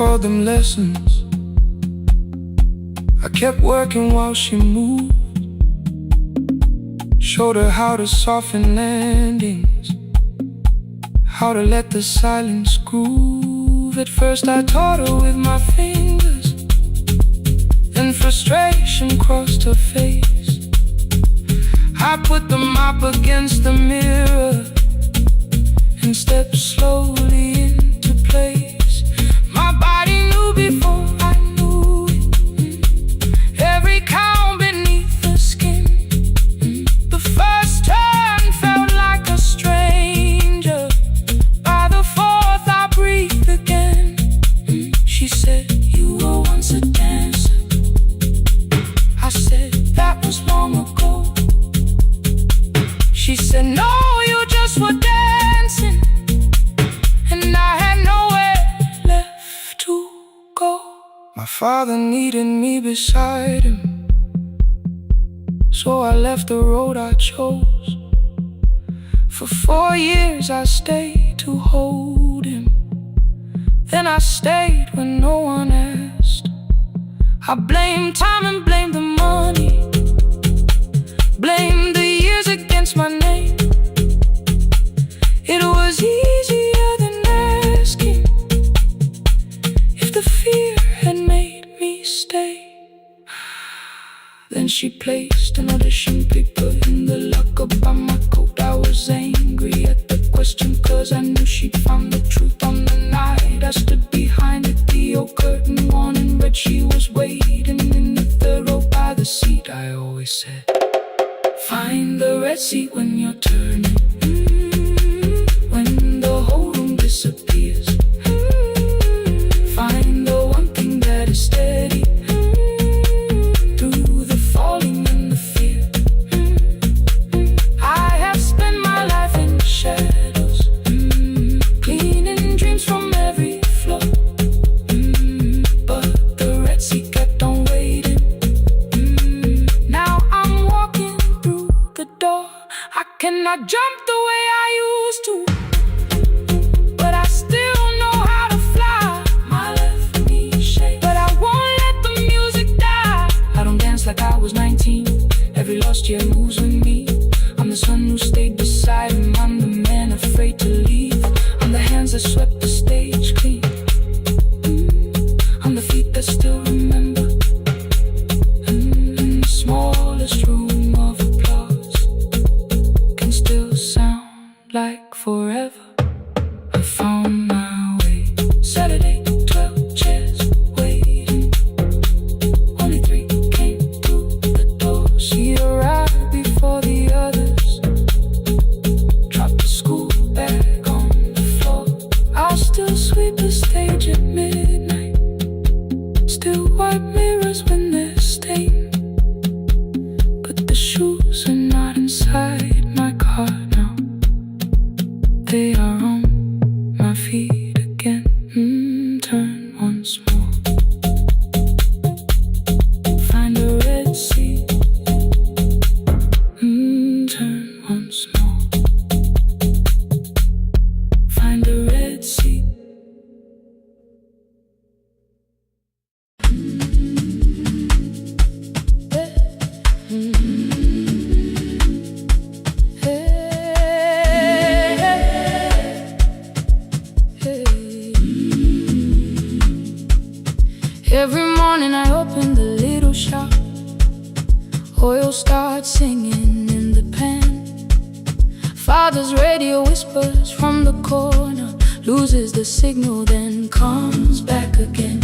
called them lessons. I kept working while she moved. Showed her how to soften landings, how to let the silence groove. At first I taught her with my fingers, then frustration crossed her face. I put the mop against the mirror and stepped slowly into place. My body knew before I knew it, every count beneath the skin. The first turn felt like a stranger. By the fourth I breathed again. She said, "You were once a dancer." I said, "That was long ago." She said, "No, you just were dancing." And I had nowhere left to go. My father needed me beside him, so I left the road I chose. For 4 years I stayed to hold him. Then I stayed when no one asked. I blamed time and blamed the money, blamed the years against my name. It was easier than asking if the fear had made me stay. Then she placed an audition paper in the locker by my coat. I was angry at the question, cause I knew she'd found the truth on the night I stood behind it. The old curtain worn in red, she was waiting in the third row by the seat. I always said, find the red seat when you're turning, when the whole room disappears. Find the one thing that is steady through the falling and the fear. I have spent my life in shadows, cleaning dreams from every floor. But the red seat kept on waiting. Now I'm walking through the door. I cannot jump the way I used to, but I still know how to fly. My left knee shakes, but I won't let the music die. I don't dance like I was 19. Every lost year moves with me. I'm the son who stayed beside him. I'm the man afraid to leave. I'm the hands that swept the stage clean. I'm the feet that still remember. In the smallest room of applause can still sound like forever. I found my way. Saturday, 12 chairs waiting. Only 3 came through the door. She arrived before the others, dropped the school bag on the floor. I'll still sweep the stage at midnight, still wipe mirrors when they're stained. But the shoes are not inside my car now. They are on my feet again. Turn once more. Find a red seat. Turn once more. Find a red seat. Every morning I open the little shop. Oil starts singing in the pan. Father's radio whispers from the corner, loses the signal, then comes back again.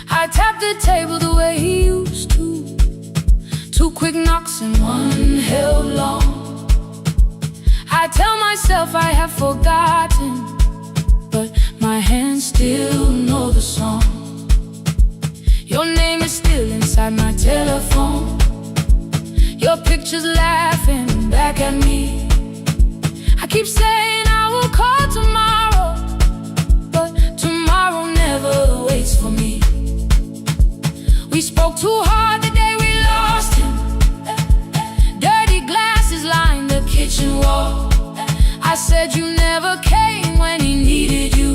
I tap the table the way he used to. 2 quick knocks and 1 held long. I tell myself I have forgotten, but my hands still know the song. Your name is still inside my telephone. Your picture's laughing back at me. I keep saying I will call tomorrow, but tomorrow never waits for me. We spoke too hard the day we lost him. Dirty glasses line the kitchen wall. I said you never came when he needed you.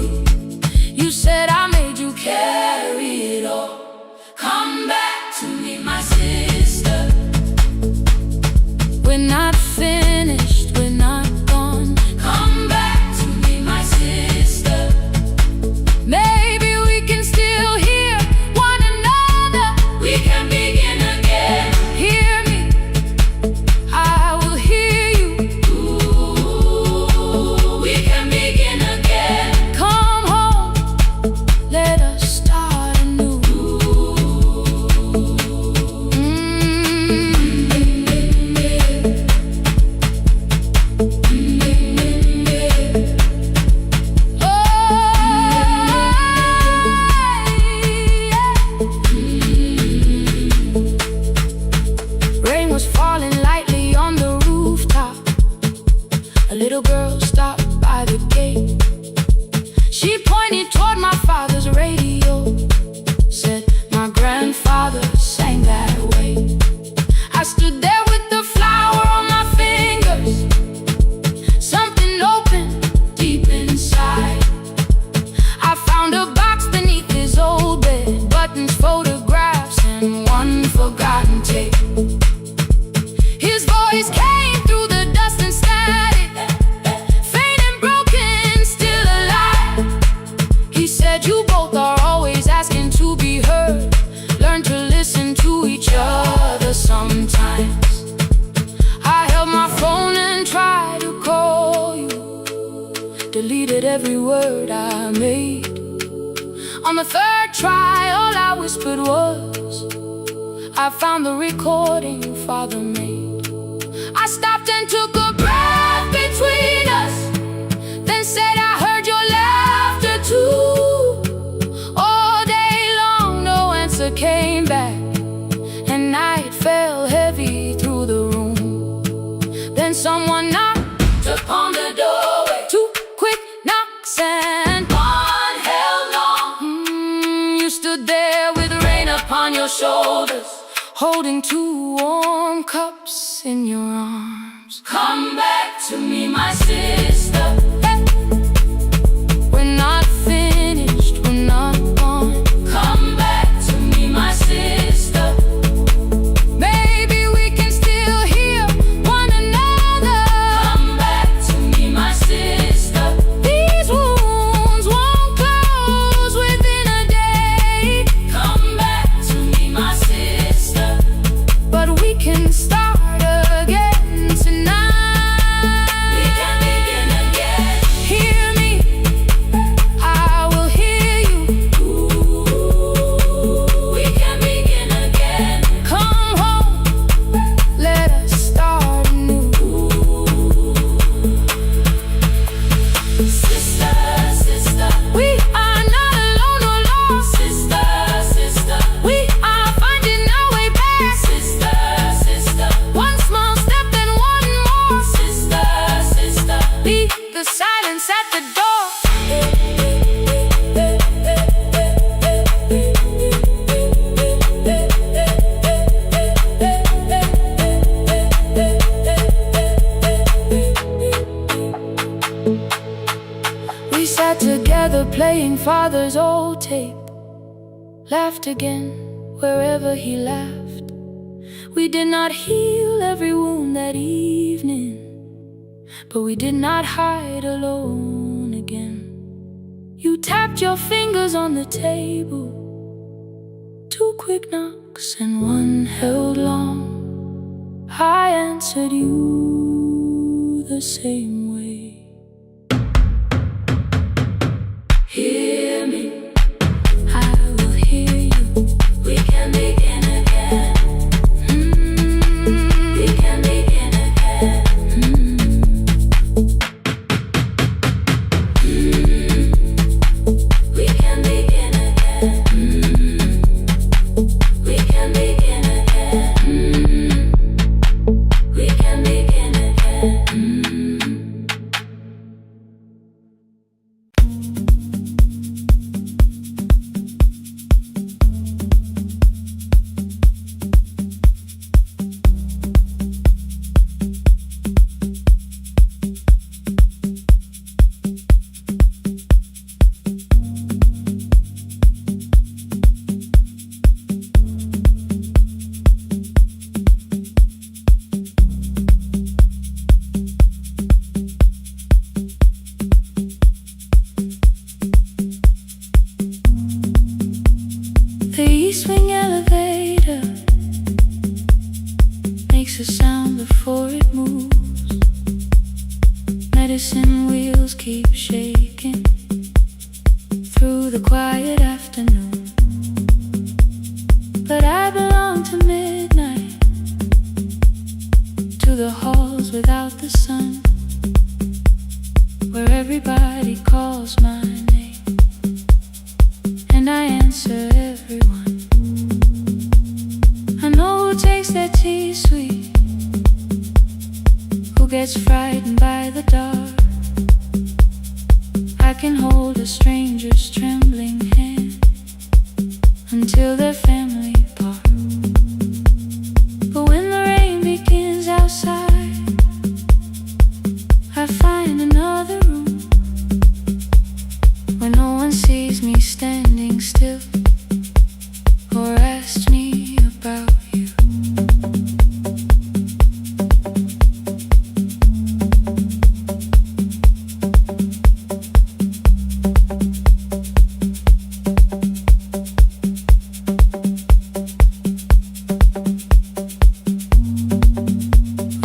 You said I made you carry it all. Come back to me, my sister. We're not finished, we're not gone. Come back to me, my sister. Maybe we can still hear one another. We can begin again. Hear me, I will hear you. Ooh, we can begin again. Come home, let us start anew. Rain was falling lightly on the rooftop. A little girl stopped by the gate. She pointed toward my father's radio, said my grandfather sang that way. I stood there with the flower on my fingers. Something opened deep inside. I found a box beneath his old bed, buttons, photographs, and one forgotten tape. His voice came through the dust and static, faint and broken, still alive. He said, you both are always asking to be heard. Learn to listen to each other sometimes. I held my phone and tried to call you, deleted every word I made. On the third try, all I whispered was, I found the recording Father made. I stopped and took a breath between us, then said I heard your laughter too. All day long no answer came back, and night fell heavy through the room. Then someone knocked upon the doorway. Two quick knocks and one held long. You stood there with rain upon your shoulders, holding two warm cups in your arms. Come back to me, my sister. Hey. We're not finished, we're not gone. Come back to me, my sister. Maybe we can still hear one another. Come back to me, my sister. These wounds won't close within a day. Come back to me, my sister. But we can start again tonight. We can begin again. Hear me, I will hear you. Ooh, we can begin again. Come home, let us start anew. Sister, sister, we are not alone or lost. Sister, sister, we are finding our way back. Sister, sister, one small step and one more. Sister, sister, beat the silence at the door. We sat together playing Father's old tape, laughed again wherever he laughed. We did not heal every wound that evening, but we did not hide alone again. You tapped your fingers on the table, two quick knocks and one held long. I answered you the same way. Hear me, I will hear you. We can begin again. We can begin again. We can begin again. We can begin again. We can begin again. the sun, where everybody calls my name, and I answer everyone. I know who takes their tea sweet, who gets frightened by the dark. I can hold a stranger's trembling hand until their family part. But when the rain begins outside, I find another room where no one sees me standing still or asks me about you.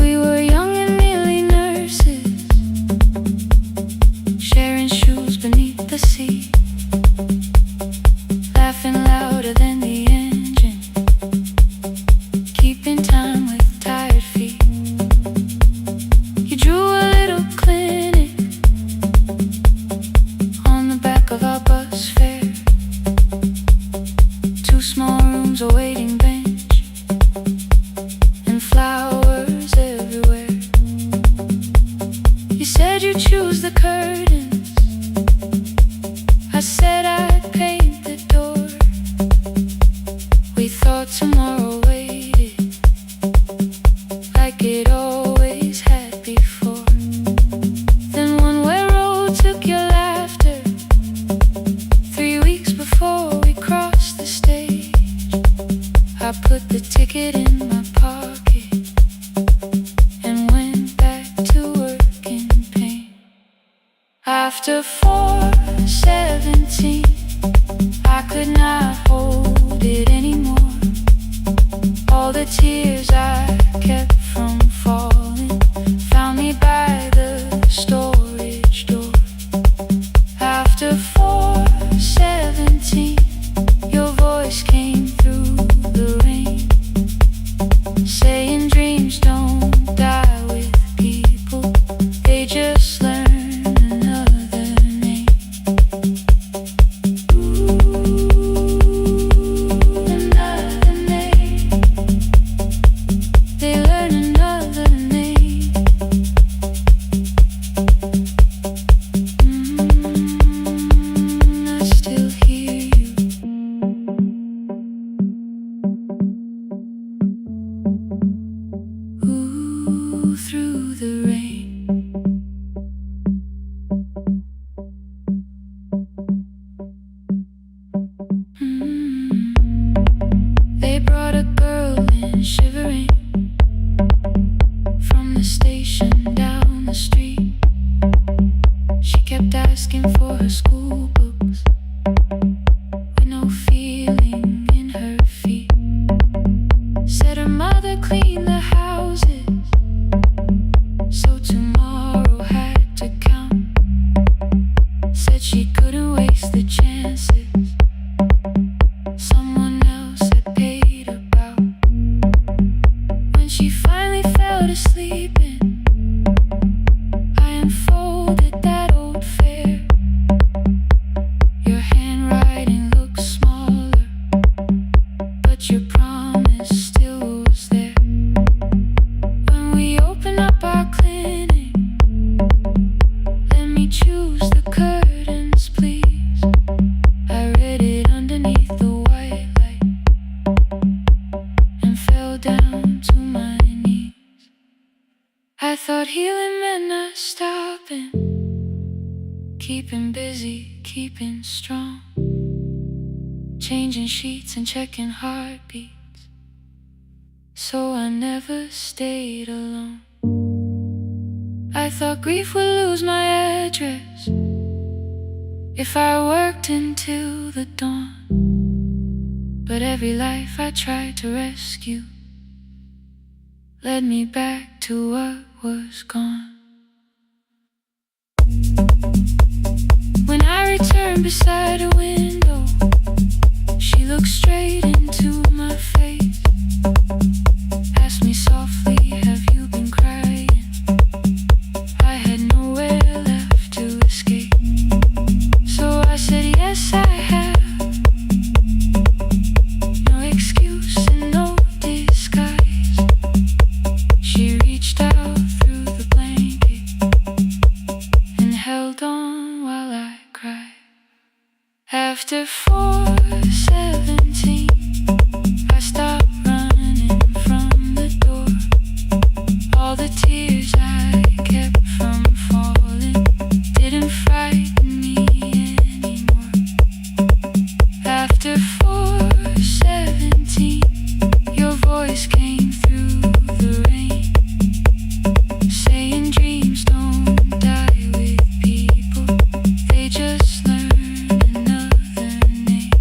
We were young and nearly nurses, sharing shoes beneath the sea, laughing louder than the engine, keeping time with tired feet. You drew a little clinic on the back of our bus fare, 2 small rooms, a waiting bench, and flowers everywhere. You said you'd choose the curtains, I said I'd paint the door. We thought tomorrow waited like it always had before. Then one-way road took your laughter, 3 weeks before we crossed the stage. I put the ticket in my pocket and went back to work in pain. After 4:17, I could not hold it anymore. All the tears I kept from falling found me by the storage door. After 4:17, your voice came through the rain, saying dreams don't die with people, they just learn another name. Another name. They learn another name. I still hear you. Ooh, through the rain. They brought a girl in shivering from the station down the street. She kept asking for her school books with no feeling in her feet. Said her mother cleaned the houses, so tomorrow had to count. Said she couldn't waste the chances someone else had paid about. When she finally fell to sleeping, I unfolded that old fare. Your handwriting looks smaller, but your promise still was there. When we open up our clinic, let me choose the curtains, please. I read it underneath the white light and fell down to my knees. I thought healing meant not stopping, keeping busy, keeping strong, changing sheets and checking heartbeats, so I never stayed alone. I thought grief would lose my address if I worked until the dawn. But every life I tried to rescue led me back to what was gone. When I returned beside a window, she looked straight into my face, asked me softly, have you been crying? After 4:17, I stopped running from the door. All the tears I kept from falling didn't frighten me anymore. After 4:17, your voice came through the rain, saying dreams don't die with people, they just learn another name.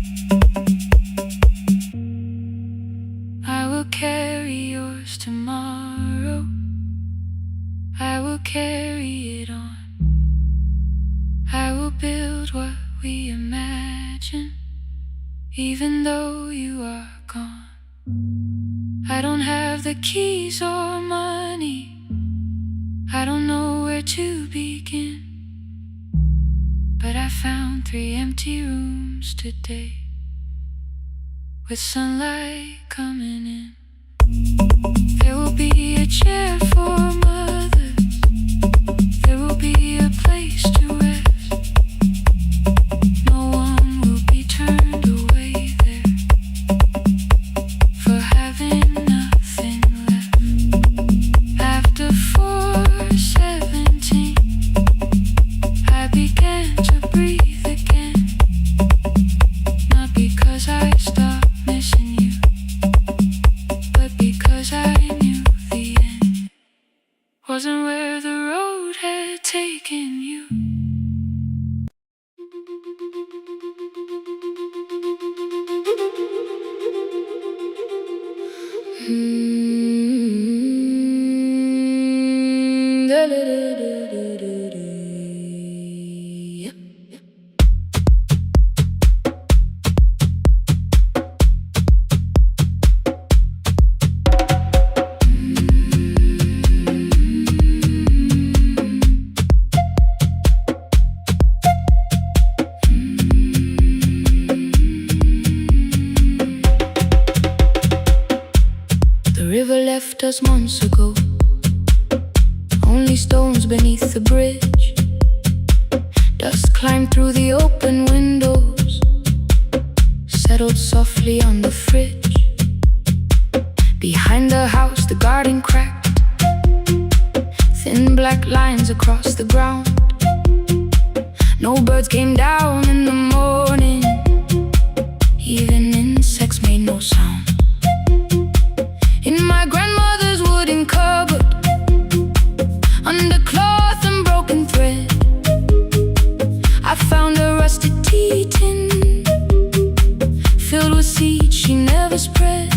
I will carry yours tomorrow, I will carry it on. I will build what we imagine, even though you are gone. I don't have the keys or money, I don't know where to begin, but I found 3 empty rooms today, with sunlight coming in. There will be a chair for mothers, there will be a place to rest. No one will be turned away there for having nothing left. After 4:17, I began to breathe again, not because I stopped missing you, but because I knew the end wasn't where the road had taken you. The river left us months ago, only stones beneath the bridge. Dust climbed through the open windows, settled softly on the fridge. Behind the house, the garden cracked, thin black lines across the ground. No birds came down in the morning, even insects made no sound. In my grandmother's wooden cupboard, under cloth and broken thread, I found a rusted tea tin filled with seeds she never spread.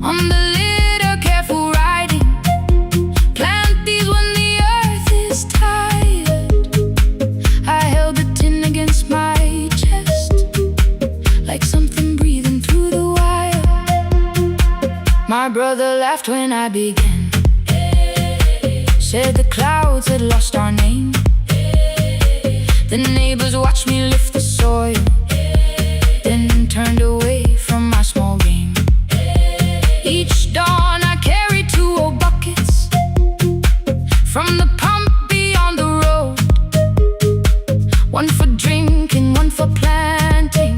On the lid, a careful writing: plant these when the earth is tired. I held the tin against my chest, like something breathing through the wire. My brother laughed when I began, said the clouds had lost our name. The neighbors watched me lift the soil, then turned away from my small game. Each dawn I carried 2 old buckets from the pump beyond the road, one for drinking, one for planting,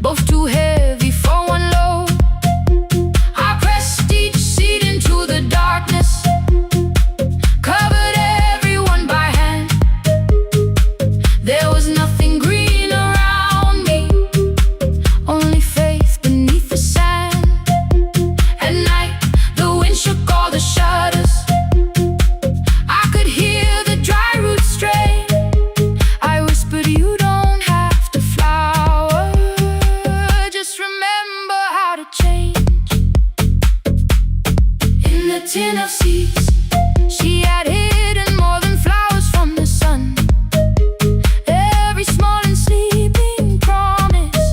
both too heavy for one load. I pressed each seed into the darkness, covered everyone by hand. There was nothing green around me, only faith beneath the sand. At night, the wind shook all the shutters, I could hear the dry roots stray. I whispered, you don't have to flower, just remember how to change. In the tin of seeds, she had hidden more than flowers from the sun. Every small and sleeping promise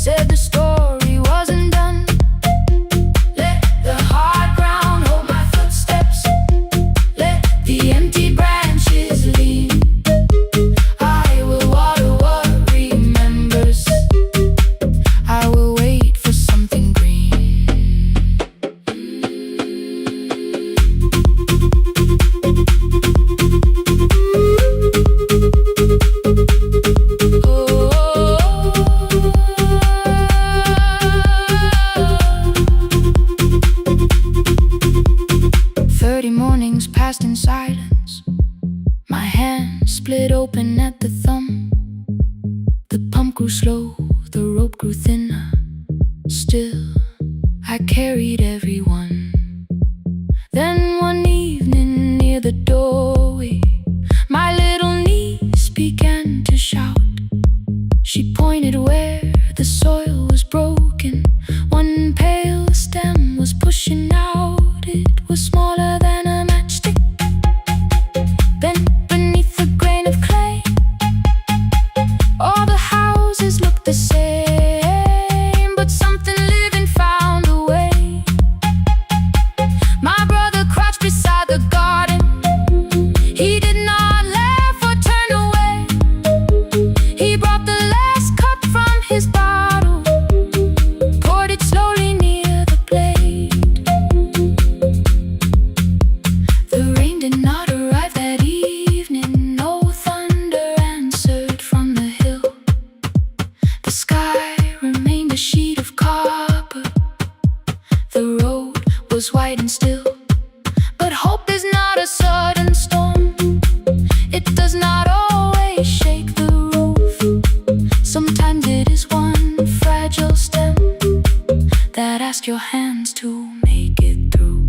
said the story wasn't done. Let the hard ground hold my footsteps, let the empty branches lean. I will water what remembers, I will wait for something green. in silence. My hand split open at the thumb. The pump grew slow, the rope grew thinner. Still, I carried everyone. Then one evening near the doorway, my little niece began to shout. She pointed where the soil was broken. One pale stem was pushing out. It was smaller than a matchstick, bent beneath a grain of clay. All the houses looked the same, but something living found a way. My brother crouched beside the garden. He did not laugh or turn away. He brought the last cup from his bottle, poured it slowly near the blade. The rain did not arrive that evening. No thunder answered from the hill. The sky remained a sheet of copper. The road was white and still. But hope is not a sudden storm. It does not always shake the roof. Sometimes it is one fragile stem that asks your hands to make it through.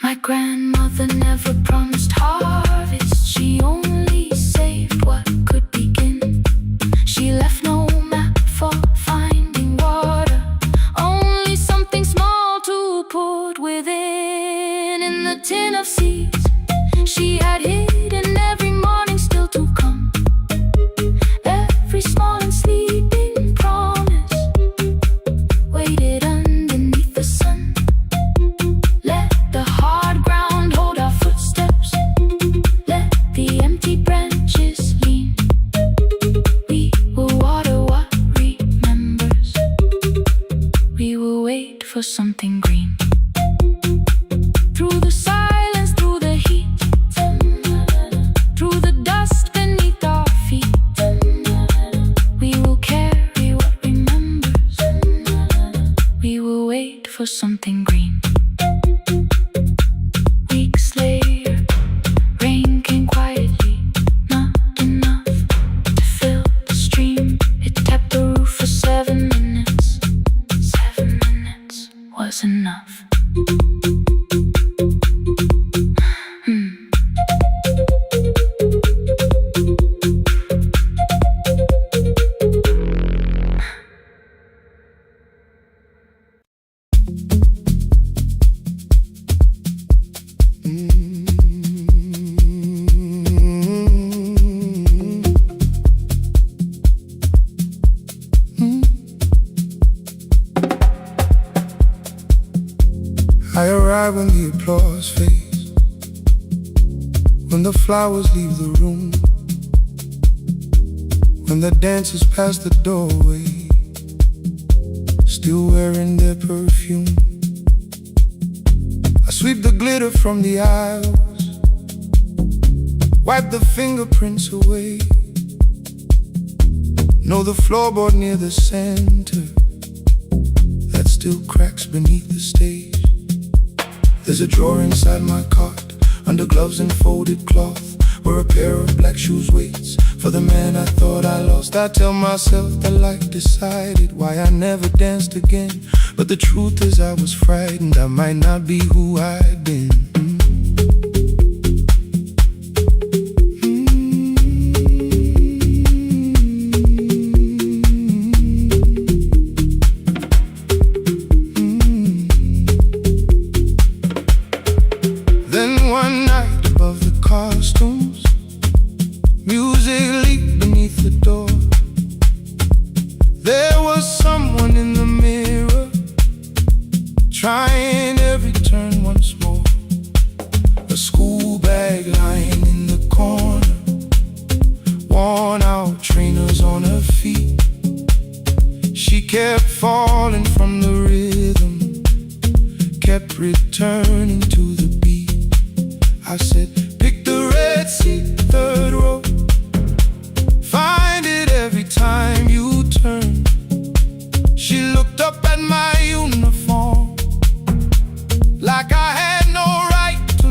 My grandmother never promised harvest. She only saved what could begin. She left no map for finding water, only something small to put within. In the tin of seeds she had hidden every morning still to come. Every small and sleeping promise waited underneath the sun. Let the hard ground hold our footsteps. Let the empty branches lean. We will water what remembers. We will wait for something green. Through the silence, through the heat, through the dust beneath our feet, we will carry what remembers. We will wait for something green. Weeks later, rain came quietly, not enough to fill the stream. It tapped the roof for 7 minutes. 7 minutes was enough. I arrive when the applause fades, when the flowers leave the room, when the dancers pass the doorway, still wearing their perfume. I sweep the glitter from the aisles, wipe the fingerprints away. Know the floorboard near the center that still cracks beneath the stage. There's a drawer inside my cart, under gloves and folded cloth, where a pair of black shoes waits for the man I thought I lost. I tell myself that life decided why I never danced again, but the truth is I was frightened I might not be who I'd been. One night above the costumes, music leaked beneath the door. There was someone in the mirror, trying every turn once more. A school bag lying in the corner, worn out trainers on her feet. She kept falling from the rhythm, kept returning to the beat. I said, pick the red seat, third row. Find it every time you turn. She looked up at my uniform like I had no right to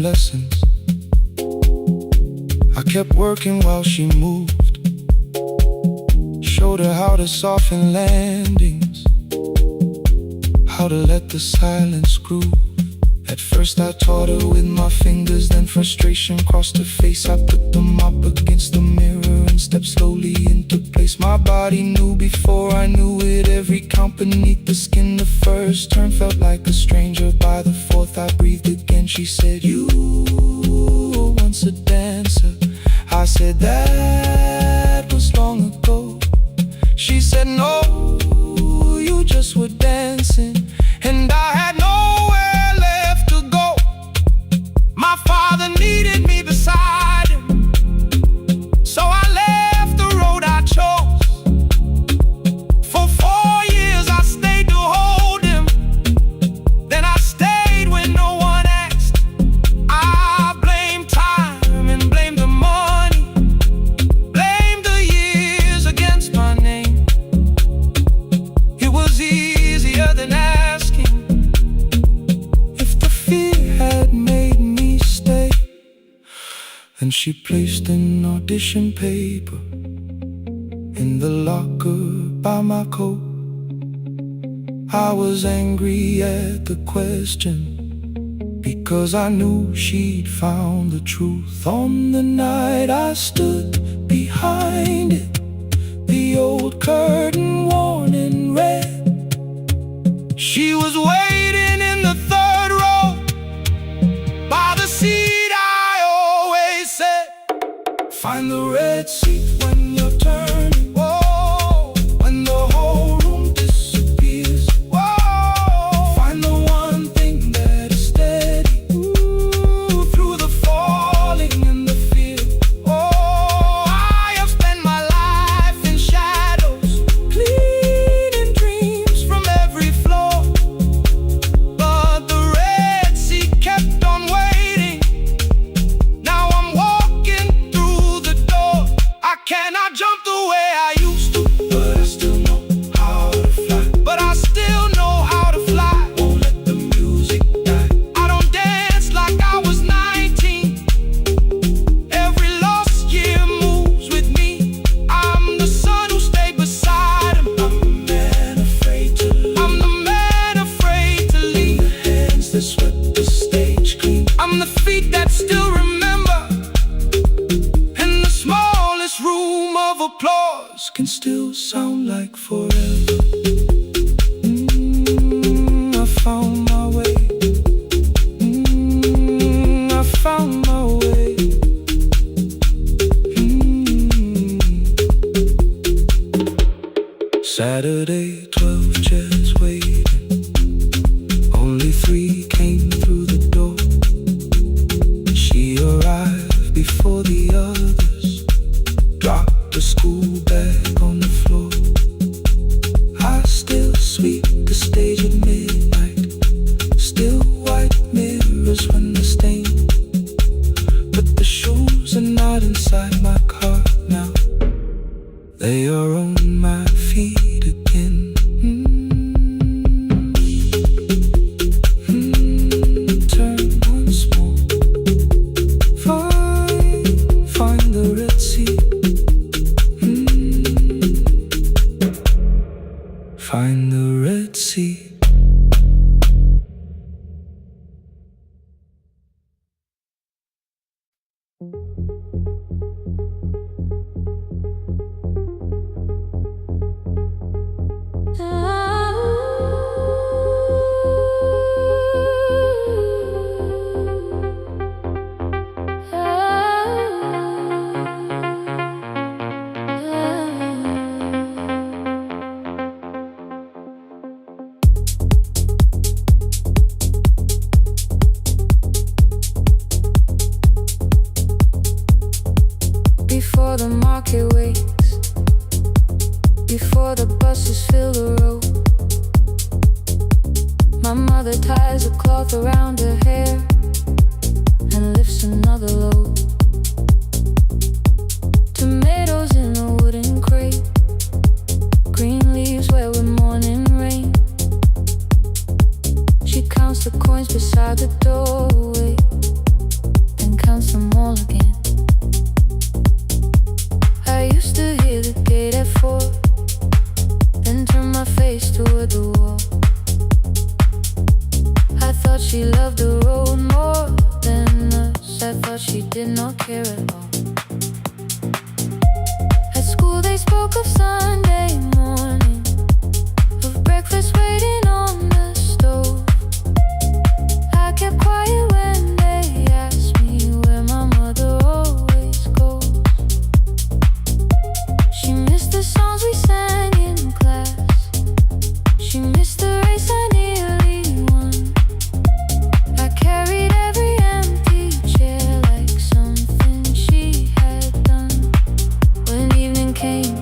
lessons. I kept working while she moved, showed her how to soften landings, how to let the silence groove. At first I taught her with my fingers, then frustration crossed her face. I put them up against the mirror and stepped slowly into place. My body knew before I knew it, every count beneath the skin. The first turn felt like a stranger, by the fourth I breathed again. She said, "You were once a dancer." I said, "That was long ago." She said, "No, you just were dancing." And I had nowhere left to go. My father needed me beside him, so I left the road I chose. For 4 years I stayed to hold him, then I stayed when no one asked. I blamed time and blamed the money, blamed the years against my name. It was easier than asking if the fear had made me stay. Then she placed an audition paper in the locker by my coat. I was angry at the question, because I knew she'd found the truth. On the night I stood behind it, the old curtain worn in red. She was waiting in the third row, by the seat I always said, "Find the red seat when you're turning." Whoa, when the whole room disappears. Whoa, find the one thing that is steady. Ooh, through the falling and the fear. Oh, I have spent my life in shadows, cleaning dreams from every floor. But the red sea kept on waiting. Now I'm walking through the door. I cannot jump the way I used to, but I still know how to fly. But I still know how to fly. Won't let the music die. I don't dance like I was 19. Every lost year moves with me. I'm the son who stayed beside him. I'm the man afraid to leave. I'm the man afraid to leave. The hands that swept the stage clean. I'm the feet that still remember. And the smallest room of applause can still sound like forever. I found my way. I found my way. Saturday, 12 chairs waiting. Only 3 came through the door. She arrived before the others, dropped the school bag on the floor. I still sweep the stage at midnight, still white mirrors when the stain. But the shoes are not inside my car now, they are on my feet again. Turn once more. Find the red sea. Find the red sea. Before the market wakes, before the buses fill the road, my mother ties a cloth around her hair and lifts another load. Tomatoes in a wooden crate, green leaves wet with morning rain. She counts the coins beside the doorway, thought she did not care at all. At school they spoke of Sunday morning, of breakfast waiting on the stove. I kept quiet when they asked me where my mother always goes. She missed the songs we sang in class. She missed the race I nearly won. I carried every empty chair like something she had done. When evening came,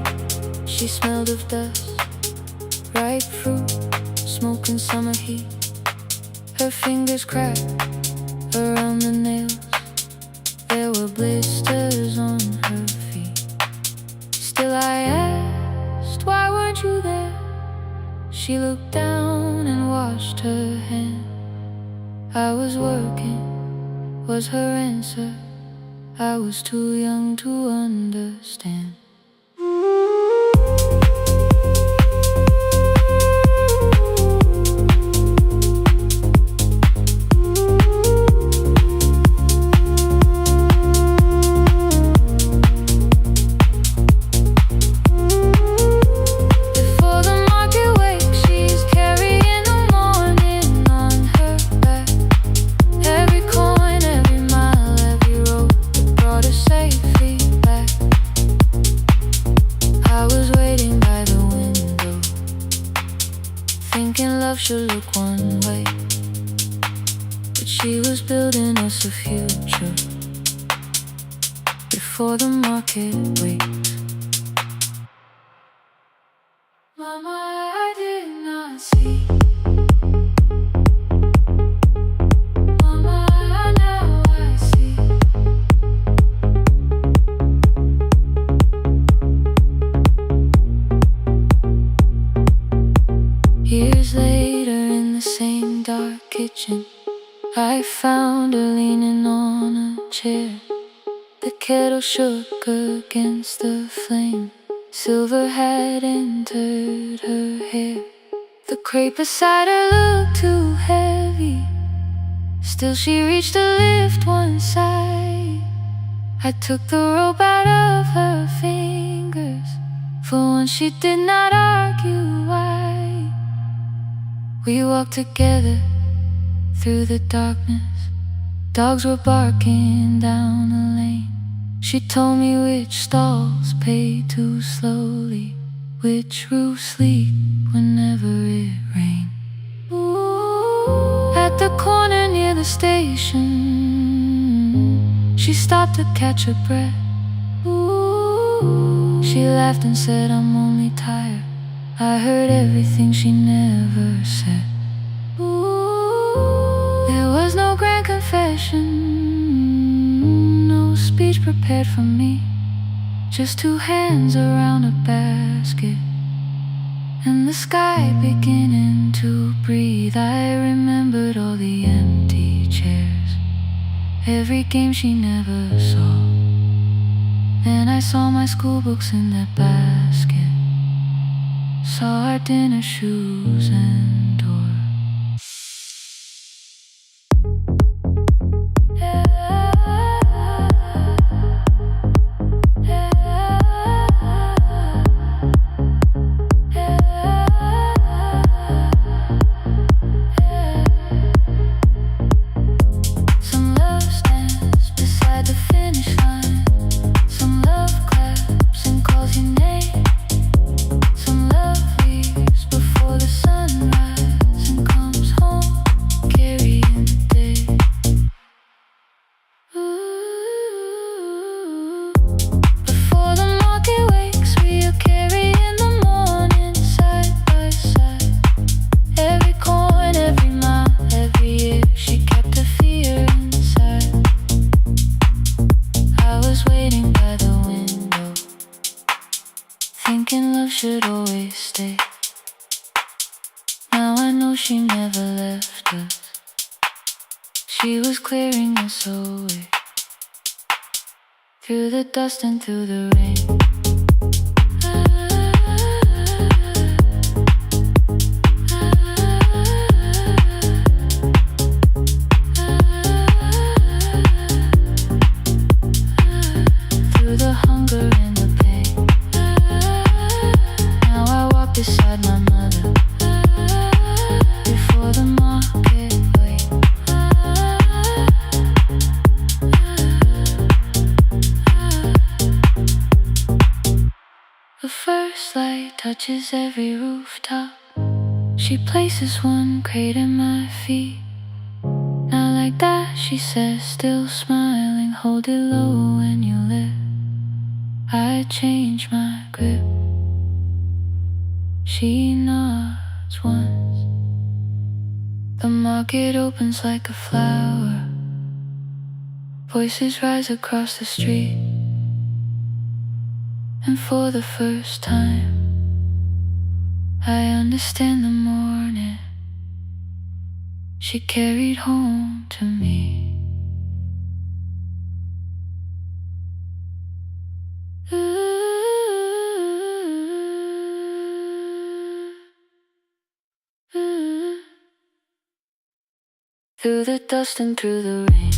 she smelled of dust, ripe fruit, smoke and summer heat. Her fingers cracked around the nails. There were blisters on her feet. Still I asked, why weren't you there? She looked down and washed her hand. I was working, was her answer. I was too young to understand. Should look one way, but she was building us a future before the market waked. Mama, I did not see. Mama, now I see. Years later, in the same dark kitchen, I found her leaning on a chair. The kettle shook against the flame. Silver had entered her hair. The crepe beside her looked too heavy. Still she reached to lift one side. I took the rope out of her fingers. For once she did not argue why. We walked together through the darkness. Dogs were barking down the lane. She told me which stalls pay too slowly, which roofs sleep whenever it rained. Ooh. At the corner near the station, she stopped to catch her breath. Ooh. She laughed and said, I'm only tired. I heard everything she never said. Ooh. There was no grand confession, no speech prepared for me. Just two hands around a basket, and the sky beginning to breathe. I remembered all the empty chairs, every game she never saw. Then I saw my school books in that basket, saw our dinner shoes and door. Some love stands beside the finish line. Some love claps and calls your name. Some love leaves before the sunrise and comes home carrying the day. Ooh. Before the market wakes, we are carrying the morning side by side. Every coin, every mile, every year, she kept her fear inside. I was waiting by the window, thinking love should always stay. Now I know she never left us. She was clearing us away, through the dust and through the rain. touches every rooftop. She places one crate at my feet. Not like that, she says, still smiling. Hold it low when you lift. I change my grip. She nods once. The market opens like a flower. Voices rise across the street. And for the first time, I understand the morning she carried home to me. Through the dust and through the rain.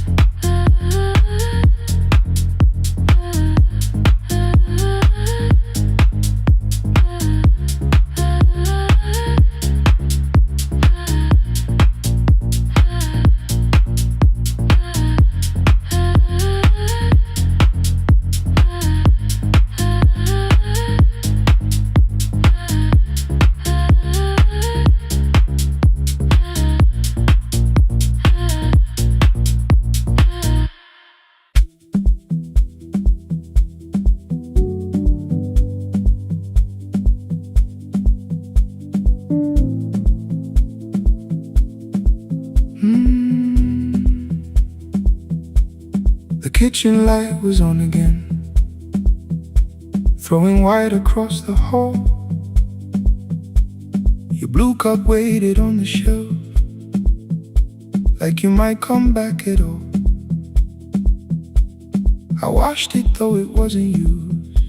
The kitchen light was on again, throwing white across the hall. Your blue cup waited on the shelf, like you might come back at all. I washed it though it wasn't used,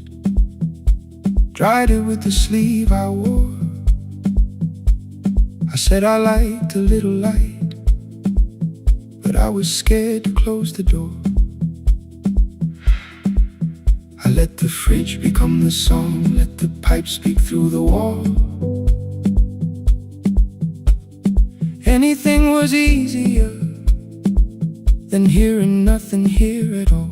dried it with the sleeve I wore. I said I liked a little light, but I was scared to close the door. I let the fridge become the song, let the pipe speak through the wall. Anything was easier than hearing nothing here at all.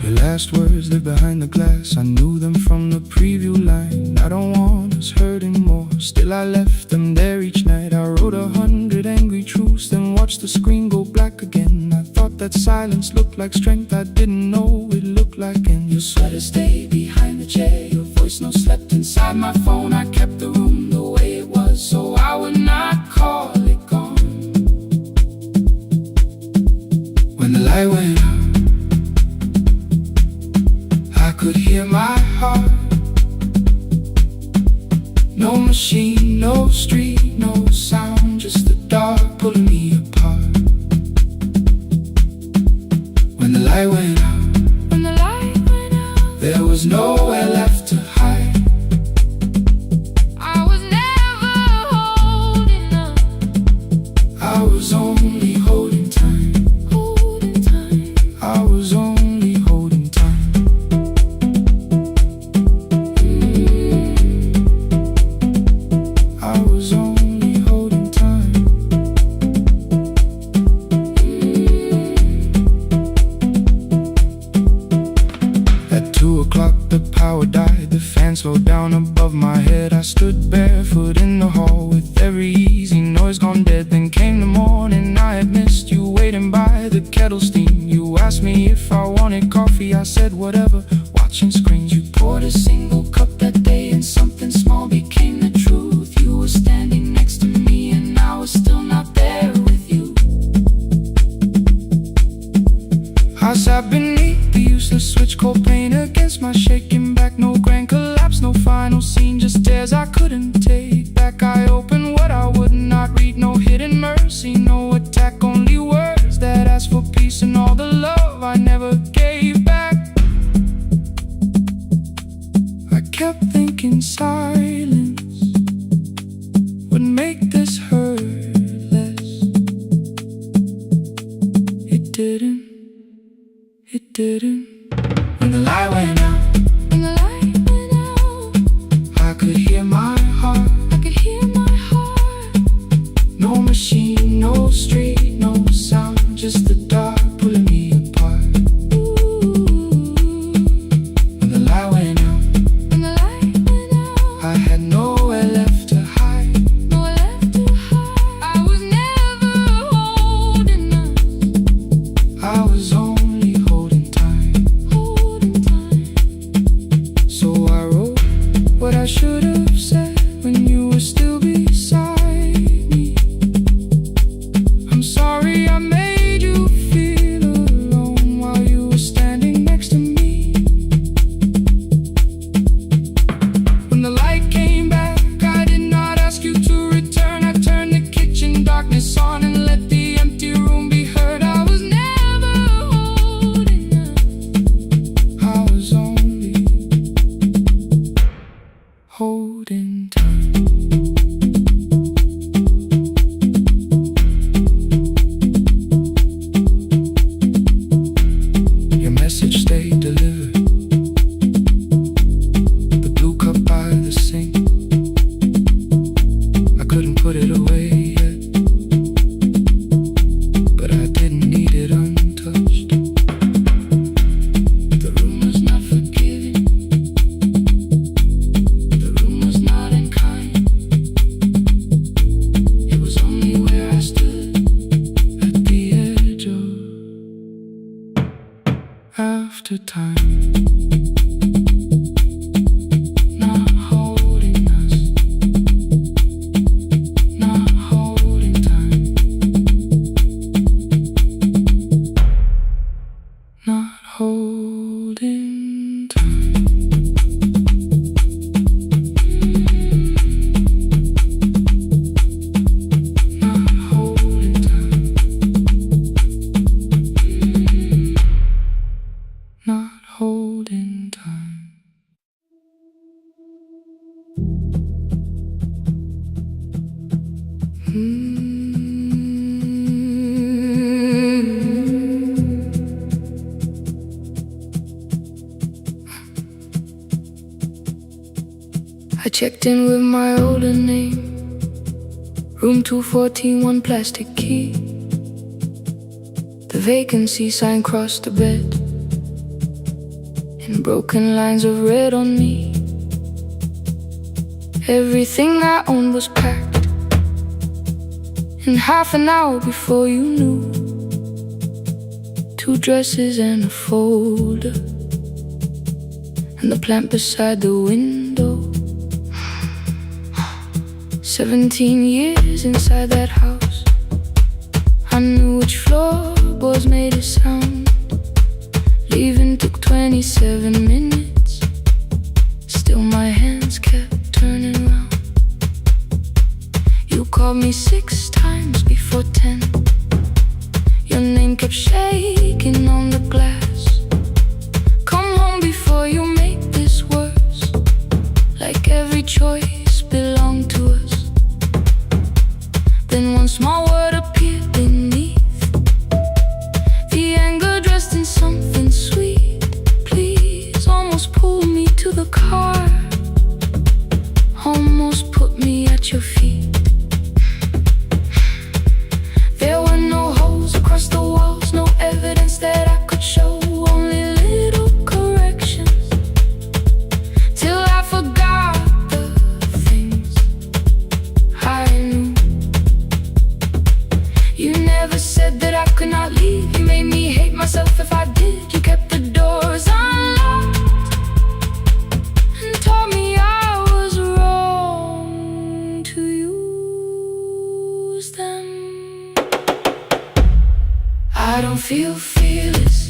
Your last words lived behind the glass, I knew them from the preview line. I don't want us hurting more, still I left them there each night. I wrote 100 angry truths, then watched the screen go black again. I thought that silence looked like strength, I didn't know it looked like. And your sweater stayed behind the chair, your voice no slept inside my phone. I kept the room the way it was, so I would not call it gone. When the light went out, I could hear my heart. No machine, no street, no sound, just the dark pulling me apart. When the light went out, there was nowhere left to hide. I was never holding up, I was only holding time. I was only holding time. I was only holding time. At 2 o'clock the power died, the fan slowed down above my head. I stood barefoot in the hall with every easy noise gone dead. Then came the morning, I had missed you waiting by the kettle steam. You asked me if I wanted coffee, I said whatever, watching screens. You poured a single cup that day and something small became the truth. You were standing next to me and I was still not there with you. I sat beneath the useless switch, cold pain against my shaking back. No grand collapse, no final scene, just tears I couldn't take back. I opened what I would not read, no hidden mercy, no attack, only words that asked for peace and all the love I never gave back. I kept thinking silence would make this hurt less. It didn't. It didn't. When the light went out, I could hear my heart. No machine, no street, no sound, just the dark pulling me apart. When the light went after time, not holding us, not holding time, not holding time. Holding time. I checked in with my older name, room 214, one plastic key. The vacancy sign crossed the bed in broken lines of red on me. Everything I owned was packed in half an hour before you knew. 2 dresses and a folder, and the plant beside the window. 17 years inside that house, I knew which floorboards made a sound. Leaving took 27 minutes, still my hands kept turning round. You called me 6 times before 10. Your name kept shaking on the glass. Come home before you make this worse, like every choice belonged to us. Then one small word appeared beneath, the anger dressed in something sweet. Please, almost pulled me to the car, almost put me at your feet. There were no holes across the walls, no evidence that I could show, only little corrections, till I forgot the things I knew. You never said that I could not leave. You made me hate myself if I did. You kept the doors unlocked and told me I was wrong to use them. I don't feel fearless,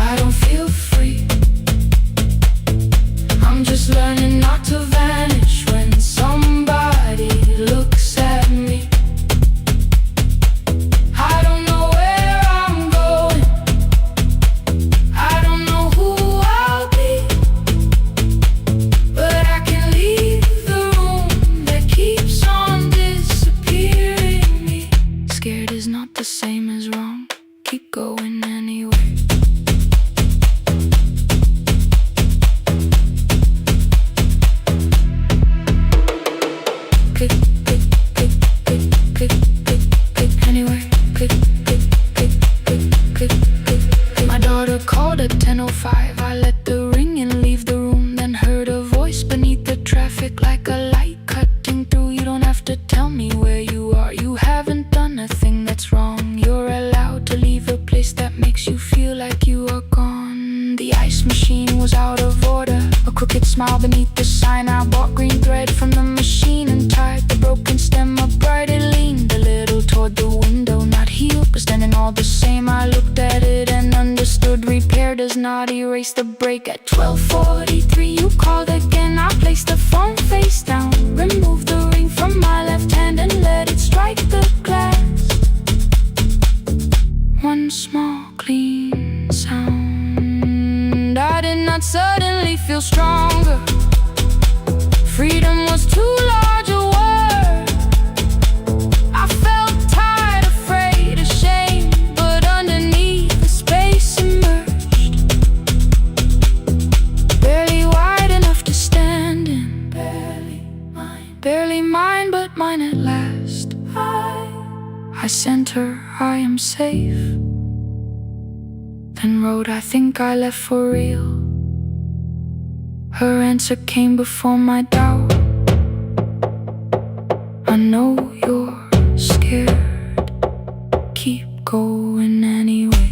I don't feel free. I'm just learning not to vanish when somebody looks at me. I don't know where I'm going, I don't know who I'll be, but I can leave the room that keeps on disappearing me. Scared is not the same as wrong, keep going anyway. Click, click, click, click, click, click, click, anyway. Click, click, click, click, click, click, click. My daughter called at 10:05. I let the ring and leave the room, then heard a voice beneath the traffic like a light cutting through. You don't have to tell me where you are, you haven't done a thing that's wrong. You're allowed to leave a place that makes you feel like you are gone. The ice machine was out of order, a crooked smile beneath the sign. I bought green thread from the machine and tied the broken stem upright. It leaned a little toward the window, not healed but standing all the same. I looked at it and understood repair does not erase the break. At 12:43 you called again. I placed the phone face down, removed the ring from my left hand and let it strike the glass. One small clean sound. I did not suddenly feel stronger. Freedom was too large a word. I felt tired, afraid, ashamed, but underneath the space emerged, barely wide enough to stand in. Barely mine, but mine at last. I sent her, I am safe, then wrote, I think I left for real. Her answer came before my doubt. I know you're scared, keep going anyway.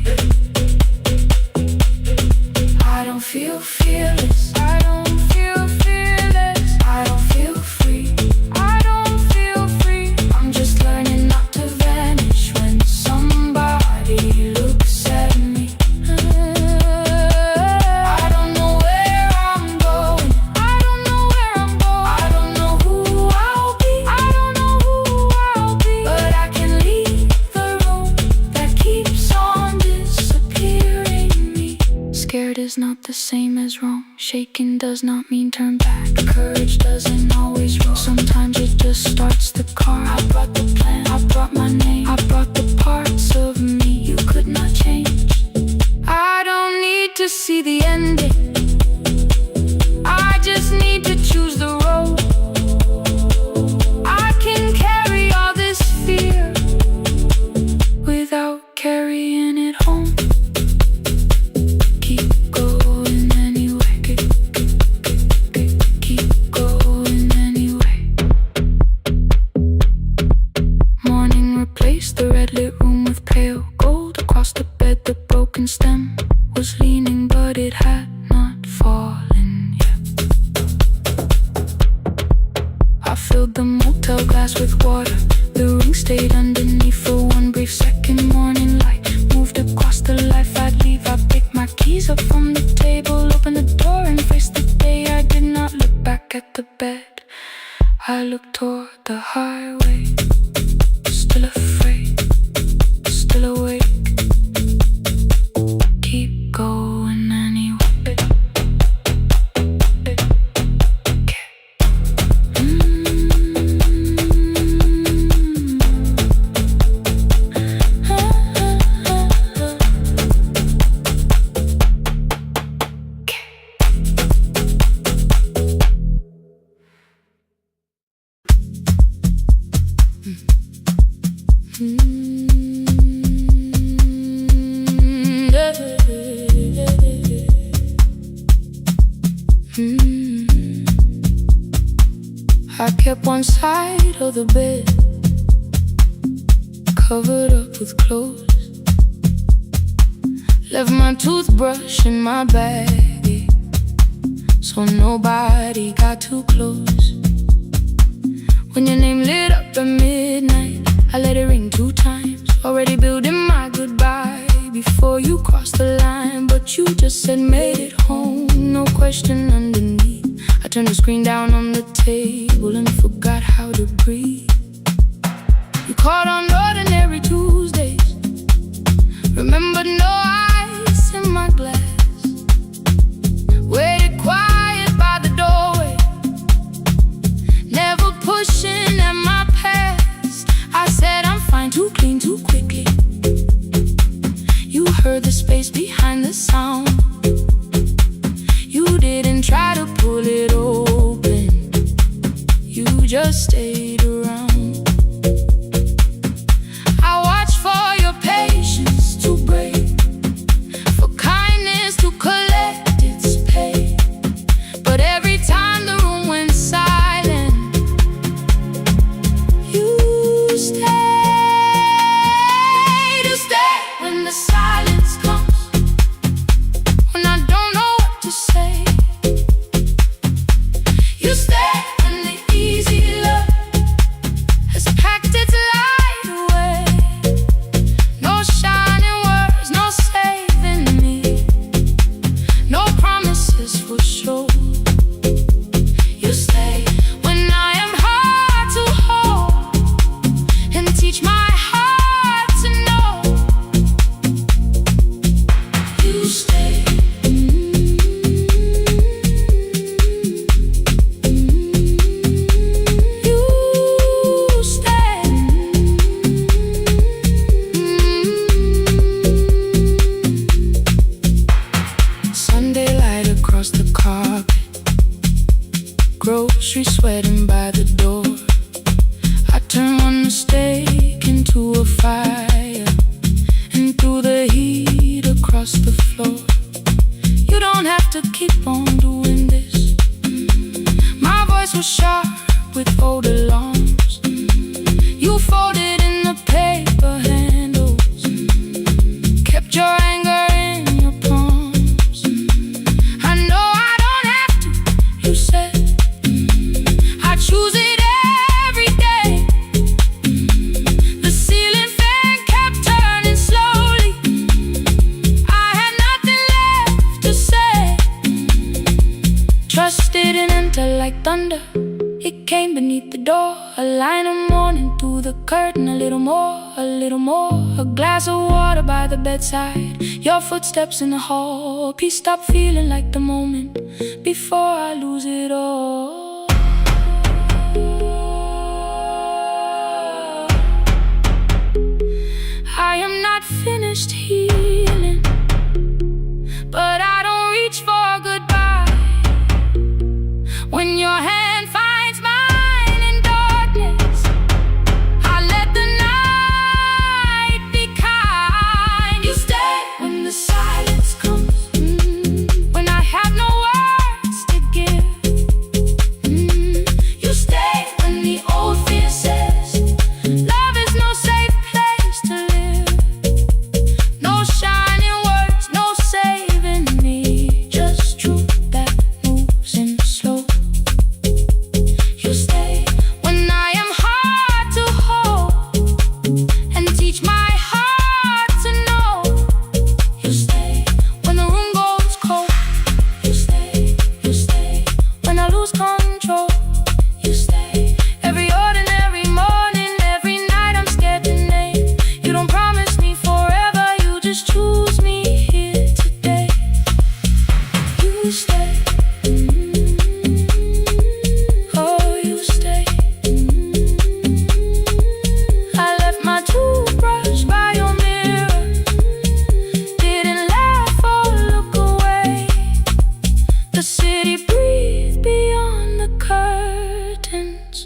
same as wrong. Shaking does not mean turn back. Courage doesn't always roll. Sometimes it just starts the car. I brought the plan, I brought my name, I brought the parts of me you could not change. I don't need to see the ending, I just need to choose the road. I can carry all this fear without carrying it home. Keep going anyway. Keep going anyway. Morning replaced the red lit room with pale gold. Across the bed the broken stem was leaning, but it had not fallen yet. I filled the motel glass with water. The ring stayed underneath for one brief second. Morning light moved across the life I'd leave. I picked my keys up from the table, opened the door and faced the day. I did not look back at the bed, I looked toward the highway. Still afraid, still awake. Keep going anyway. I kept one side of the bed covered up with clothes. Left my toothbrush in my bag so nobody got too close. When your name lit up at midnight, I let it ring 2 times. Already building my goodbye before you crossed the line, but you just said made it home, no question underneath. I turned the screen down on the table and forgot how to breathe. You called on ordinary Tuesdays, remembered no ice in my glass. Waited quiet by the doorway, never pushing at my past. I said I'm fine, too clean, too quickly. You heard the space behind the sound. You didn't try to pull it open, you just stayed around. I watched for your patience to break, for kindness to collect its pay. But every time the room went silent, you stayed. You stay when the silence comes, when I don't know what to say. You stay when the easy love has packed its light away. No shining words, no saving me, no promises for sure. You stay when I am hard to hold and teach my heart to know. You stay. You stay. Sunday light across the carpet, grocery sweating by the door. I turn one mistake into a fire and threw the heat across the floor. You don't have to keep on doing this. My voice was sharp with old alarms. You folded in the paper handles, kept your anger in your palms. I know I don't have to, you said. I choose it every day. The ceiling fan kept turning slowly. I had nothing left to say. Trusted and enter like thunder. It came beneath the door, a line of morning through the curtain. A little more, a little more. A glass of water by the bedside, your footsteps in the hall. more. Please stop feeling like the moment before I lose it all. I am not finished healing, but I don't reach for a goodbye. When your hand finds mine in darkness, I let the night be kind. You stay when the silence comes, when I have no words to give. You stay when the old fear says love is no safe place to live. No shining words, no saving me, just truth that moves in slow. You stay when I am hard to hold and teach my heart to know. You stay when the room goes cold. You stay when I lose control. You stay every ordinary morning, every night I'm scared to name. You don't promise me forever, you just choose me here today. You stay. Oh, you stay. I left my toothbrush by your mirror, didn't laugh or look away. The city breathed beyond the curtains,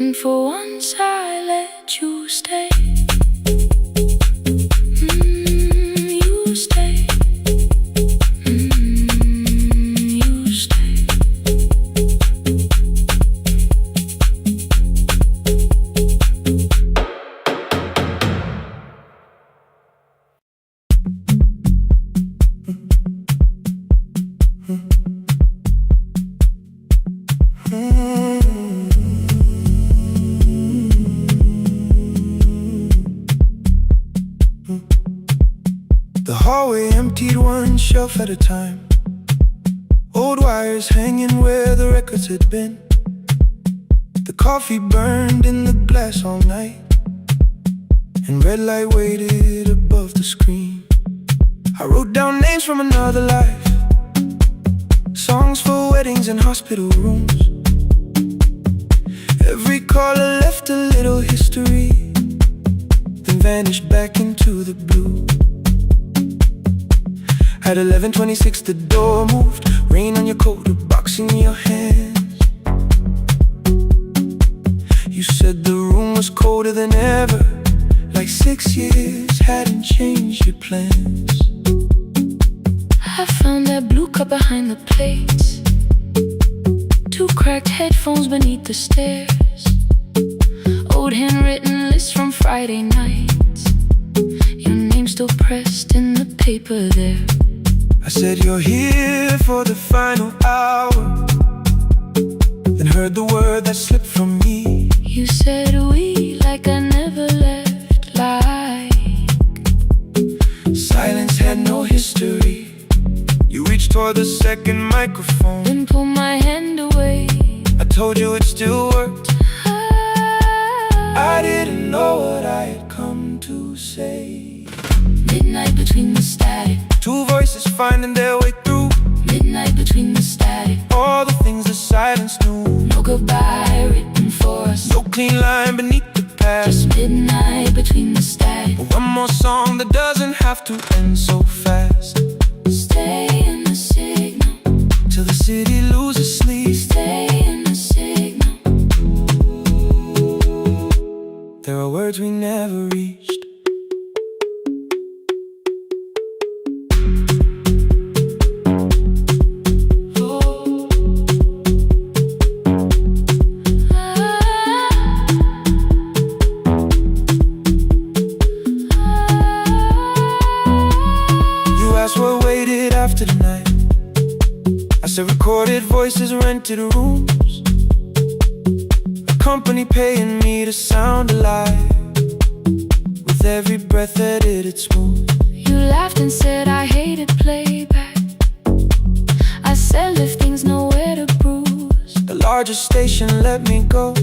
and for once I let you stay. You stay. You stay. The hallway emptied one shelf at a time. Old wires hanging where the records had been. The coffee burned in the glass all night, and red light waited above the screen. I wrote down names from another life, songs for weddings and hospital rooms. Every caller left a little history, then vanished back into the blue. At 11:26 the door moved, rain on your coat, a box in your hands. You said the room was colder than ever, like 6 years hadn't changed your plans. I found that blue cup behind the plates, 2 cracked headphones beneath the stairs, old handwritten lists from Friday nights, your name still pressed in the paper there. I said you're here for the final hour, then heard the word that slipped from me. You said we like I never left, like Silence had no history. You reached toward the second microphone, then pull my hand away. I told you it still worked. I didn't know what I had come to say. Midnight between the static, 2 voices finding their way through. midnight between the static, All the things the silence knew. no goodbye written for us, No clean line beneath the past. just midnight between the static. One more song that doesn't have to end so fast. Stay in the signal, Till the city loses sleep. stay in the signal. There are words we never reached. After the night, I said recorded voices, rented rooms, a company paying me to sound alive. With every breath that it smooth. You laughed and said I hated playback. I said lifting's nowhere to bruise. The largest station let me go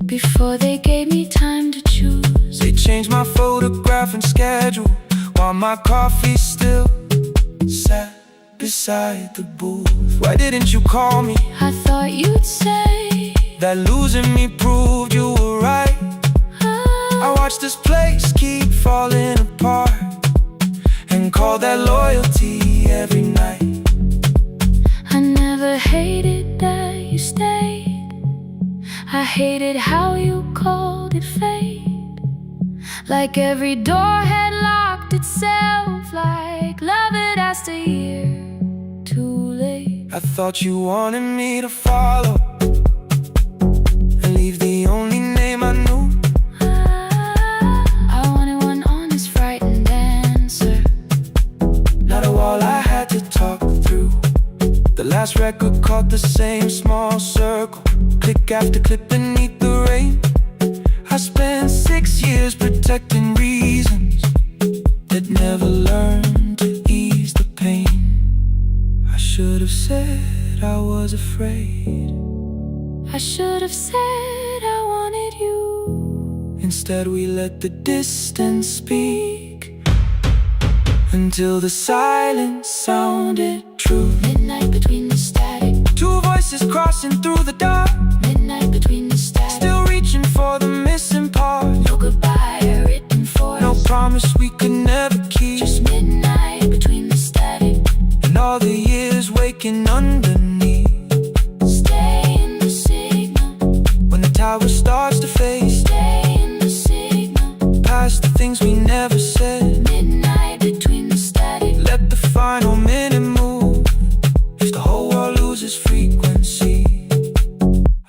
before they gave me time to choose. They changed my photograph and schedule. while my coffee still sat beside the booth. Why didn't you call me? I thought you'd say that losing me proved you were right. I watched this place keep falling apart and call that loyalty every night. I never hated that you stayed. I hated how you called it fate. Like every door had locked itself, like love had asked a year too late. I thought you wanted me to follow and leave the only name I knew. I wanted one honest, frightened answer, not a wall I had to talk through. The last record caught the same small circle, click after click beneath the rain. I spent 6 years protecting reasons that never learned to ease the pain. I should have said I was afraid. I should have said I wanted you. Instead we let the distance speak until the silence sounded true. Midnight between the static, two voices crossing through the dark. midnight between the static, Still reaching for the missing part. no goodbye written for No us, promise we could never keep. just midnight between the static. And all the years waking underneath. Stay in the signal, When the tower starts to fade, stay in the signal. past the things we never said. Midnight between the static, Let the final minute move. If the whole world loses frequency,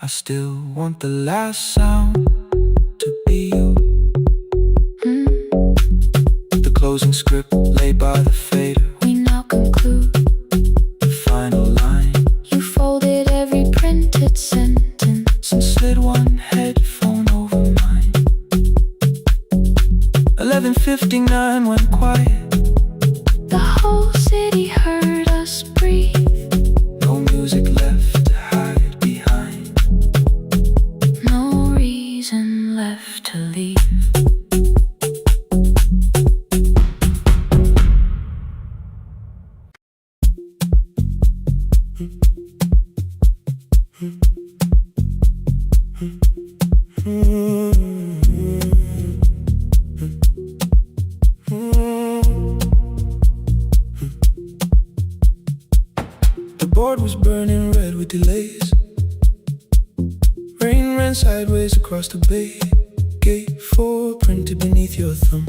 I still want the last sound to be you. The closing script laid by the fader, we now conclude. the final line. You folded every printed sentence And slid one headphone over mine. 11:59 went quiet. The whole city heard us breathe. No music left to hide behind. No reason left to leave. The board was burning red with delays. Rain ran sideways across the bay. Gate 4 printed beneath your thumb.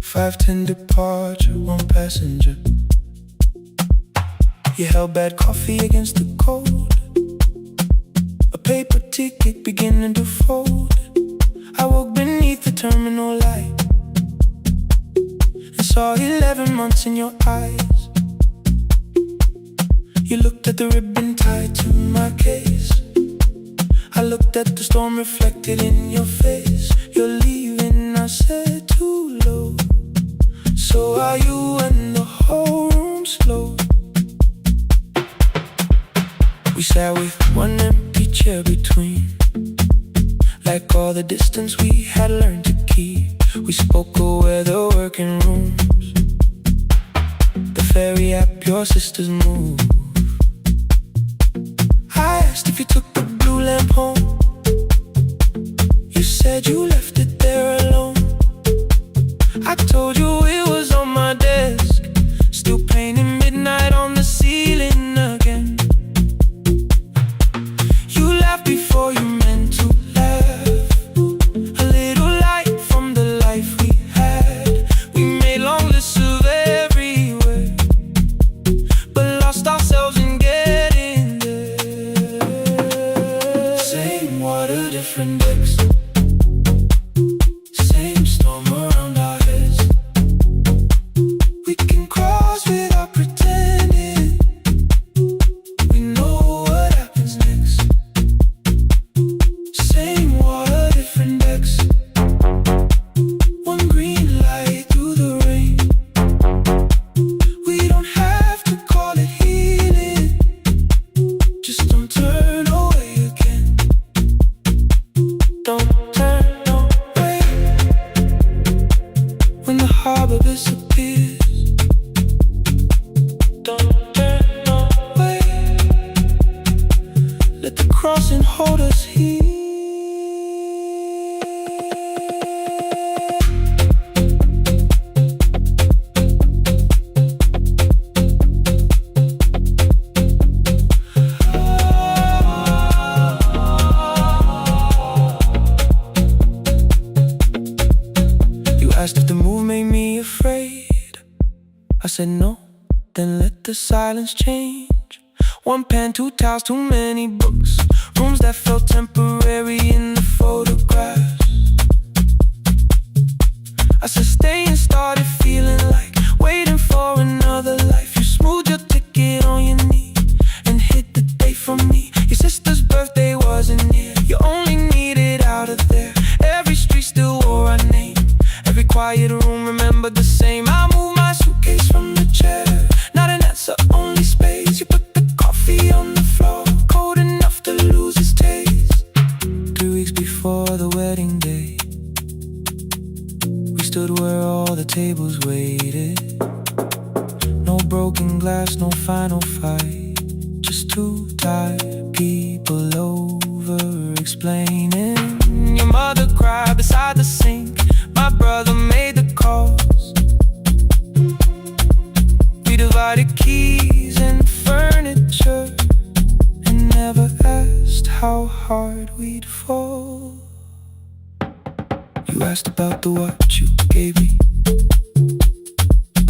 5:10 departure, 1 passenger. You held bad coffee against the cold. A paper ticket beginning to fold. I woke beneath the terminal light and saw 11 months in your eyes. You looked at the ribbon tied to my case. I looked at the storm reflected in your face. You're leaving, I said, too low. So are you, and the whole room slowed. We sat with one empty chair between, like all the distance we had learned to keep. We spoke of weather, working rooms, the ferry app your sisters move. I asked if you took the blue lamp home. You said you left it there alone. I told you it was on my desk, still painting midnight on the ceiling again. You laughed before you meant to laugh. A little light from the life we had. We made long lists of everywhere, but lost ourselves in getting there. Same water, different decks. asked if the move made me afraid. I said no, then let the silence change. One pen, two towels, too many books, rooms that felt temporary in the photographs. I said stay and started feeling like waiting for another life. You smoothed your ticket on your knee and hit the date for me. Your sister's birthday wasn't near, you only needed out of there. Every street still wore our name, every quiet room remembered the same. I moved my suitcase from the chair, not an answer, only space. You put the coffee on the floor, cold enough to lose its taste. 3 weeks before the wedding day, we stood where all the tables waited. No broken glass, no final fight, just two tired people over-explaining. Your mother cried beside the sink, my brother made the calls. We divided keys and furniture and never asked how hard we'd fall. You asked about the watch you gave me,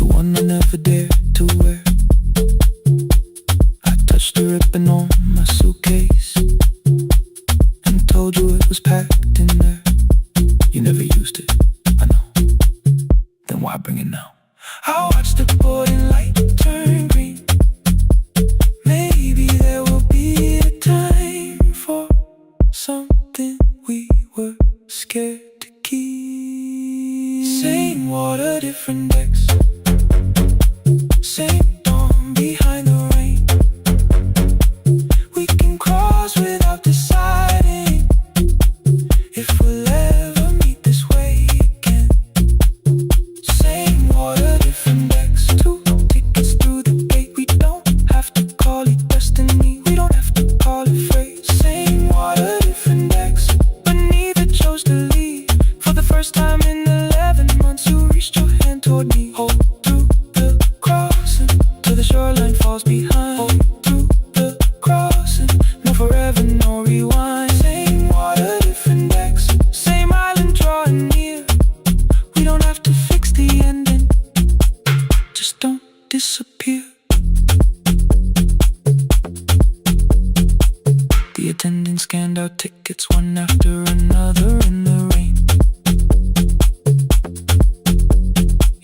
the one I never dared to wear. I touched the ribbon on my suitcase and told you it was packed in there. You never used it, I know, then why bring it now? I watched the boarding light turn green. Maybe there will be a time for something we were scared to keep. Same water, different decks, same dawn behind the rain. We can cross without deciding if we'll ever meet this way again. Same water, different decks, 2 tickets through the gate. We don't have to call it destiny, we don't have to call it fate. Same water, different decks, but neither chose to leave. For the first time in 11 months, you reached your hand toward me. Hold through the crossing till the shoreline falls behind. Hold through the crossing, no forever, no rewind. Same water, different decks, same island drawing near. We don't have to fix the ending, just don't disappear. The attendant scanned our tickets one after another in the rain.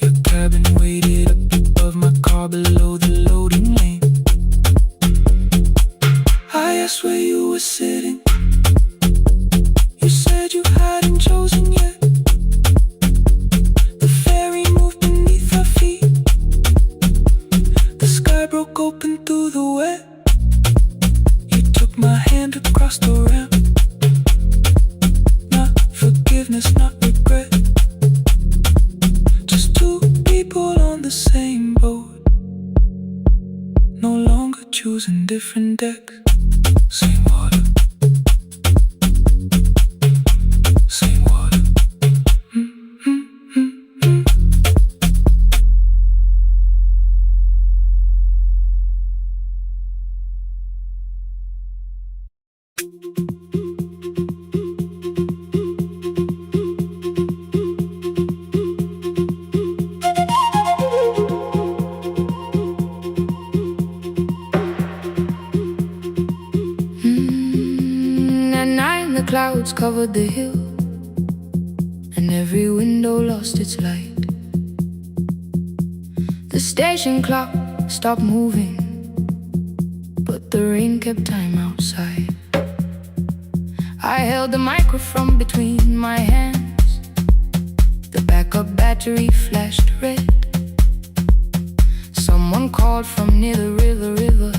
Your cabin waited up above my car below the loading lane. I asked where you were sitting, you said you hadn't chosen yet. The ferry moved beneath our feet, the sky broke open through the wet. You took my hand across the ramp, not forgiveness, not regret. Just two people on the same boat, no longer choosing different decks. Same water, same water. At night the clouds covered the hill, and every window lost its light. The station clock stopped moving, but the rain kept time outside. I held the microphone between my hands, the backup battery flashed red. Someone called from near the river.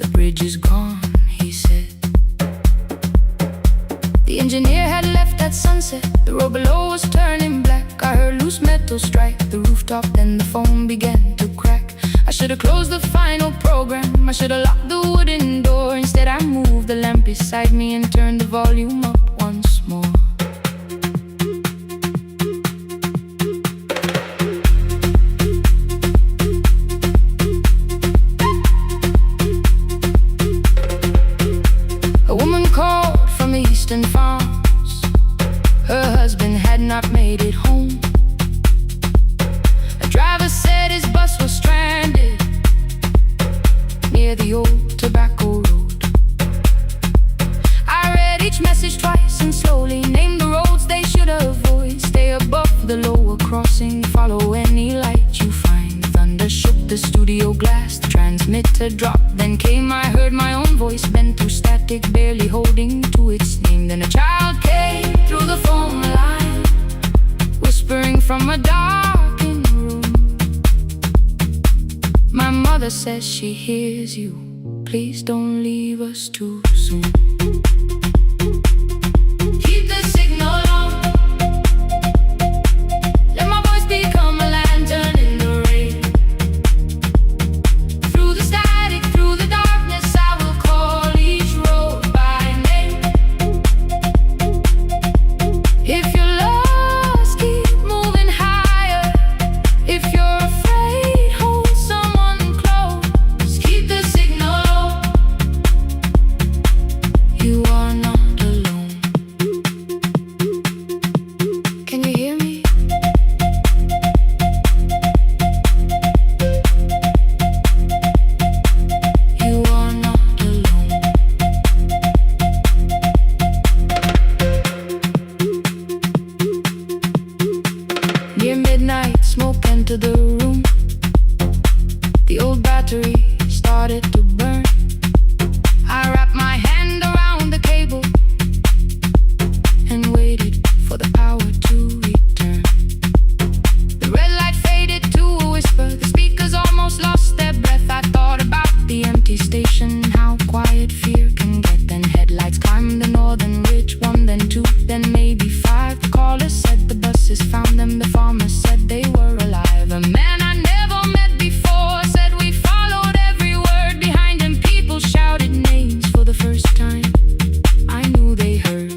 The bridge is gone, he said. The engineer had left at sunset, the road below was turning black. I heard loose metal strike the rooftop, then the phone began to crack. I should have closed the final program, I should have locked the wooden door. Instead I moved the lamp beside me and turned the volume up once more. A woman called from the eastern farms. Her her husband had not made it home. A driver said his bus was stranded near the old tobacco road. I read each message twice and slowly named the roads they should avoid. Stay above the lower crossing, follow any light you find. Thunder shook the studio glass, the transmitter dropped. Then came, I heard my own voice bent through static, barely holding to its name. Then a child came through the phone line, whispering from a darkened room. My mother says she hears you, please don't leave us too soon. Keep the signal on, let my voice become a lantern in the rain. Through the static, through the darkness, I will call each road by name. If you're lost, keep moving higher. If you're afraid, hold someone close. Keep the signal on, you are not alone. Can you hear me? You are not alone. Near midnight, smoke entered the room. The old battery started to burn. I wrapped my hand around the cable and waited for the power to return. The red light faded to a whisper. The speakers almost lost their breath. I thought about the empty station, how quiet fear can get. Then headlights climbed the northern ridge, one, then two, then maybe five. The caller said the buses found them. The farmer said they were alive. A man I never met before said we followed every word. Behind him people shouted names for the first time. I knew they heard.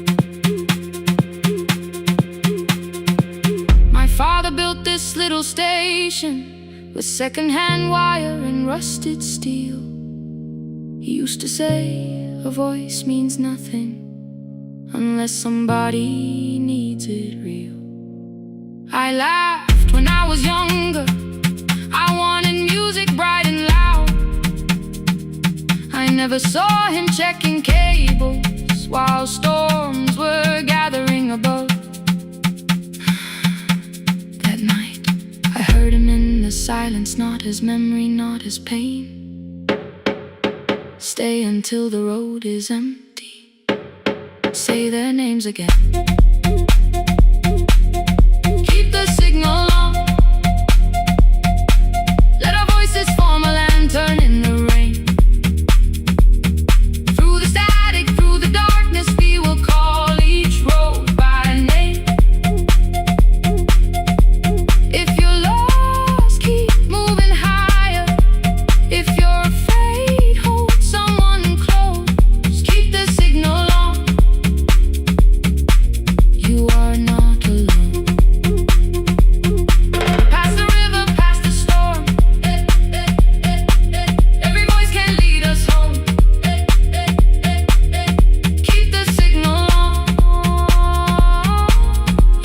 My father built this little station with second-hand wire and rusted steel. He used to say a voice means nothing unless somebody needs it real. I laughed when I was younger. I wanted music bright and loud. I never saw him checking cables while storms were gathering above. That night, I heard him in the silence, not his memory, not his pain. Stay until the road is empty. Say their names again. Keep the signal on, let our voices form a lantern in the rain. Through the static, through the darkness, we will call each road by name. If you're lost, keep moving higher. If you're afraid, hold someone close. Keep the signal on, you are not alone. Past the river, past the storm, every voice can lead us home. Keep the signal on,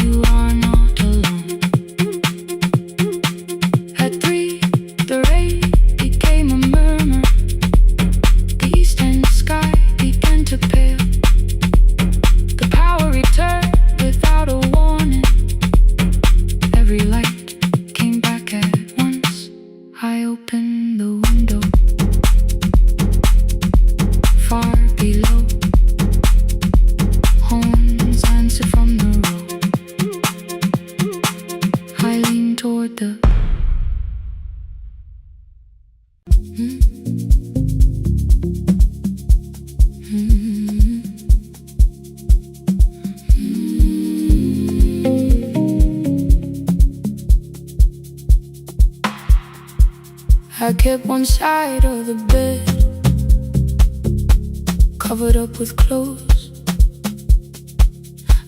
you are not alone. At 3, the rain became a murmur. The eastern sky began to pale. The power returned without a warning. Every light came back at once. I opened the window. Far below, horns answered from the road. I leaned toward the I kept one side of the bed covered up with clothes.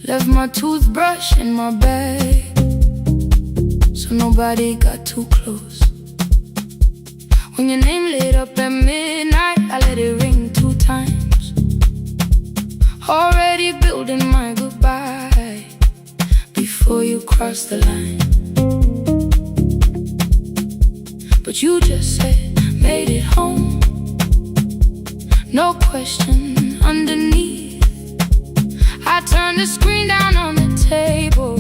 Left my toothbrush in my bag so nobody got too close. When your name lit up at midnight, I let it ring 2 times. Already building my goodbye. before you cross the line. But you just said, made it home. No question underneath. I turned the screen down on the table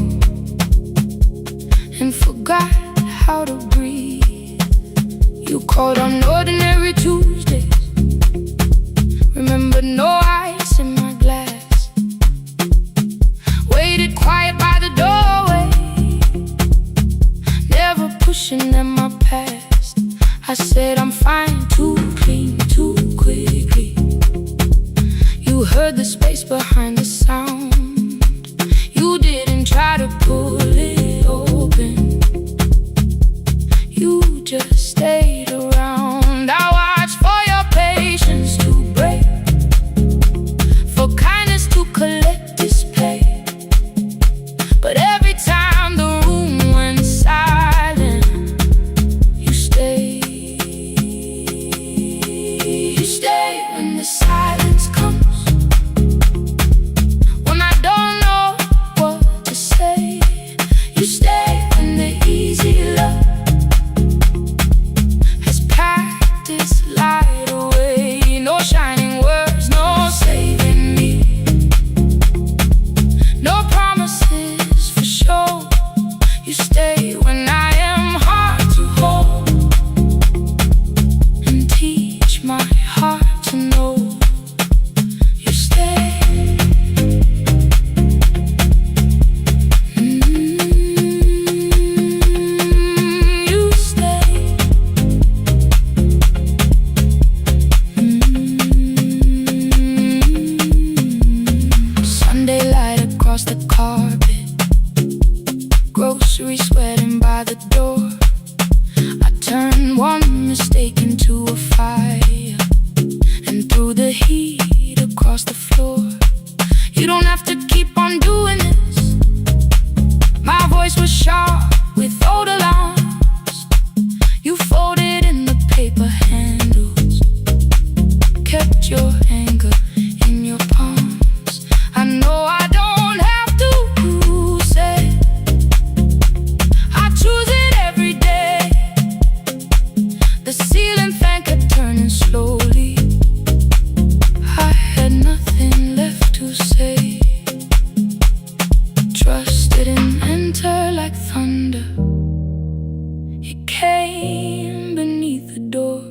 and forgot how to breathe. You called on ordinary Tuesdays. Remember, no ice in my glass. Waited quiet by the doorway, never pushing at my past. I said I'm fine, too clean, too quickly. You heard the space behind the sound. You didn't try to pull it open. You just stayed around. I watched for your patience to break, for kindness to collect display. But every time the room went silent, you stayed. You stay when the silence comes, when I don't know what to say. You stay when the easy love has packed its light away. No shining words, no saving me, no promises for sure. You stay when I am hard to hold, and teach my heart to know. You stay. You stay. Sunday light across the carpet, groceries sweating by the door. I turned one mistake into a fire, and threw the heat across the floor. You don't have to keep on doing this. My voice was sharp with old alarms. You folded in the paper handles, kept your anger in your palms. I know I don't have to say, I choose it every day. The ceiling fan kept turning slowly. I had nothing left to say. Trust didn't enter like thunder. It came beneath the door.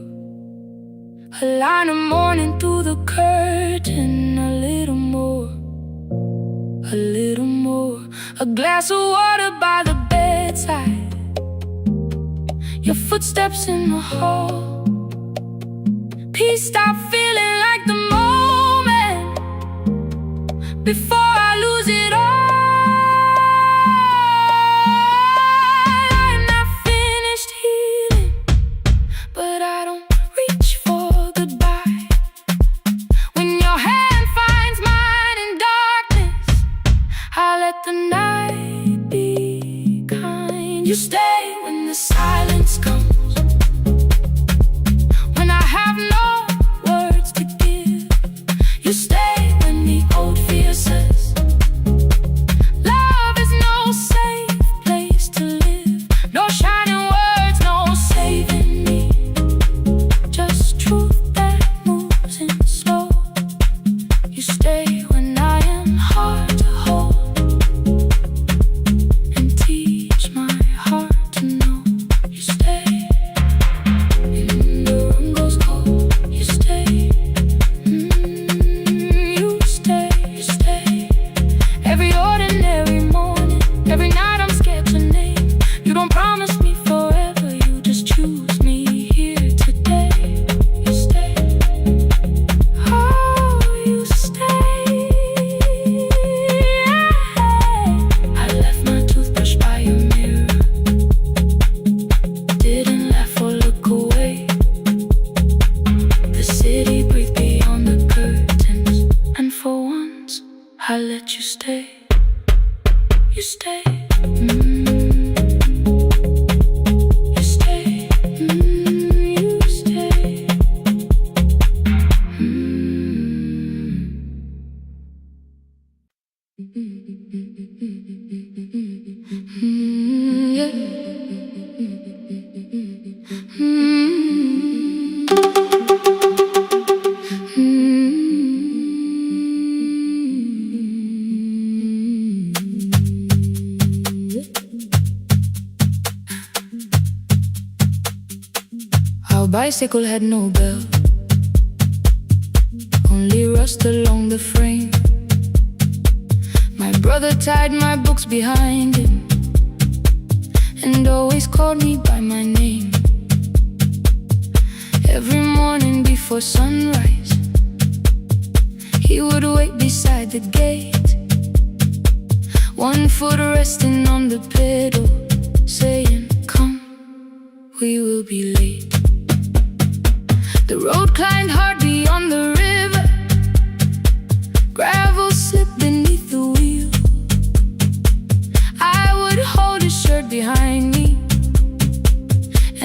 A line of morning through the curtain. A little more, a little more. A glass of water by the bedside. Your footsteps in the hall. Peace stopped feeling like the moment before I lose it all. I'm not finished healing, but I don't reach for goodbye. When your hand finds mine in darkness, I let the night be kind. You stay when the silence comes, when I have no words to give. You stay when the old fear says love is no safe place to live. No shining words, no saving me, just truth that moves in slow. You stay when I am hard to hold, and teach my heart to know. You stay. The room goes cold. You stay. You stay. You stay. Every ordinary morning, every night I'm scared to name. You don't promise me forever, you just choose me here today. You stay. Oh, you stay. I left my toothbrush by your mirror, didn't laugh or look away. The city breathed beyond the curtains, and for once I let you stay. You stay. You stay. You stay. Mm. bicycle had no bell, only rust along the frame. My brother tied my books behind him and always called me by my name. Every morning before sunrise, he would wait beside the gate, one foot resting on the pedal, saying, "Come, we will be late." The road climbed hard beyond the river, gravel slipped beneath the wheel. I would hold his shirt behind me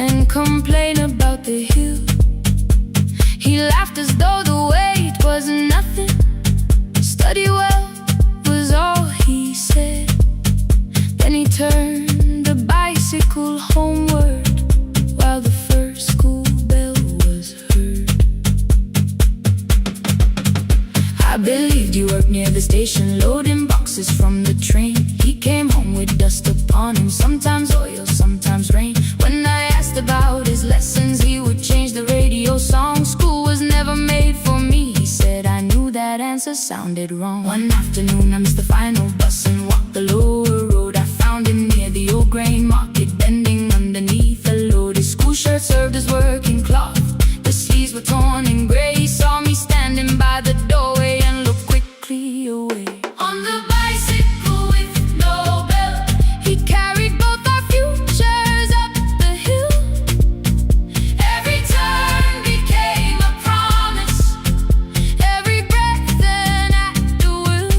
and complain about the hill. He laughed as though the weight was nothing. Study well was all he said. Then he turned the bicycle homeward while the first school bell was heard. I believed you worked near the station, loading boxes from the train. He came home with dust upon him, sometimes oil, sometimes rain. When I asked about his lessons, he would change the radio song. School was never made for me, he said. I knew that answer sounded wrong. One afternoon I missed the final bus and walked the lower road. I found him near the old grain market, bending underneath a load. His school shirt served as working cloth, the sleeves were torn and gray. He saw me standing by the doorway and looked quickly away. On the bicycle with no bell, he carried both our futures up the hill. Every turn became a promise, every breath an act of will.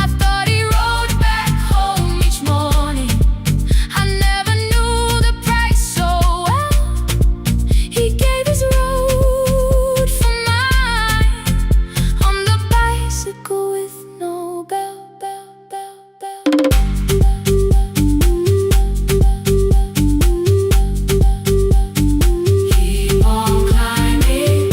I thought he rode back home each morning, I never knew the price so well. He gave his road for mine, on the bicycle with no bell, bell, bell, bell. Keep on climbing.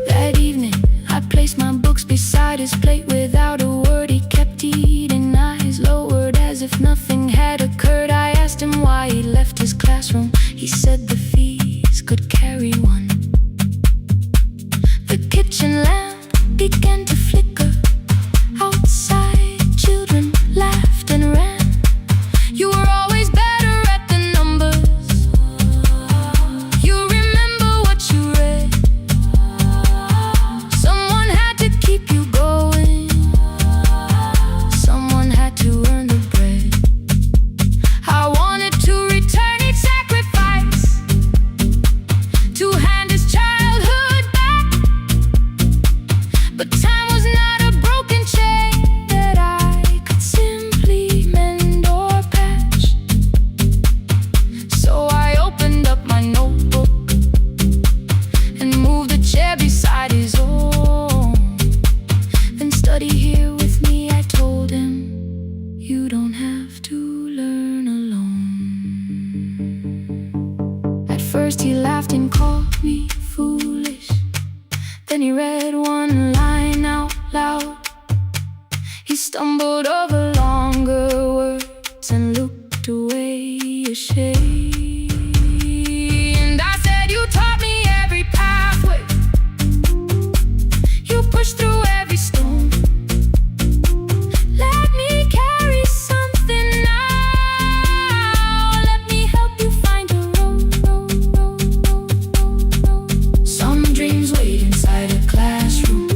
That evening, I placed my books beside his plate without a word. He kept eating, eyes lowered as if nothing had occurred. I asked him why he left his classroom. He said the fees could carry one. The kitchen lamp began to flicker. Outside, children laughed and ran. You were always better at the numbers. You remember what you read. Someone had to keep you going, someone had to earn the bread. I wanted to return each sacrifice, to hand his childhood back. But time was not a broken chain that I could simply mend or patch. So I opened up my notebook and moved the chair beside his own. Then study here with me, I told him. You don't have to learn alone. At first he laughed and called me foolish. Then he read one line out loud. He stumbled over longer words and looked away ashamed. And I said, you taught me every pathway, you pushed through every stone. Let me carry something now, let me help you find a road. Some dreams wait inside a classroom,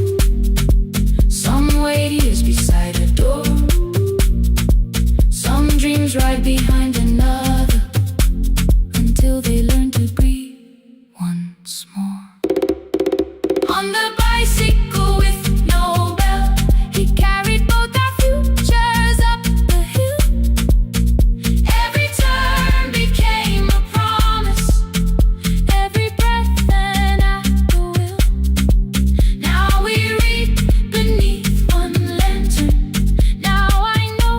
some wait years beside a door. Some dreams right behind another, until they learn to breathe once more. On the bicycle with no bell, he carried both our futures up the hill. Every turn became a promise, every breath an act of will. Now we read beneath one lantern. Now I know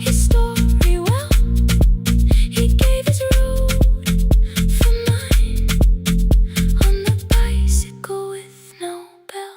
his story well. He gave his road for mine, on the bicycle with no bell.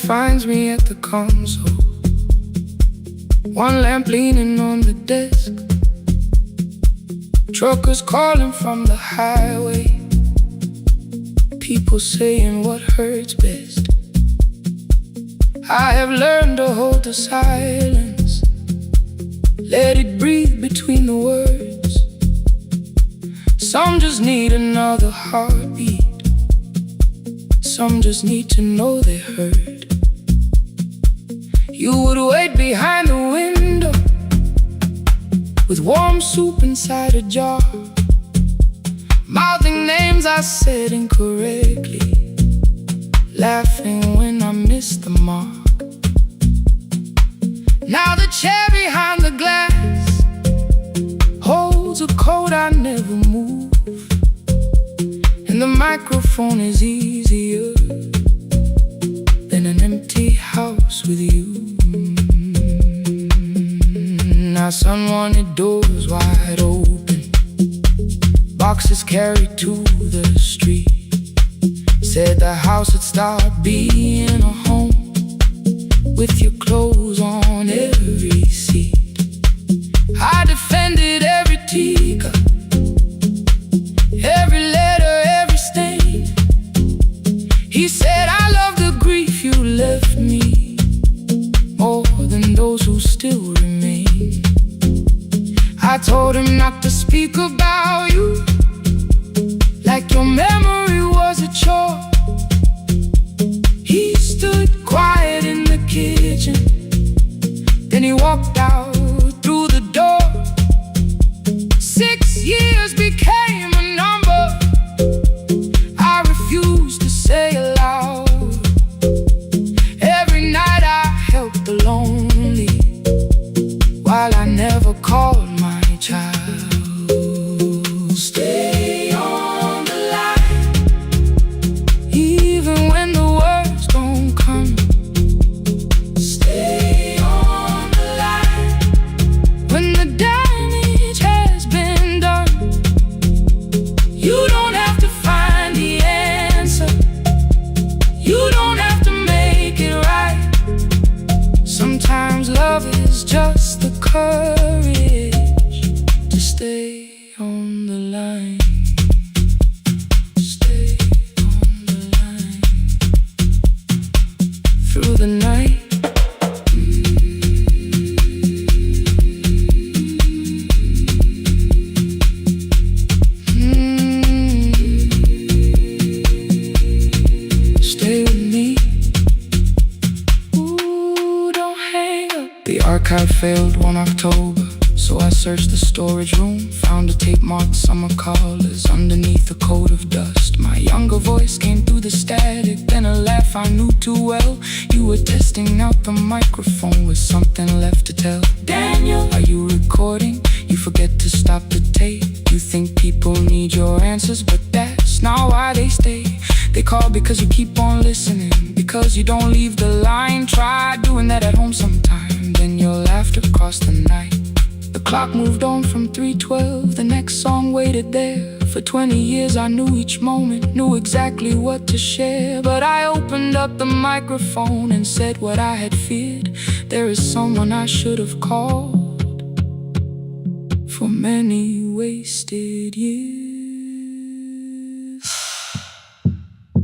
night finds me at the console, one lamp leaning on the desk, truckers calling from the highway, people saying what hurts best. I have learned to hold the silence, let it breathe between the words. Some just need another heartbeat, some just need to know they're heard. You would wait behind the window with warm soup inside a jar, mouthing names I said incorrectly, laughing when I missed the mark. Now the chair behind the glass holds a coat I never move, and the microphone is easier than an empty house with you. Now son wanted doors wide open, boxes carried to the street, said the house would start being a home with your clothes on every seat. I defended every teacup, every letter, every stain. He said I love the grief you left me more than those who still remain. I told him not to speak about you like your memory was a chore. He stood quiet in the kitchen, then he walked out through the door. 6 years became a number I refused to say aloud. Every night I helped the lonely while I never called my child. Stay on the line, even when the words don't come. Stay on the line when the damage has been done. You don't have to find the answer, you don't have to make it right. Sometimes love is just the courage to stay on the line. Stay on the line through the night. Stay with me. Ooh, don't hang up. The archive failed one October, so I searched the storage room, found a tape marked summer callers underneath a coat of dust. My younger voice came through the static, then a laugh I knew too well. You were testing out the microphone with something left to tell. Daniel, are you recording? You forget to stop the tape. You think people need your answers, but that's not why they stay. They call because you keep on listening, because you don't leave the line. Try doing that at home sometime, then you'll laugh across the night. The clock moved on from 3:12, the next song waited there. For 20 years I knew each moment, knew exactly what to share. But I opened up the microphone and said what I had feared. There is someone I should have called for many wasted years.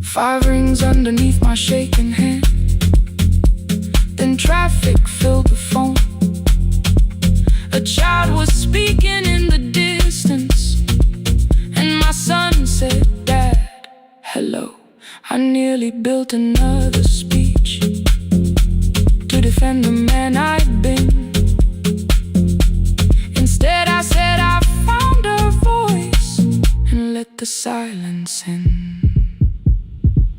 5 rings underneath my shaking hand, then traffic filled the phone. A child was speaking in the distance, and my son said, Dad, hello. I nearly built another speech to defend the man I'd been. Instead I said I found a voice and let the silence in.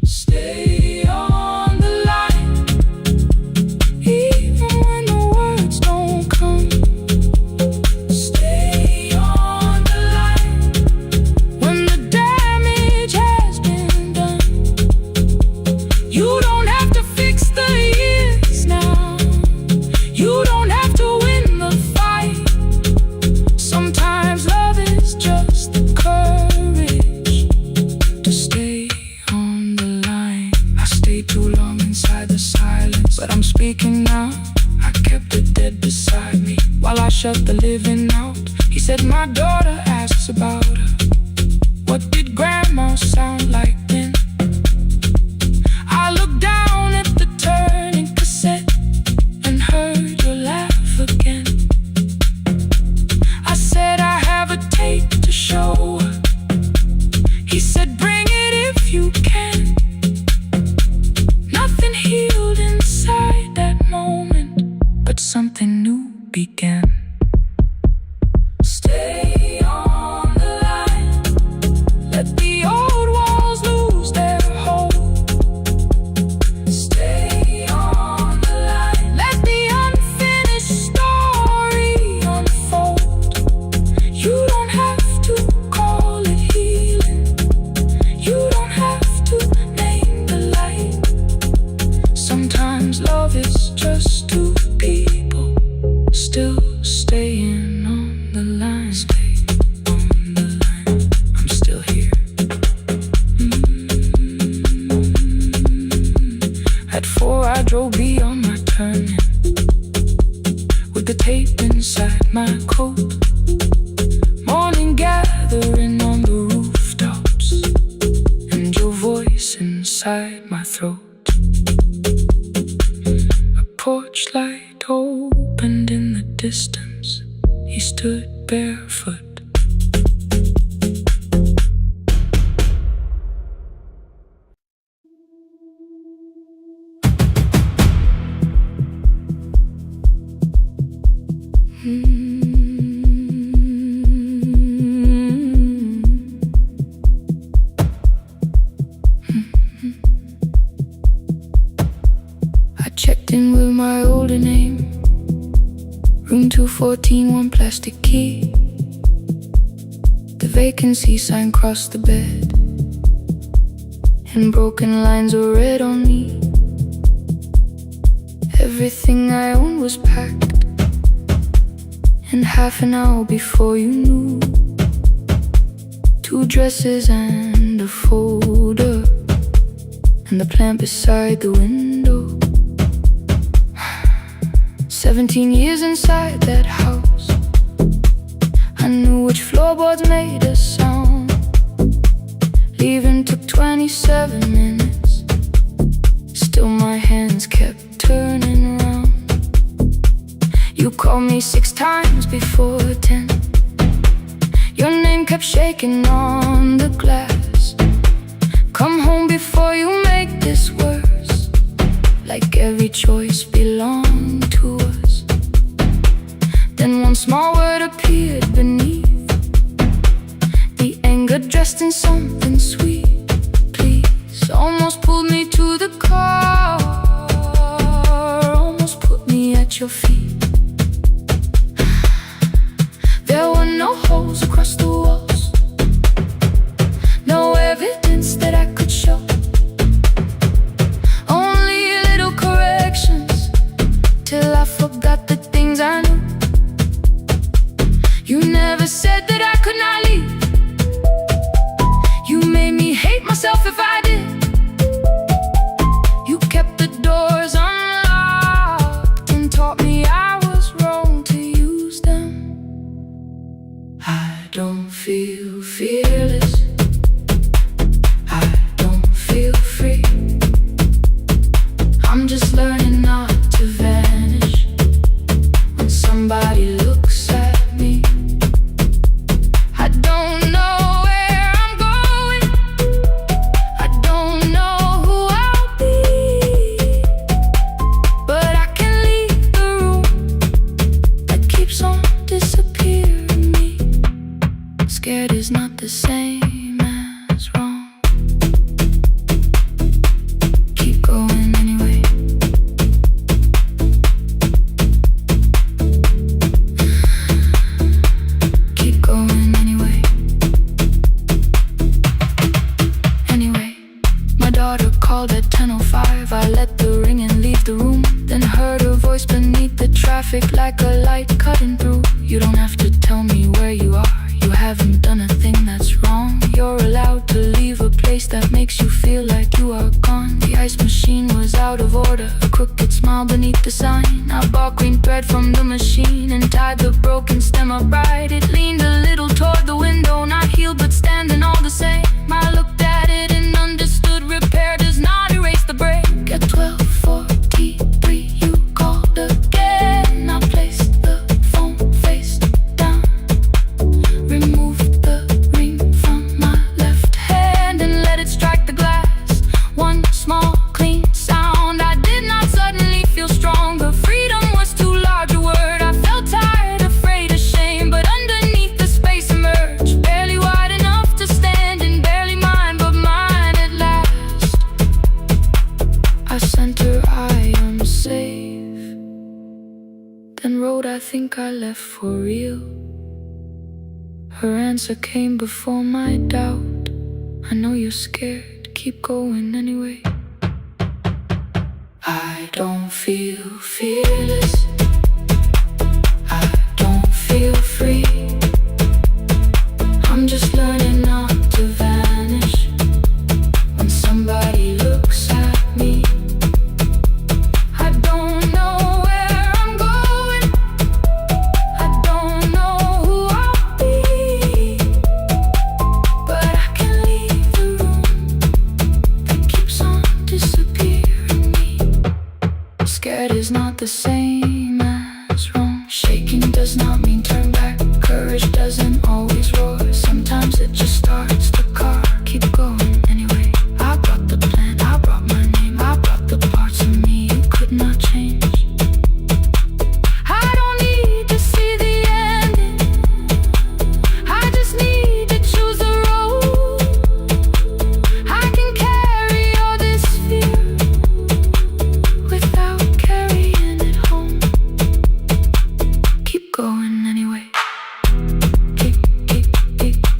Stay on the line, even when the words don't come. Stay on the line when the damage has been done. You don't have to fix the years now, you don't have to win the fight. Sometimes love is just the courage to bed beside me while I shut the living out. He said, my daughter asks about her. What did grandma sound like then? I looked down at the turning cassette and heard your laugh again. I said, I have a tape to show her. He said, bring it if you can. Nothing healed inside that moment, but something new began. Stay on the line. Let the old walls lose their hold. Stay on the line. Let the unfinished story unfold. You don't have to call it healing. You don't have to name the light. Sometimes love is just two people still staying on the line. Stay on the line. I'm still here. At 4 I drove beyond my turning with the tape inside my coat. Morning gathering on the rooftops and your voice inside my throat. A porch light opened in the distance. He stood barefoot. I checked in with my older name. Room 214, one plastic key. The vacancy sign crossed the bed, and broken lines were read on me. Everything I owned was packed, and half an hour before you knew, 2 dresses and a folder, and the plant beside the window. 17 years inside that house, I knew which floorboards made a sound. Leaving took 27 minutes. Still my hands kept turning round. You called me 6 times before 10. Your name kept shaking on the glass. Come home before you make this worse. Like every choice belonged to us. Then one small word appeared beneath the anger, dressed in something sweet. Please, almost pulled me to the car, almost put me at your feet. There were no holes across the walls, no evidence that I could show. Only little corrections, till I forgot the things I knew. You never said that I could not leave. You made me hate myself if I did. You kept the doors unlocked and taught me I was wrong to use them. I don't feel fearless. I don't feel free. I'm just learning not to vanish when somebody looks at me. I don't know where I'm going. I don't know who I'll be, but I can leave the room that keeps on disappearing me. Scared is not the same as wrong. Keep going anyway. Keep going anyway. Anyway, my daughter called at 10:05. I let the ring and leave the room, then heard her voice beneath the traffic like a light cutting through. You don't have to tell me where you are. You haven't done a thing that's wrong. You're allowed to leave a place that makes you feel like you are gone. The ice machine was out of order, a crooked smile beneath the sign. I bought green thread from the machine and tied the broken stem upright. It leaned a little toward the window, not healed but standing all the same. I looked at it and understood repair does not erase the break. At 12:43 you called again. I placed the phone face down, removed the ring from my left hand and let it strike the glass. One small clean sound. I did not suddenly feel stronger. Freedom was too large a word. I felt tired, afraid, ashamed, but underneath the space emerged, barely wide enough to stand and barely mine, but mine at last. I sent her, I am safe. Then wrote, I think I left for real. Her answer came before my doubt. I know you're scared, keep going anyway. I don't feel fearless, I don't feel free. I'm just learning not to vanish when somebody looks at me. I don't know where I'm going, I don't know who I'll be, but I can leave the room that keeps on disappearing me. Scared is not the same as wrong. Shaking does not mean turn back. Courage doesn't always roar. Sometimes it just starts the car. Keep going anyway. I brought the plan, I brought my name, I brought the parts of me you could not change. I don't need to see the ending, I just need to choose a road. I can carry all this fear without carrying it home. Keep going anyway.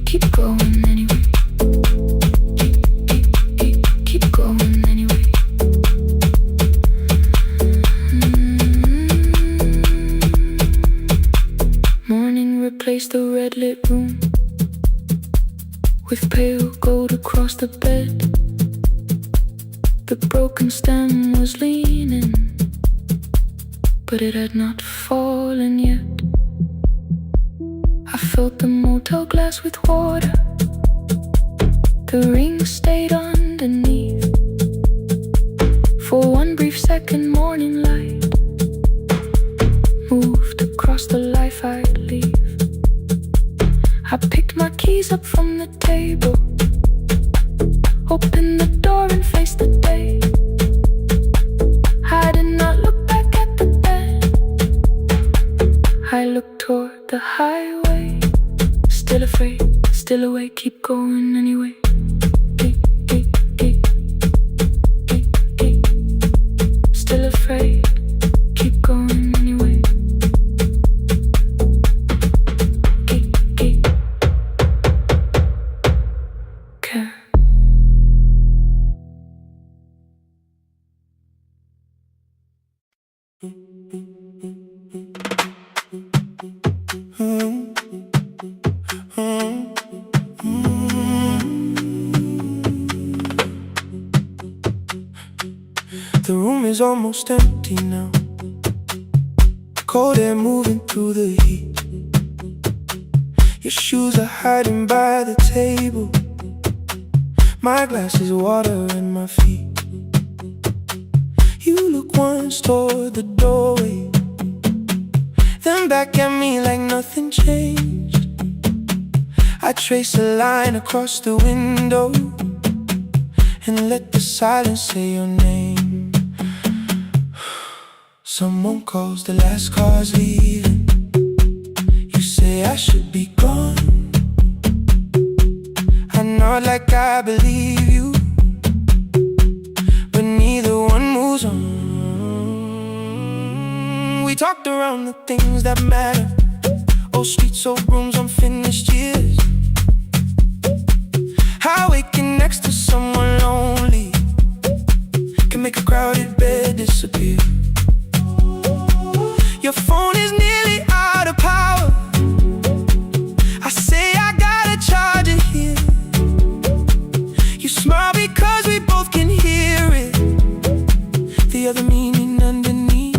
Keep going anyway. Keep going anyway. Morning replaced the red lit room with pale gold across the bed. The broken stem was leaning, but it had not fallen yet. I filled the motel glass with water. The ring stayed underneath for one brief second. Morning light moved across the life I'd leave. I picked my keys up from the table, opened the door and faced the day. I did not look back at the bed, I looked toward the highway. Still afraid, still awake, keep going anyway. Still afraid, keep going anyway. Care. The room is almost empty now, cold air moving through the heat. Your shoes are hiding by the table, my glass is water in my feet. You look once toward the doorway, then back at me like nothing changed. I trace a line across the window and let the silence say your name. Someone calls, the last car's leaving. You say I should be gone. I nod like I believe you, but neither one moves on. We talked around the things that matter, old streets, old rooms, unfinished years. How waking next to someone lonely can make a crowded bed disappear. Your phone is nearly out of power, I say I gotta charge it here. You smile because we both can hear it, the other meaning underneath.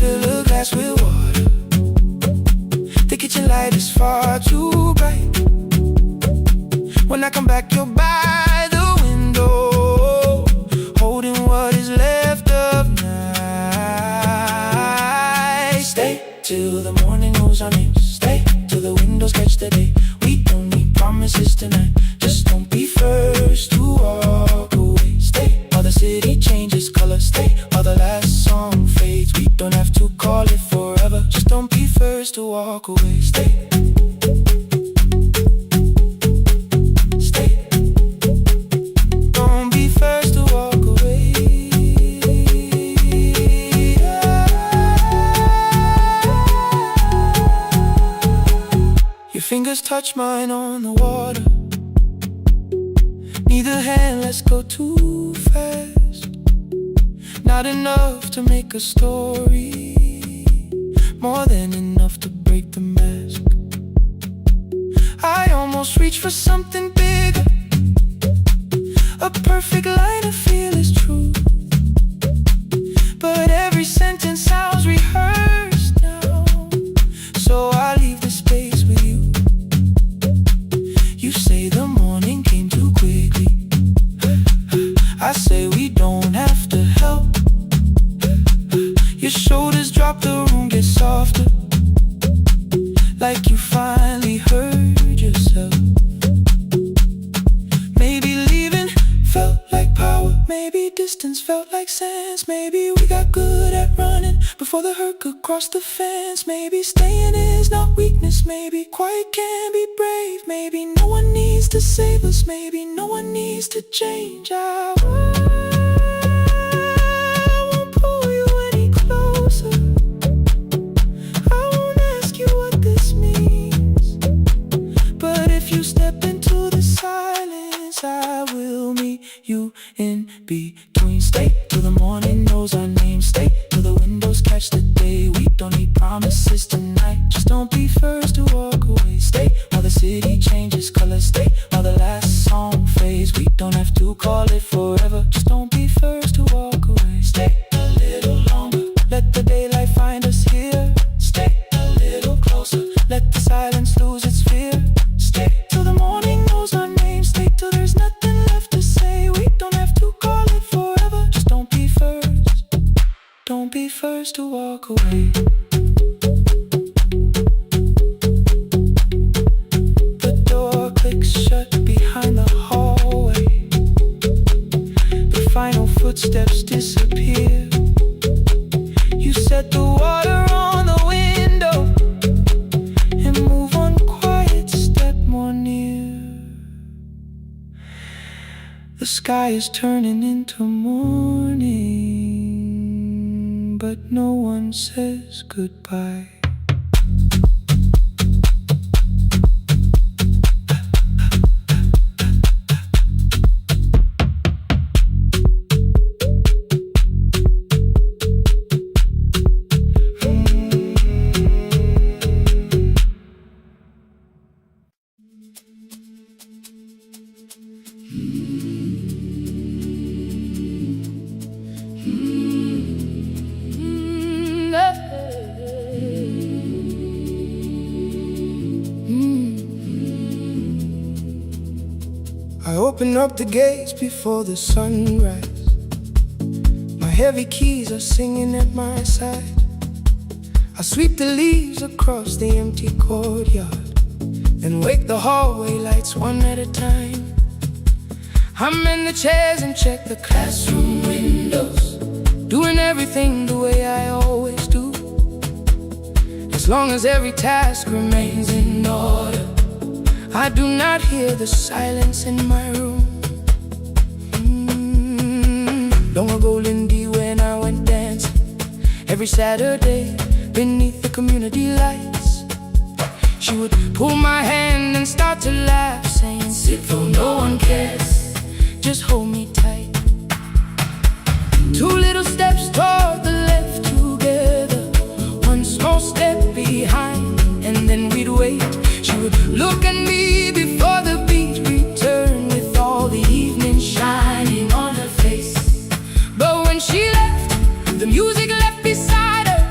fill a glass with water. The kitchen light is far too bright. When I come back, you're by the window, holding what is left of night. Stay till the morning knows our names. Stay till the windows catch the day. We don't need promises tonight. Just don't be first to walk away. Stay while the city changes color. Stay while the last song fades. We don't have to call it forever. Just don't be first to walk away. Stay. Don't be first to walk away. Your fingers touch mine on the water. Neither hand, let's go too fast. Not enough to make a story, more than enough to break the mask. I almost reach for something bigger, a perfect line of fearless truth. But every sentence sounds rehearsed now, so I leave the space with you. You say the morning came too quickly. I say we don't have to help. Your shoulders drop, the room gets softer, like you finally heard yourself. Maybe leaving felt like power, maybe distance felt like sense. Maybe we got good at running before the hurt could cross the fence. Maybe staying is not weakness, maybe quiet can be brave. Maybe no one needs to save us, maybe no one needs to change. I won't pull you any closer. I won't ask you what this means. But if you step into the silence, I will meet you in between. Stay till the morning knows our names. Stay till the windows catch the day. We don't need promises tonight. Just don't be first to walk away. Stay while the city changes color. Stay while the last song fades. We don't have to call it forever. Just don't be first to walk away. Stay a little longer, let the daylight find us here. Stay a little closer, let the silence lose its fear. Stay till the morning knows our name. Stay till there's nothing left to say. We don't have to call it forever. Just don't be first. Don't be first to walk away. The door clicks shut behind the hallway. The final footsteps disappear. You set the water on the window and move one quiet step more near. The sky is turning into morning, but no one says goodbye. I open up the gates before the sunrise. My heavy keys are singing at my side. I sweep the leaves across the empty courtyard and wake the hallway lights one at a time. I'm in the chairs and check the classroom windows, doing everything the way I always do. As long as every task remains in order, I do not hear the silence in my room. Long ago, Lindy, when I went dancing every Saturday beneath the community lights, she would pull my hand and start to laugh, saying, "Sit though no one cares, just hold me tight." Two little steps toward the left together, one small step behind, and then we'd wait. She would look at me before the beat returned, with all the evening shining on her face. But when she left, the music left beside her,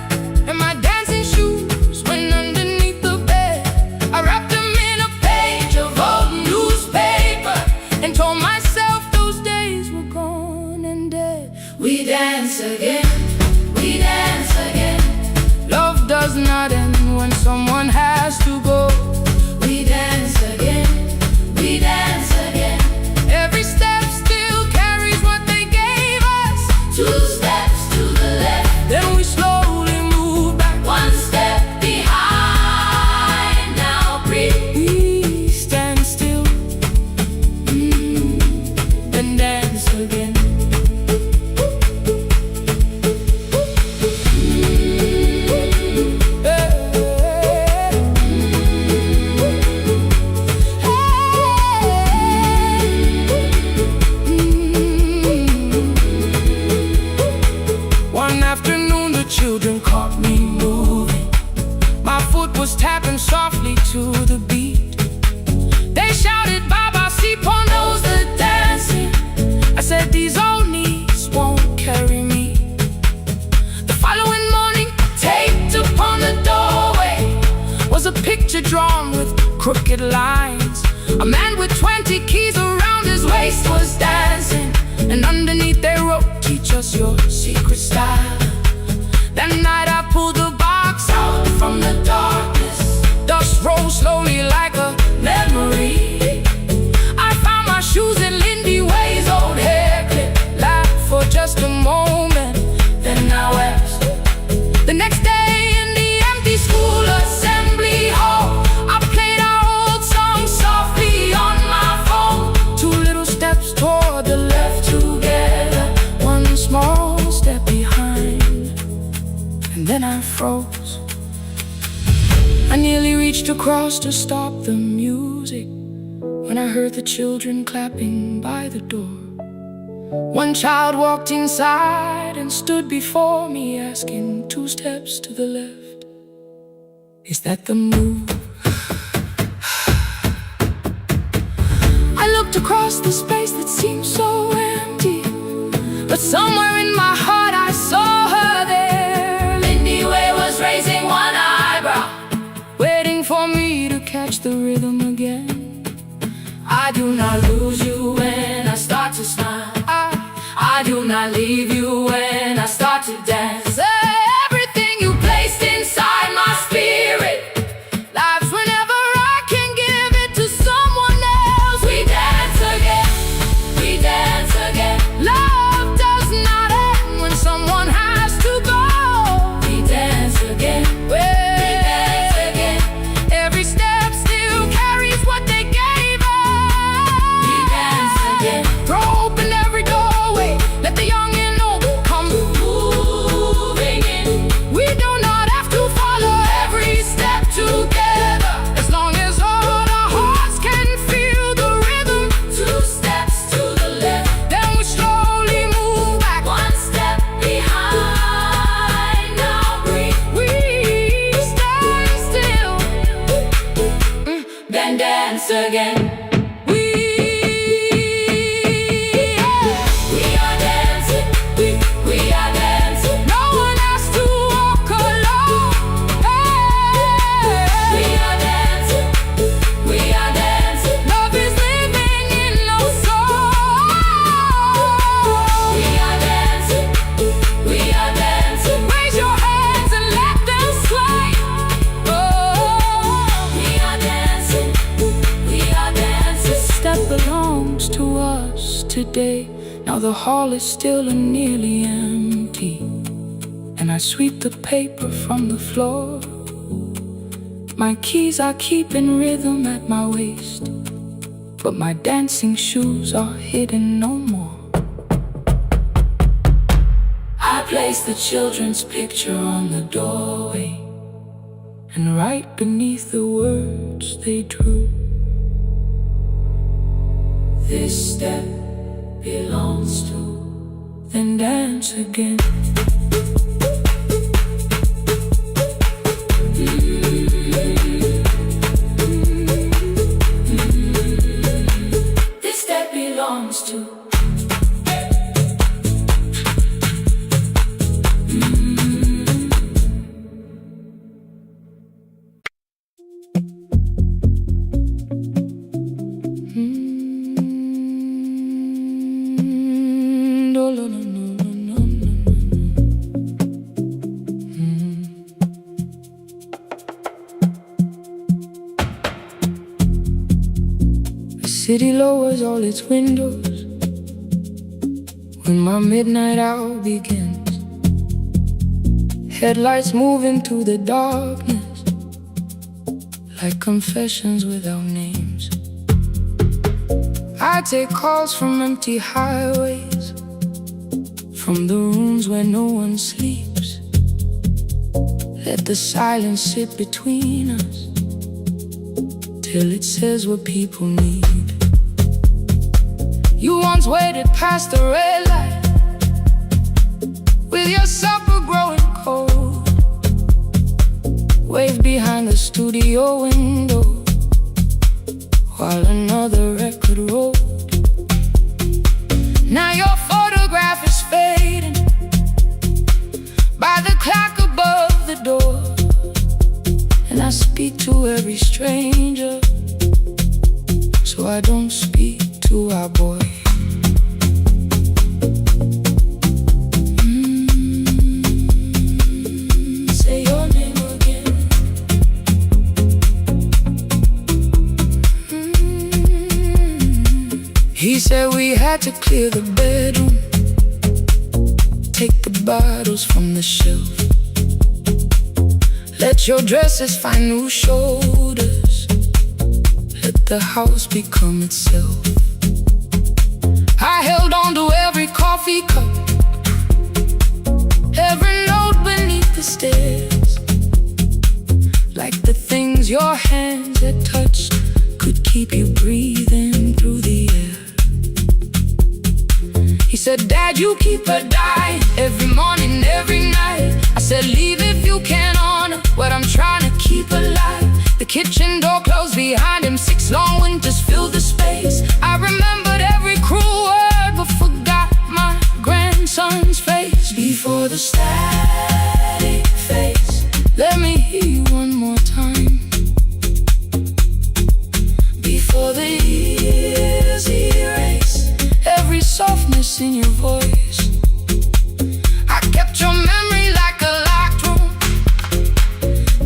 again, we dance again. Love does not end when someone has to go. We dance again, we dance again. Every step still carries what they gave us. 2 steps to the left, then we slowly move back. 1 step behind, now breathe. We stand still, then dance again. Children caught me moving. My foot was tapping softly to the beat. They shouted, Baba, see, Paul knows the dancing. I said, these old knees won't carry me. The following morning, taped upon the doorway was a picture drawn with crooked lines. A man with 20 keys around his waist was dancing, and underneath they wrote, teach us your secret style. That night I pulled the box out from the darkness. Dust rose slowly like a memory. I found my shoes in Lindy Way's old hair clip. Laughed for just a moment, then I wept. The next day in the empty school assembly hall, I played our old song softly on my phone. 2 little steps toward the left together, 1 small step behind. And then I froze. I nearly reached across to stop the music when I heard the children clapping by the door. 1 child walked inside and stood before me, asking, 2 steps to the left, is that the move? I looked across the space that seemed so empty, but somewhere in my heart I saw her there. Raising 1 eyebrow, waiting for me to catch the rhythm again. I do not lose you when I start to smile. I do not leave you when I start to dance. Everything you placed inside my spirit lives whenever I can give it to someone else. We dance again, we dance again. Love does not end when someone has to go. Again, we dance again. Every step still carries what they gave us. We dance again. Throw open every doorway, let the young and old come moving in. We do not have to follow every step together, as long as all our hearts can feel the rhythm. 2 steps to the left, then we slowly move back. 1 step behind, now breathe. Then dance again. We are dancing, we are dancing. No one has to walk alone. Hey. We are dancing, we are dancing. Love is living in our soul. We are dancing, we are dancing. Raise your hands and let them sway. That belongs to us today. Now the hall is still and nearly empty, and I sweep the paper from the floor. My keys I keep in rhythm at my waist, but my dancing shoes are hidden no more. I place the children's picture on the doorway, and right beneath the words they drew, this step belongs to, then dance again. This step belongs to. city lowers all its windows when my midnight hour begins. Headlights move into the darkness like confessions without names. I take calls from empty highways, from the rooms where no one sleeps. Let the silence sit between us till it says what people need. You once waited past the red light with your supper growing cold, waved behind the studio window while another record rolled. Now your photograph is fading by the clock above the door, and I speak to every stranger, so I don't speak to our boy. Say your name again. He said we had to clear the bedroom, take the bottles from the shelf, let your dresses find new shoulders, let the house become itself. I held on to every coffee cup, every note beneath the stairs, like the things your hands had touched could keep you breathing through the air. He said, Dad, you keep her dying every morning, every night. I said, leave if you can honor what I'm trying to keep alive. The kitchen door closed behind him, 6 long winters filled the space. I remembered every cruel word but forgot my grandson's face. Before the static fades, let me hear you one more time. Before the years erase every softness in your voice, I kept your memory like a locked room,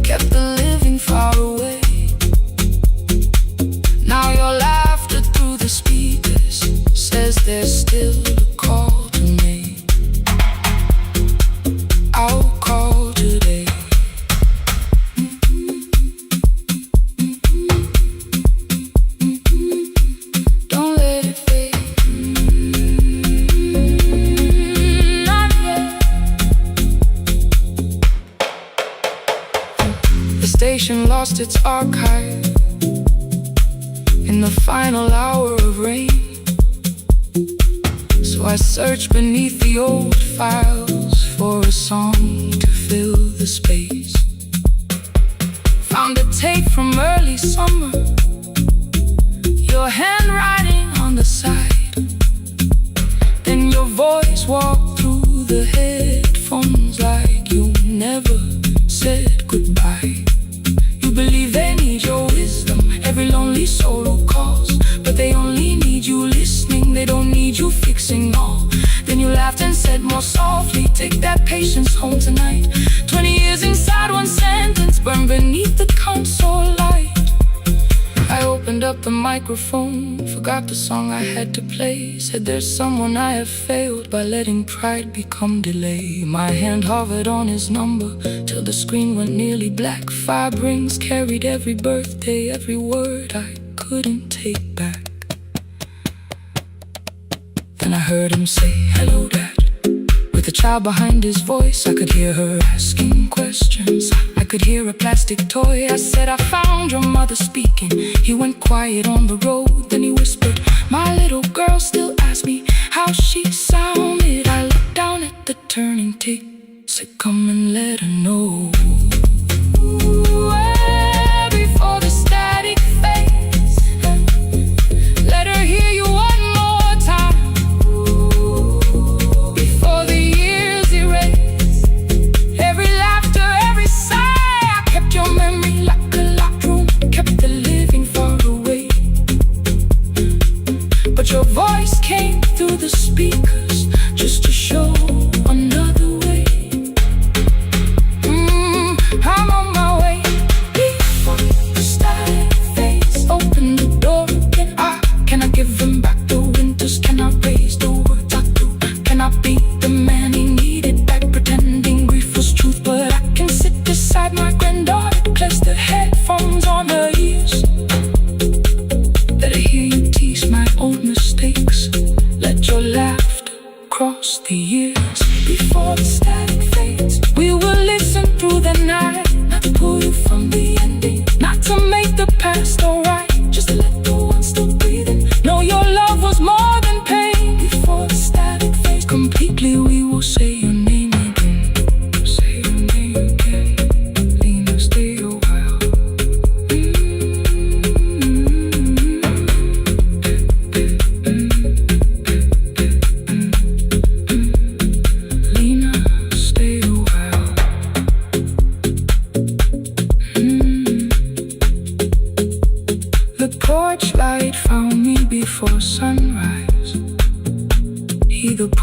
kept the living far away. Now your laughter through the speakers says there's still a call to me. I'll call today. Don't let it fade. Not yet. The station lost its archive in the final hour of rain, so I searched beneath the old files for a song to fill the space. Found a tape from early summer, your handwriting on the side, then your voice walked through the headphones like you never said goodbye. You believe they need your wisdom, every lonely soul who calls, but they only need you listening, they don't need you fixing all. Then you laughed and said more softly, take that patience home tonight. 20 years inside one sentence, burned beneath the console light. I opened up the microphone, forgot the song I had to play. Said there's someone I have failed by letting pride become delay. My hand hovered on his number till the screen went nearly black. 5 rings carried every birthday, every word I couldn't take back. Then I heard him say, hello, Dad. With a child behind his voice, I could hear her asking questions. I could hear a plastic toy. I said, I found your mother speaking. He went quiet on the road, then he whispered, my little girl still asks me how she sounded. I looked down at the turning tick, said, come and let her know. Before the static fades, let her hear you one more time. Before the years erase every laughter, every sigh, I kept your memory like a locked room, kept the living far away. But your voice came through the speakers just to show another way. I'm on my way.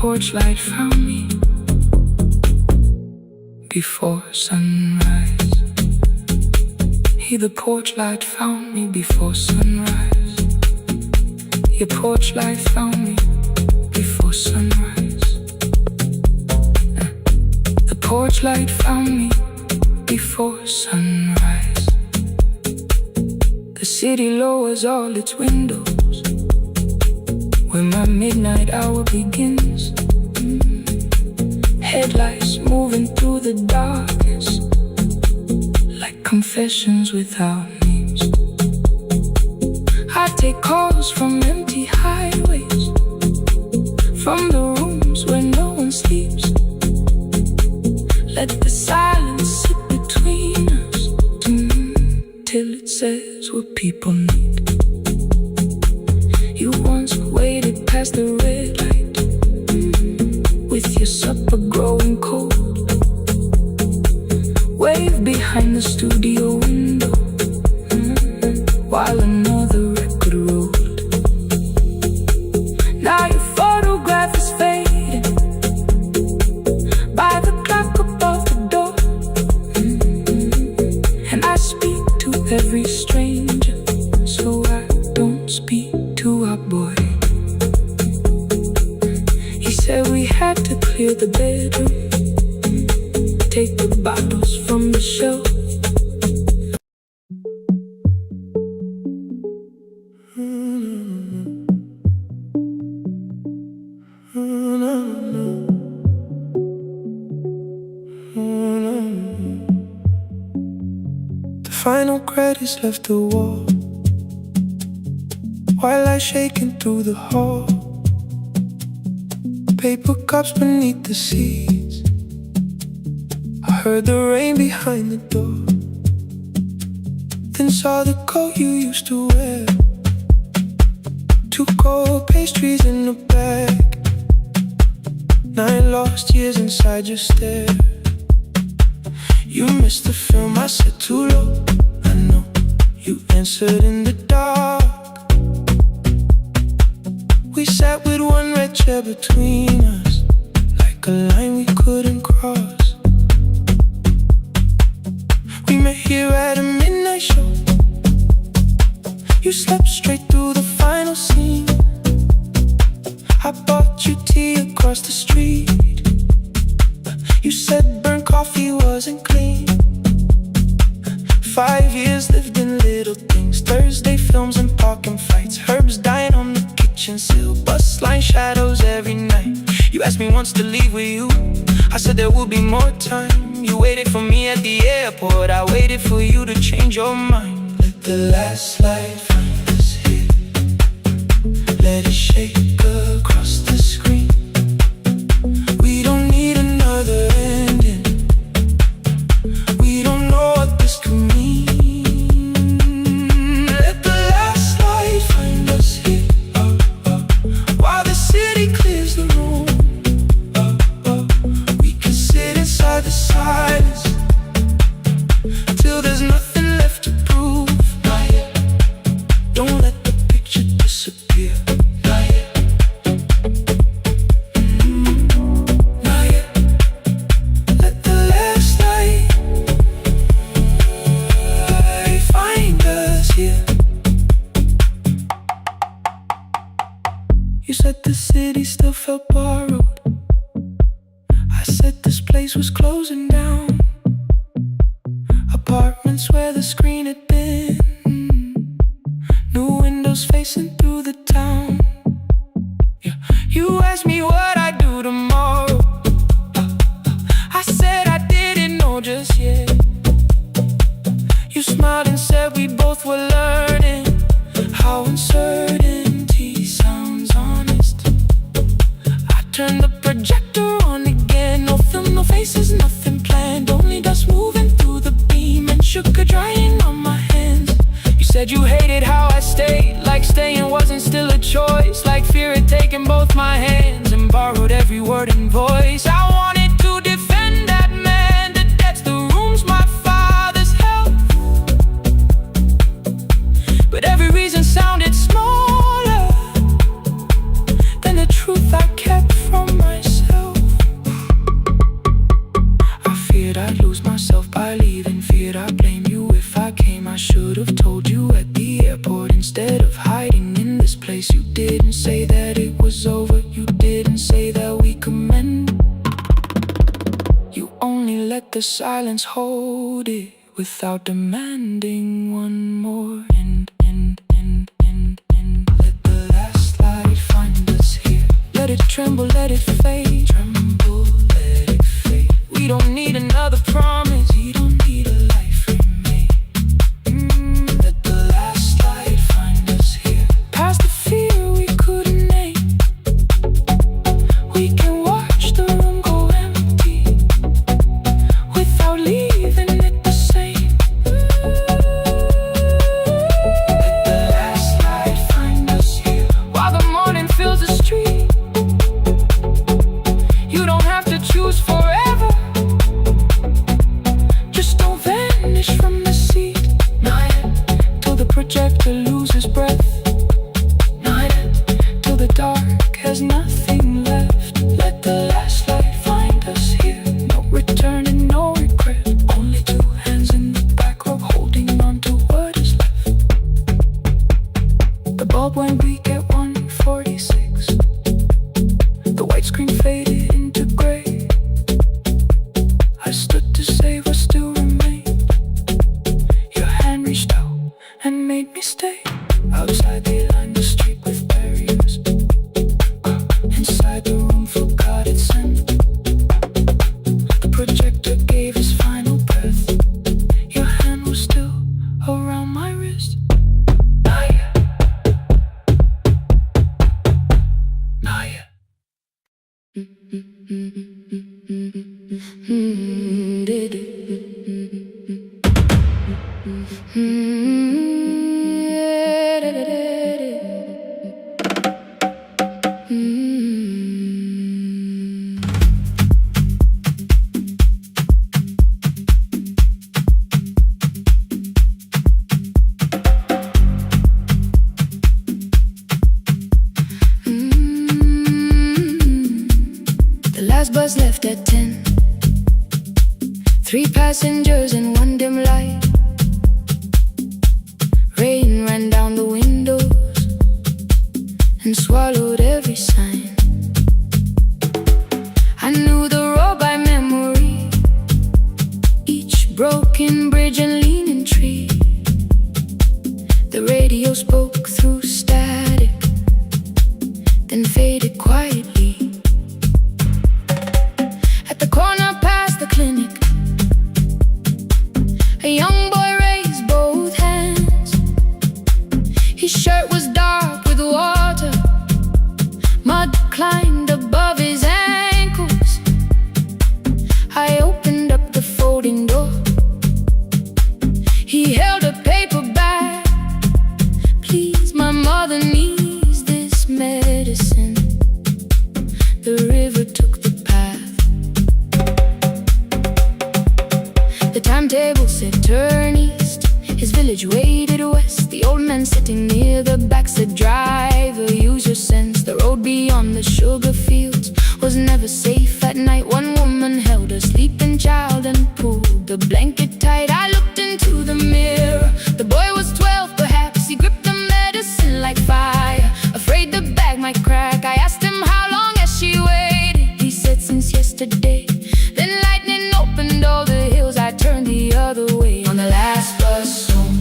porch light found me before sunrise. The porch light found me before sunrise. Your porch light found me before sunrise. The porch light found me before sunrise. The city lowers all its windows when my midnight hour begins. Headlights moving through the darkness like confessions without names. I take calls from empty highways, from the rooms where no one sleeps. Let the silence sit between us till it says what people need. You once waited past the red light with your supper growing cold. Wave behind the studio window while another record rolled. Now your photograph is fading by the clock above the door. And I speak to every stranger, so I don't speak to our boy. He said we had to clear the bedroom, take the bottles from the shelf. The final credits left the wall while I shaking through the hall. Paper cups beneath the seats. I heard the rain behind the door, then saw the coat you used to wear. 2 cold pastries in a bag, 9 lost years inside your stare. You missed the film, I said too low. I know you answered in the dark. We sat with one red chair between us, like a line we couldn't cross. We met here at a midnight show. You slept straight through the final scene. I bought you tea across the street. You said burnt coffee wasn't clean. 5 years lived in little things. Thursday films and parking fights. Herbs dying on the kitchen sill. Bus line shadows every night. You asked me once to leave with you. I said there will be more time. You waited for me at the airport. I waited for you to change your mind. Let the last light find us here. Let it shake across the screen. We don't need another ending. We don't know what this could mean. Let the last light find us here, while the city clears the room. We can sit inside the silence till there's nothing left to prove. Not yet. Don't let the picture disappear. Not yet. Not yet. Let the last light find us here. You said the city still felt borrowed. I said this place was closing down. Apartments where the screen had been. New windows facing through the town. Yeah. You asked me what I'd do tomorrow. I said I didn't know just yet. You smiled and said we both were learning how uncertainty sounds honest. I turned the projector on again. No film, no faces, nothing planned. Only dust moving through the beam and sugar drying on my hands. You said you hated how I stayed, like staying wasn't still a choice, like fear had taken both my hands and borrowed every word and voice. I wanted to defend that man, the debts, the rooms my fathers held, but every reason sounded smaller than the truth I kept from myself. I'd lose myself by leaving. Feared I'd blame you if I came. I should have told you at the airport instead of hiding in this place. You didn't say that it was over. You didn't say that we could mend. You only let the silence hold it without demanding one more end. Let the last light find us here. Let it tremble, let it fade. Tremble, let it fade. We don't need another promise. We don't need a life remade. Let the last light find us here. Past the fear we couldn't name. We can watch the room go empty without leaving it the same. Let the last light find us here. While the morning fills the street, you don't have to choose forever. Just don't vanish from the seat. Not yet, till the projector loses breath. Not yet, till the dark has nothing left. Let the last light find us here. No return and no regret. Only two hands in the back row holding on to what is left. The bulb went weak at 1:46. The white screen faded into gray. I stood to save what still remained. Your hand reached out and made me stay. Outside they lined the street with barriers. Inside the room forgot its scent. The projector gave his final breath. Your hand was still around my wrist. Not yet. Not yet. The last bus left at 10. 3 passengers and 1 dim light. Rain ran down the windows and swallowed every sign. I knew the road by memory, each broken bridge and leaning tree. The radio spoke through static, then faded quietly. At the corner past the clinic, a young boy raised both hands. His shirt was dark with water. Mud climbed above his ankles. I opened up the folding door. He held a paper bag. Please, my mother needs this medicine. The river took the path. The timetable said turn east. His village waded west. The old man sitting near the back said driver, use your sense. The road beyond the sugar fields was never safe at night. One woman held a sleeping child and pulled the blanket tight. I looked into the mirror. The boy was 12 perhaps. He gripped the medicine like fire, afraid the bag might crack. I asked him how long has she waited. He said since yesterday. Then lightning opened all the hills. I turned the other way on the last bus home.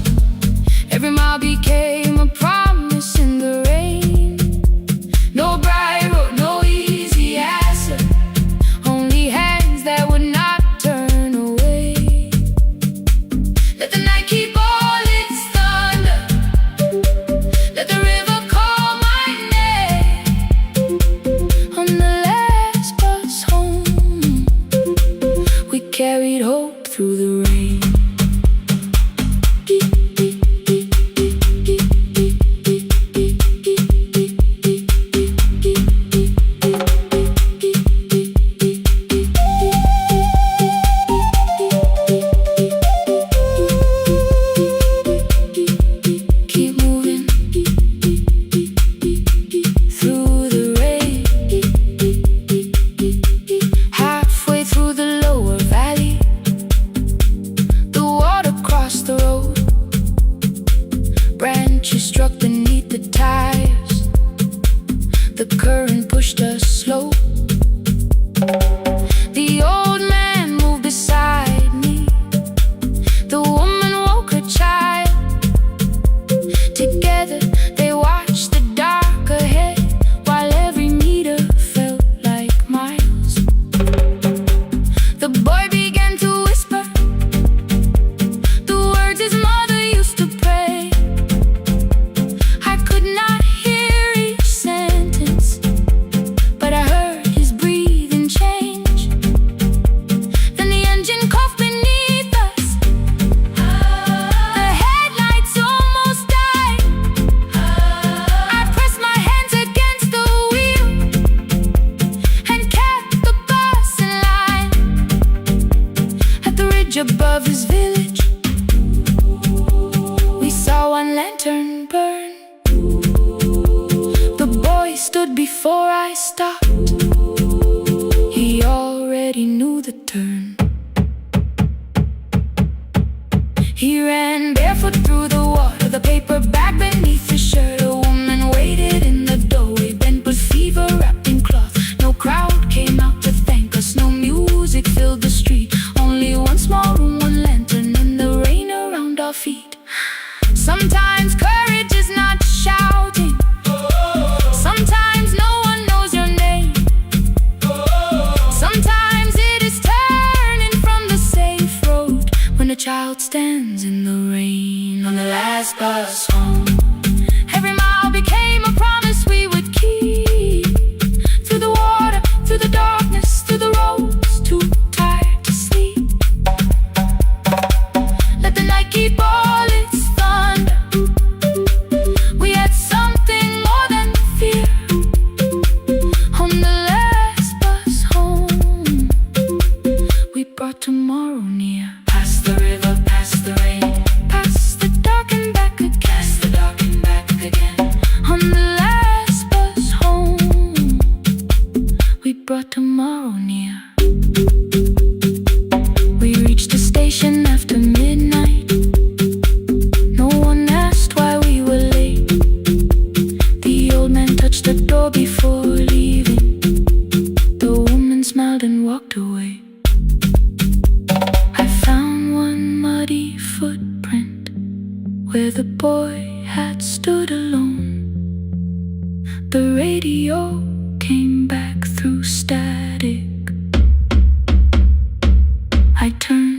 Every mile became a promise in the rain. No bright road, no easy answer. Only hands that would not turn away. Let the night keep all its thunder. Let the river call my name. On the last bus home, we carried hope through the rain. Keep moving through the rain. Halfway through the lower valley, bridge above his village. We saw one lantern burn. The boy stood before I stopped. He already knew the turn. He ran barefoot through the water, the paper bag beneath his shirt. A woman waited in the doorway, bent with fever, wrapped in cloth. No crowd came out to thank us, no music filled the street. Only one small room, one lantern, and the rain around our feet. Sometimes courage is not shouting. Sometimes no one knows your name. Sometimes it is turning from the safe road when a child stands in the rain on the last bus home. Every mile became a promise we would keep. Through the water, through the darkness, through the roads, too tired to sleep. Let the night keep all its thunder. We had something more than fear. On the last bus home, we brought tomorrow near. Past the river, past the rain, past the dark and back again. Past the dark and back again. On the last bus home, we brought tomorrow near. We reached the station after midnight. No one asked why we were late. The old man touched the door before leaving. The woman smiled and walked away. I found one muddy footprint where the boy had stood alone. The radio came back through static. I turned.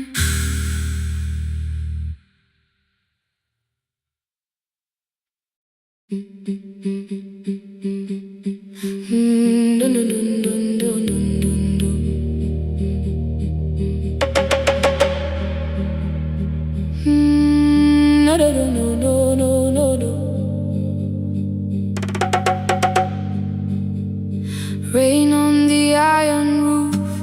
Rain on the iron roof,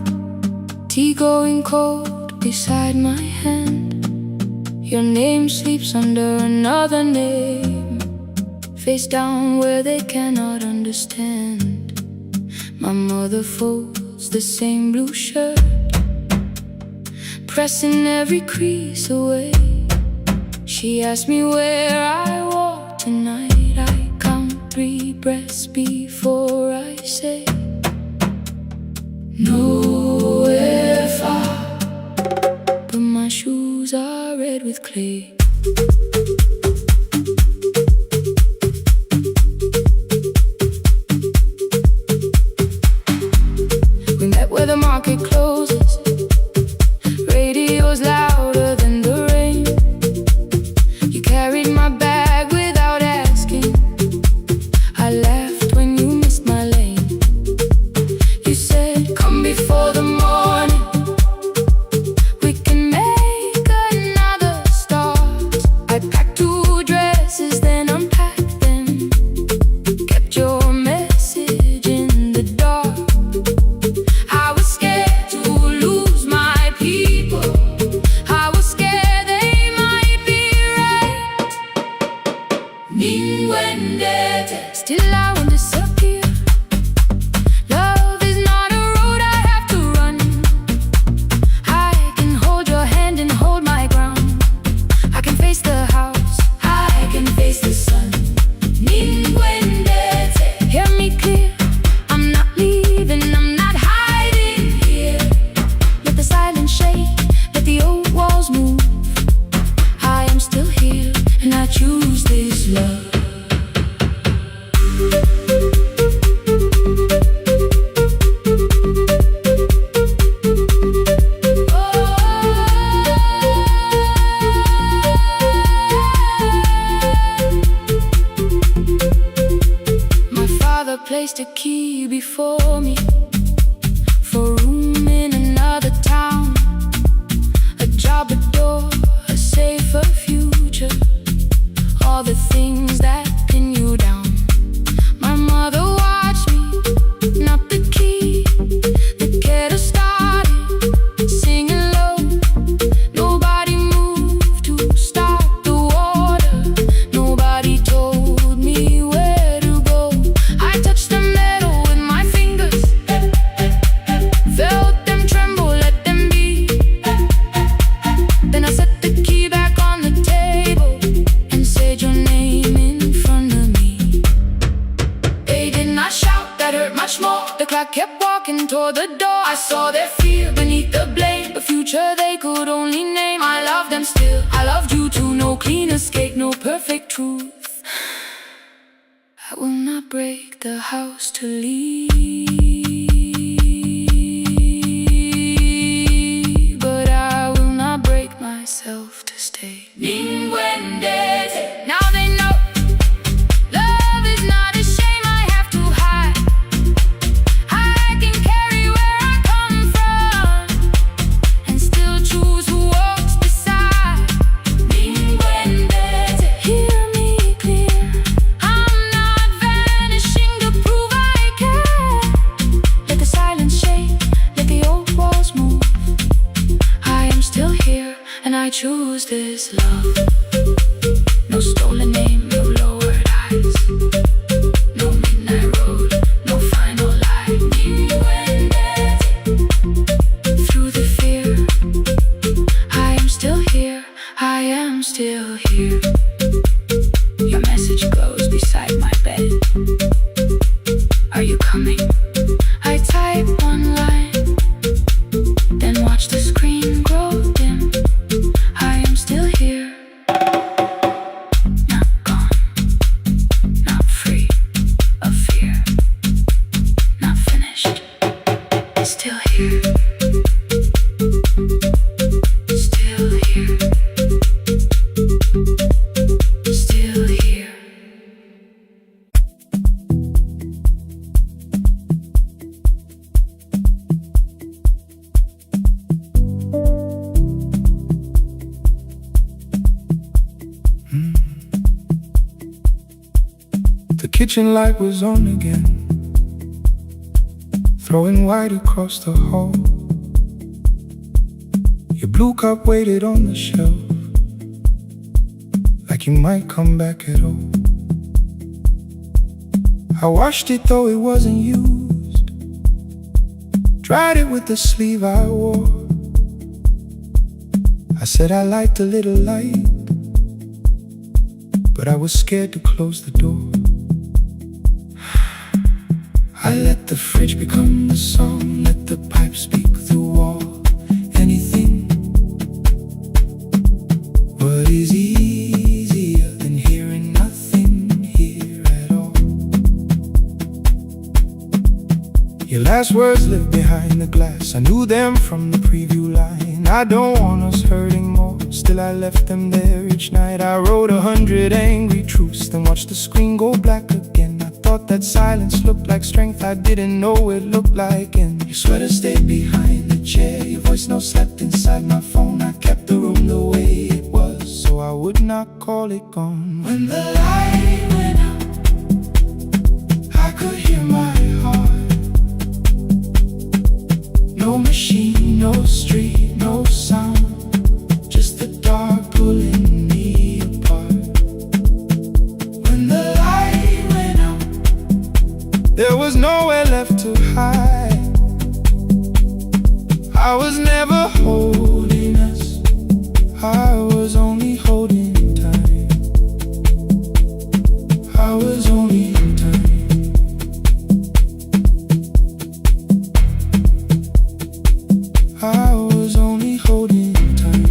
tea going cold beside my hand. Your name sleeps under another name, face down where they cannot understand. My mother folds the same blue shirt, pressing every crease away. She asked me where I walk tonight. I count 3 breaths before I say nowhere far, but my shoes are red with clay. We met where the market closes. Radio's louder than the rain. You carried my bag without asking. I laughed when you missed my lane. You said, come before the morning, we can make another start. I packed 2 dresses, then unpacked them. Kept your message in the dark. I was scared to lose my people. I was scared they might be right. Still I won't disappear. Love is not a road I have to run. I can hold your hand and hold my ground. I can face the house, I can face the sun. Hear me clear, I'm not leaving, I'm not hiding here. Let the silence shake, let the old walls move. I am still here, and I choose this love. My father placed a key before me for room in another town, a job, a door, a safer future. All the things that pin you down. My mother watched me, not the key. The kettle started, singing low. before the door. I saw their fear beneath the blame, the future they could only name. I love them still, I loved you too. No clean escape, no perfect truth. I will not break the house to leave, but I will not break myself to stay. Now they know love is not a shame I have to hide. I can carry where I come from and still choose who walks beside. Hear me clear, I'm not vanishing to prove I care. Let the silence shake, let the old walls move. I am still here and I choose this love. No stolen name, no lowered eyes, no midnight road, no final lie. Through the fear, I am still here, I am still here. Your message glows beside my bed. Are you coming? I type one line, then watch the screen grow dim. I am still here. Still here. Still here. Still here. The kitchen light was on again, throwing white across the hall. Your blue cup waited on the shelf, like you might come back at all. I washed it though it wasn't used, dried it with the sleeve I wore. I said I liked a little light, but I was scared to close the door. I let the fridge become the song, let the pipe speak through wall. Anything. What is easier than hearing nothing here at all? Your last words live behind the glass, I knew them from the preview line. I don't want us hurting more, still I left them there each night. I wrote 100 angry truths, then watched the screen go black again. Thought that silence looked like strength, I didn't know it looked like. And your sweater stayed behind the chair, your voice note slept inside my phone. I kept the room the way it was, so I would not call it gone. When the light went out, I could hear my heart. No machine, no street, no sound, just the dark pulling me apart. When the light went out, there was nowhere left to hide. I was never holding us, I was only holding time. I was only in time. I was only holding time.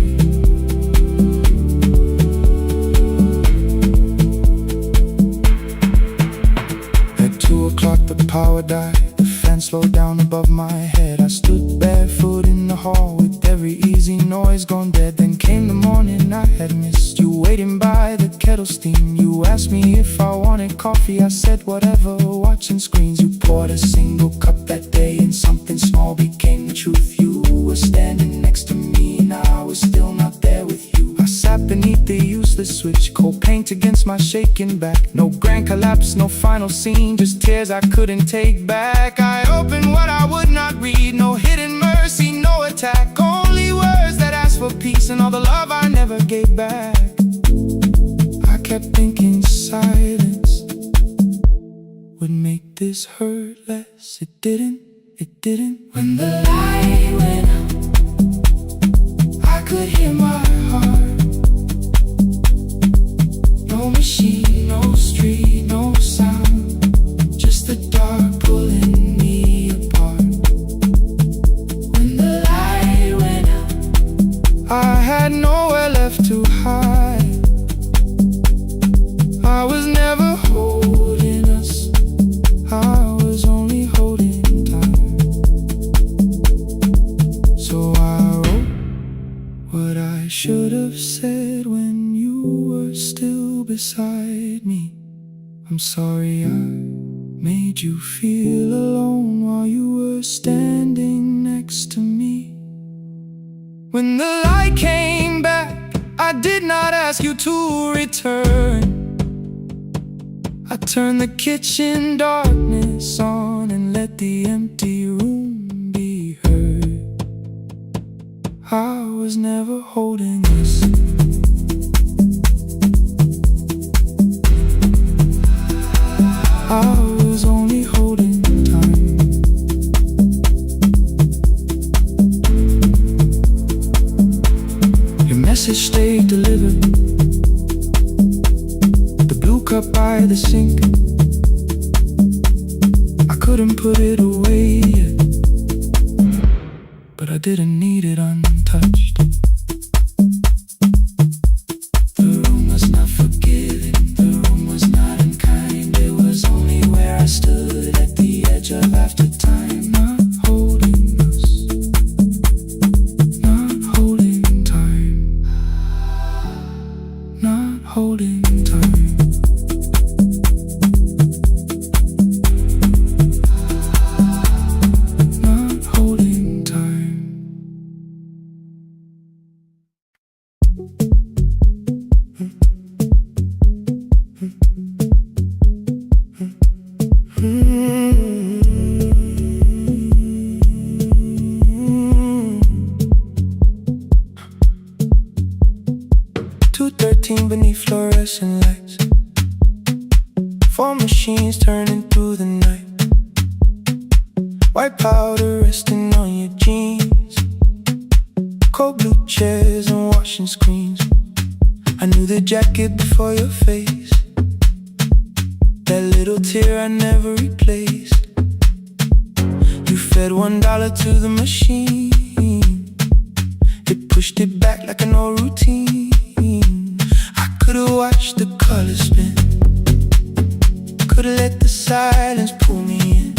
At 2 o'clock the power died, the fan slowed down above my head. I stood barefoot in the hall with every easy noise gone dead. Then came the morning I had missed, you waiting by the kettle steam. You asked me if I wanted coffee, I said whatever, watching screens. You poured a single cup that day and something small became the truth. You were standing next to me and I was still not there with you. I sat beneath the useless switch, cold paint against my shaking back. No grand collapse, no final scene, just tears I couldn't take back. I opened what I would not read, no hidden mercy, no attack, only words that asked for peace and all the love I never gave back. I kept thinking silence would make this hurt less. It didn't. When the light went out, I could hear my heart. No machine, no street, no sound, just the dark pulling me apart. I had nowhere left to hide. I was never holding us, I was only holding time. So I wrote what I should have said when you were still beside me. I'm sorry I made you feel alone while you were standing next to me. When the light came back, I did not ask you to return. I turned the kitchen darkness on and let the empty room be heard. I was never holding us, I was only holding time. Your message stayed delivered, the blue cup by the sink. I couldn't put it away yet, but I didn't need it untouched. The room was not forgiving, the room was not unkind. It was only where I stood at the edge of after time. Not holding us, not holding time, not holding time. Not holding time. 2:13 beneath fluorescent lights, 4 machines turning through the night. White powder resting on your jeans, cold blue chairs and washing screens. I knew the jacket before your face, that little tear I never replaced. You fed $1 to the machine, it pushed it back like an old routine. I could've watched the colors spin, could've let the silence pull me in.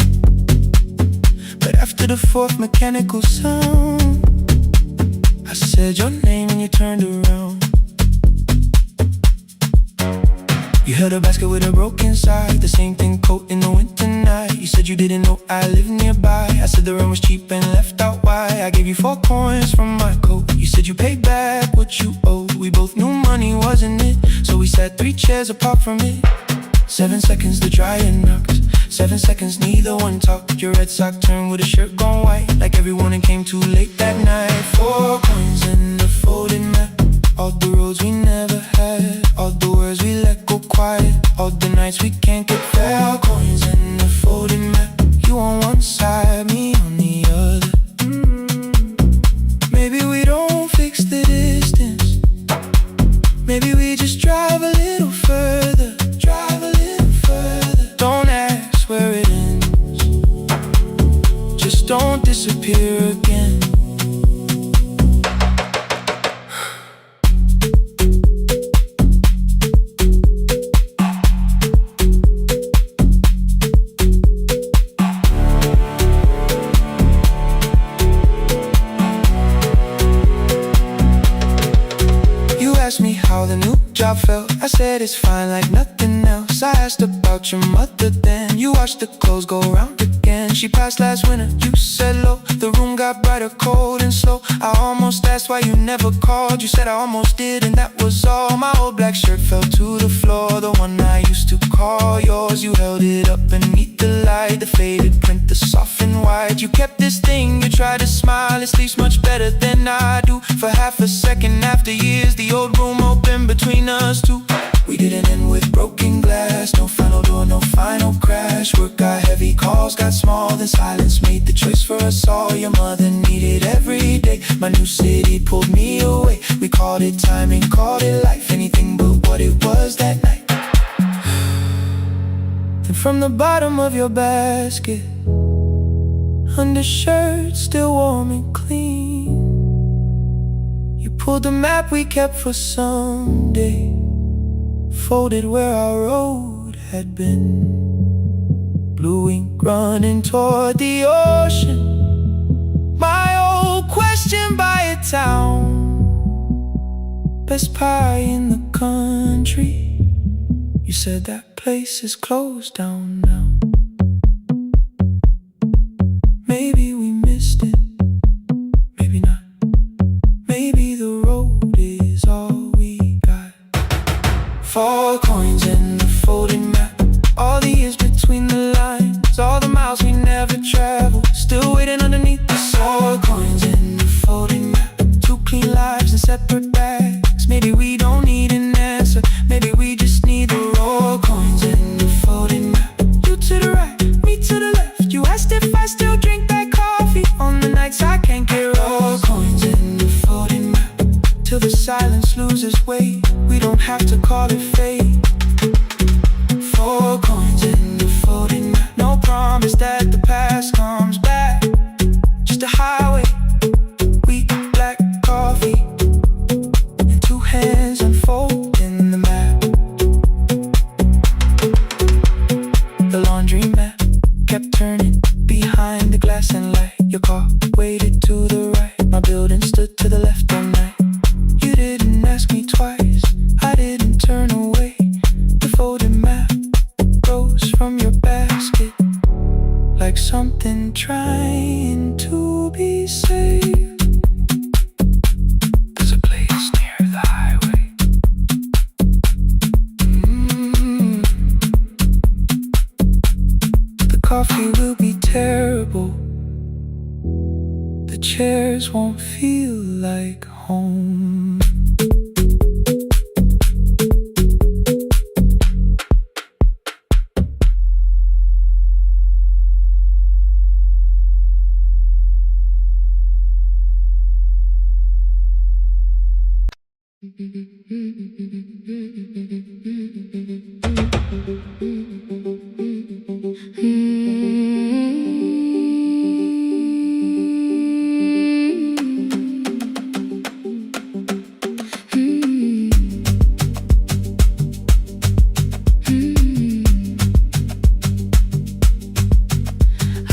But after the 4th mechanical sound, I said your name and you turned around. You held a basket with a broken side, the same thing coat in the winter night. You said you didn't know I lived nearby. I said the rent was cheap and left out why. I gave you 4 coins from my coat. You said you paid back what you owed. We both knew money wasn't it, so we sat 3 chairs apart from it. 7 seconds the dryer knocks, 7 seconds neither one talked. Your red sock turned with a shirt gone white, like everyone that came too late that night. 4 coins and a folded map, all the roads we never had, all the words we let go quiet, all the nights we can't get back. 4 coins and a folded map, you on one side, me on the other. Maybe we don't fix the distance, maybe we just drive a little further, drive a little further. Don't ask where it ends, just don't disappear again. How the new job felt, I said it's fine like nothing else. I asked about your mother then, you watched the clothes go round again. She passed last winter, you said low, the room got brighter, cold and slow. I almost asked why you never called, you said I almost did and that was all. My old black shirt fell to the floor, the one I used to call yours. You held it up beneath the light, the faded print, the soft and white. You kept this thing, you tried to smile, it sleeps much better than I do. For half a second after years, the old room opened between us two. We didn't end with broken glass, no final door, no final crash. Work got heavy, calls got small, then silence made the choice for us all. Your mother needed every day, my new city pulled me away. We called it timing, called it life, anything but what it was that night. Then from the bottom of your basket, undershirt still warm and clean, you Pulled the map we kept for someday, folded where our road had been. Blue ink running toward the ocean. My old question by a town. Best pie in the country. You said that place is closed down now. Maybe we missed it, maybe not. Maybe the road is all we got. 4 coins in the folded map. All the years between the lines, all the miles we never traveled, still waiting underneath the 4 coins in the folded map. 2 clean lives and separate bags. Maybe we don't need an answer, maybe we just need the raw coins in the folded map. You to the right, me to the left. You asked if I still drink that coffee on the nights I can't get raw coins in the folded map. Till the silence loses weight, we don't have to call it fate. 4 coins in the folded map. No promise that the past comes back, just a highway, weak black coffee, and 2 hands unfolding the map. The laundry mat kept turning behind the glass and light. Your car waited to the right, my building stood to the left all night. You didn't ask me twice, I didn't turn away. The folded map rose from your basket, like something trying to be saved. There's a place near the highway. The coffee will be terrible, the chairs won't feel like home.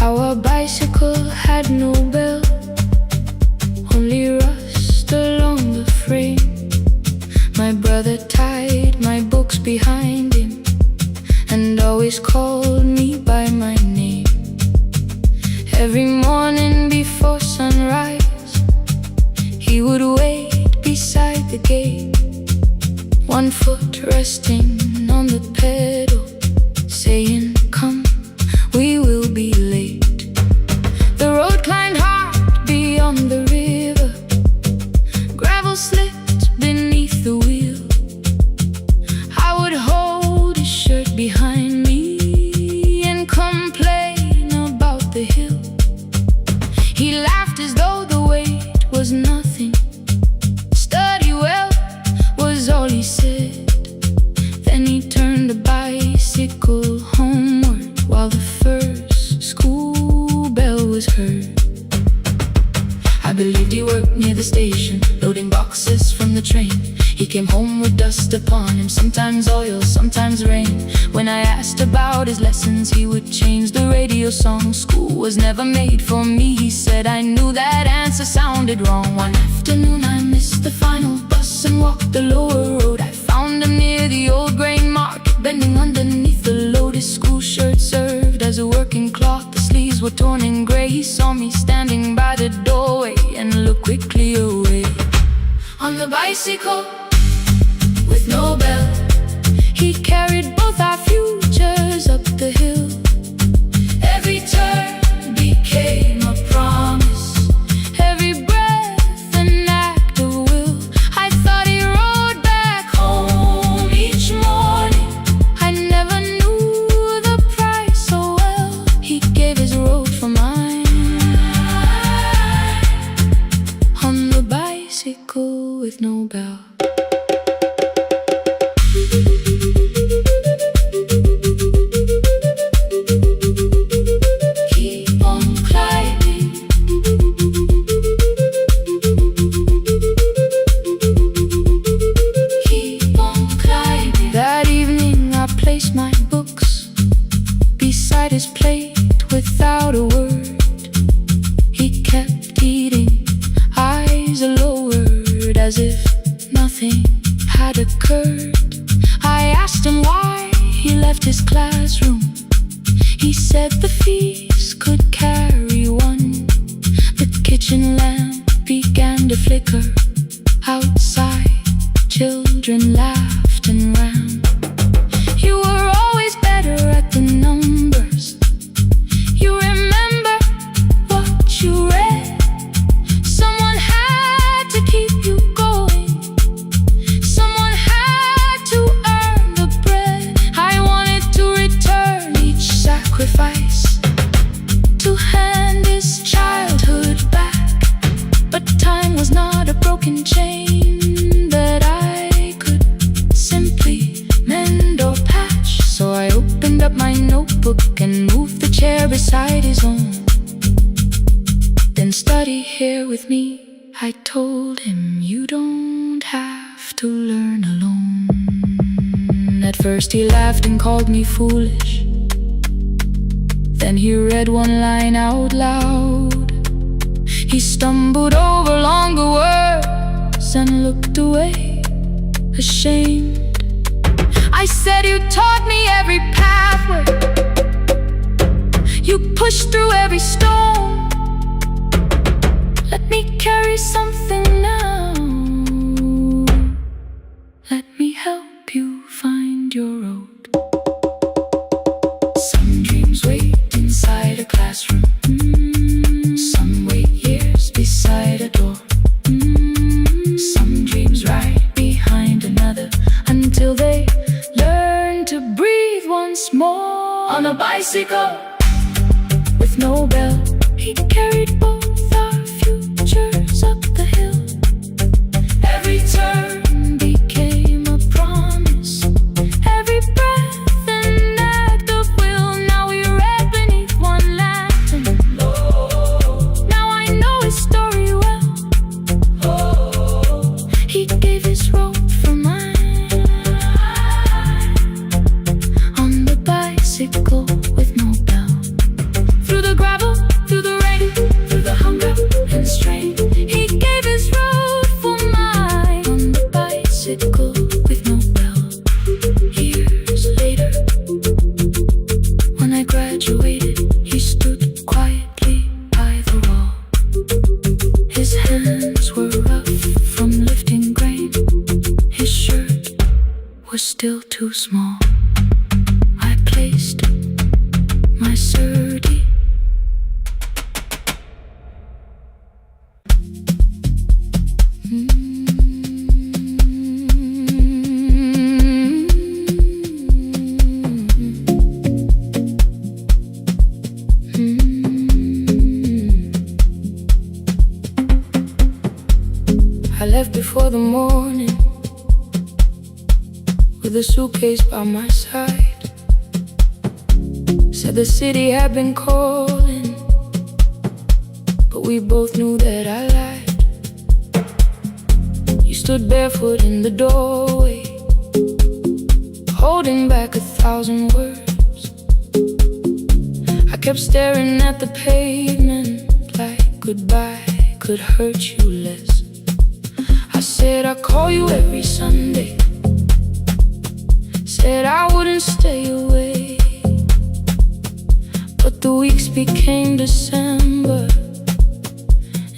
Our bicycle had no bell, only rust along the frame. My brother tied my books behind him and always called me by my name. Every morning before sunrise, he would wait beside the gate, 1 foot resting on the pedal, saying, "Come, we will be late." The road climbed hard beyond the river, gravel slipped beneath the wheel. I would hold his shirt behind me and complain about the hill. He laughed as though the weight was nothing. "Study well," was all he said. Then he turned the bicycle homeward while the first school bell was heard. I believed he worked near the station, loading boxes from the train. He came home with dust upon him, sometimes oil, sometimes rain. When I asked about his lessons, he would change the radio song. "School was never made for me," he said. I knew that answer sounded wrong. One afternoon I missed the final bus and walked the lower road. I found him near the old grain market, bending underneath the load. His school shirt served as a working cloth, the sleeves were torn and gray. He saw me standing by the doorway and looked quickly away. On the bicycle with no bell, he carried both our futures up the hill. Every turn became a promise, every breath an act of will. I thought he rode back home each morning. I never knew the price so well. He gave his road for mine. On the bicycle with no bell. as if nothing had occurred. I asked him why he left his classroom. He said the fees could carry one. The kitchen lamp began to flicker. Outside, children laughed and ran. You were always better at the numbers. You remember what you read. Someone had to keep you going. Someone had to earn the bread. I wanted to return each sacrifice, to hand this childhood back. But time was not a broken chain that I could simply mend or patch. So I opened up my notebook and moved the chair beside his own. Then study here with me, I told him. You don't have to learn alone. At first he laughed and called me foolish. Then he read one line out loud. He stumbled over longer words and looked away, ashamed. I said, you taught me every pathway. You pushed through every stone. Let me carry something now. Let me help you find your road. Some dreams wait inside a classroom. Some wait years beside a door. Some dreams right behind another, until they learn to breathe once more. On a bicycle with no bell, he carried both our futures up the hill. Every turn became a promise, every breath an act of will. Now we read beneath one lantern. Now I know his story well. He gave his rope for mine. On the bicycle with no bell, through the gravel, through the rain, through the hunger and strain, he gave his road for mine. On the bicycle with no bell. Years later, when I graduated, he stood quietly by the wall. His hands were rough from lifting grain. His shirt was still too small. I placed my sturdy I left before the morning, with a suitcase by my side. Said the city had been calling, but we both knew that I lied. You stood barefoot in the doorway, holding back 1,000 words. I kept staring at the pavement like goodbye could hurt you less. I said I'd call you every Sunday, said I wouldn't stay away. But the weeks became December,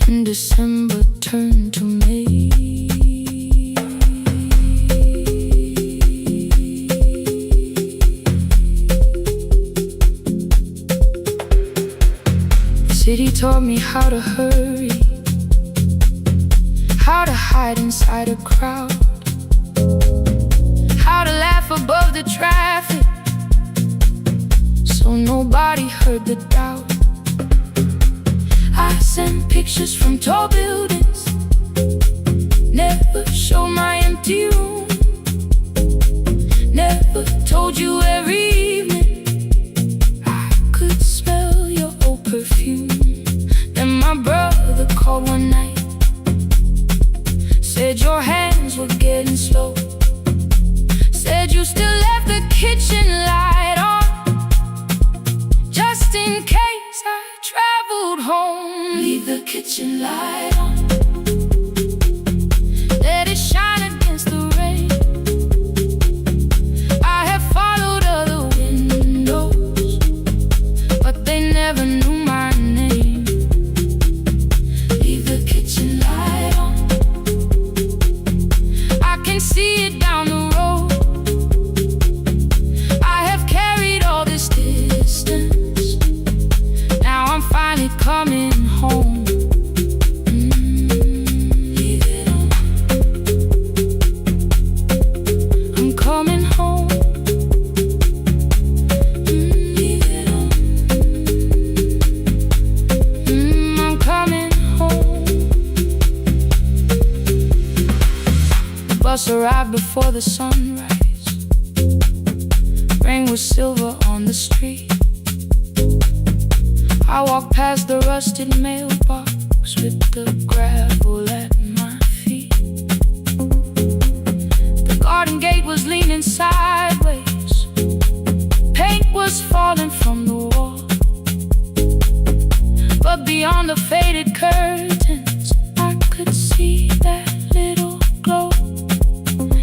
and December turned to May. The city taught me how to hurry, how to hide inside a crowd, how to laugh above the traffic, so nobody heard the doubt. I sent pictures from tall buildings, never showed my empty room, never told you every evening I could smell your old perfume. Then my brother called one night, said your hands were getting slow, said you still left the kitchen light on, just in case I traveled home. Leave the kitchen light on. bus arrived before the sunrise. Rain was silver on the street. I walked past the rusted mailbox with the gravel at my feet. The garden gate was leaning sideways. Paint was falling from the wall. But beyond the faded curtains, I could see that little glow.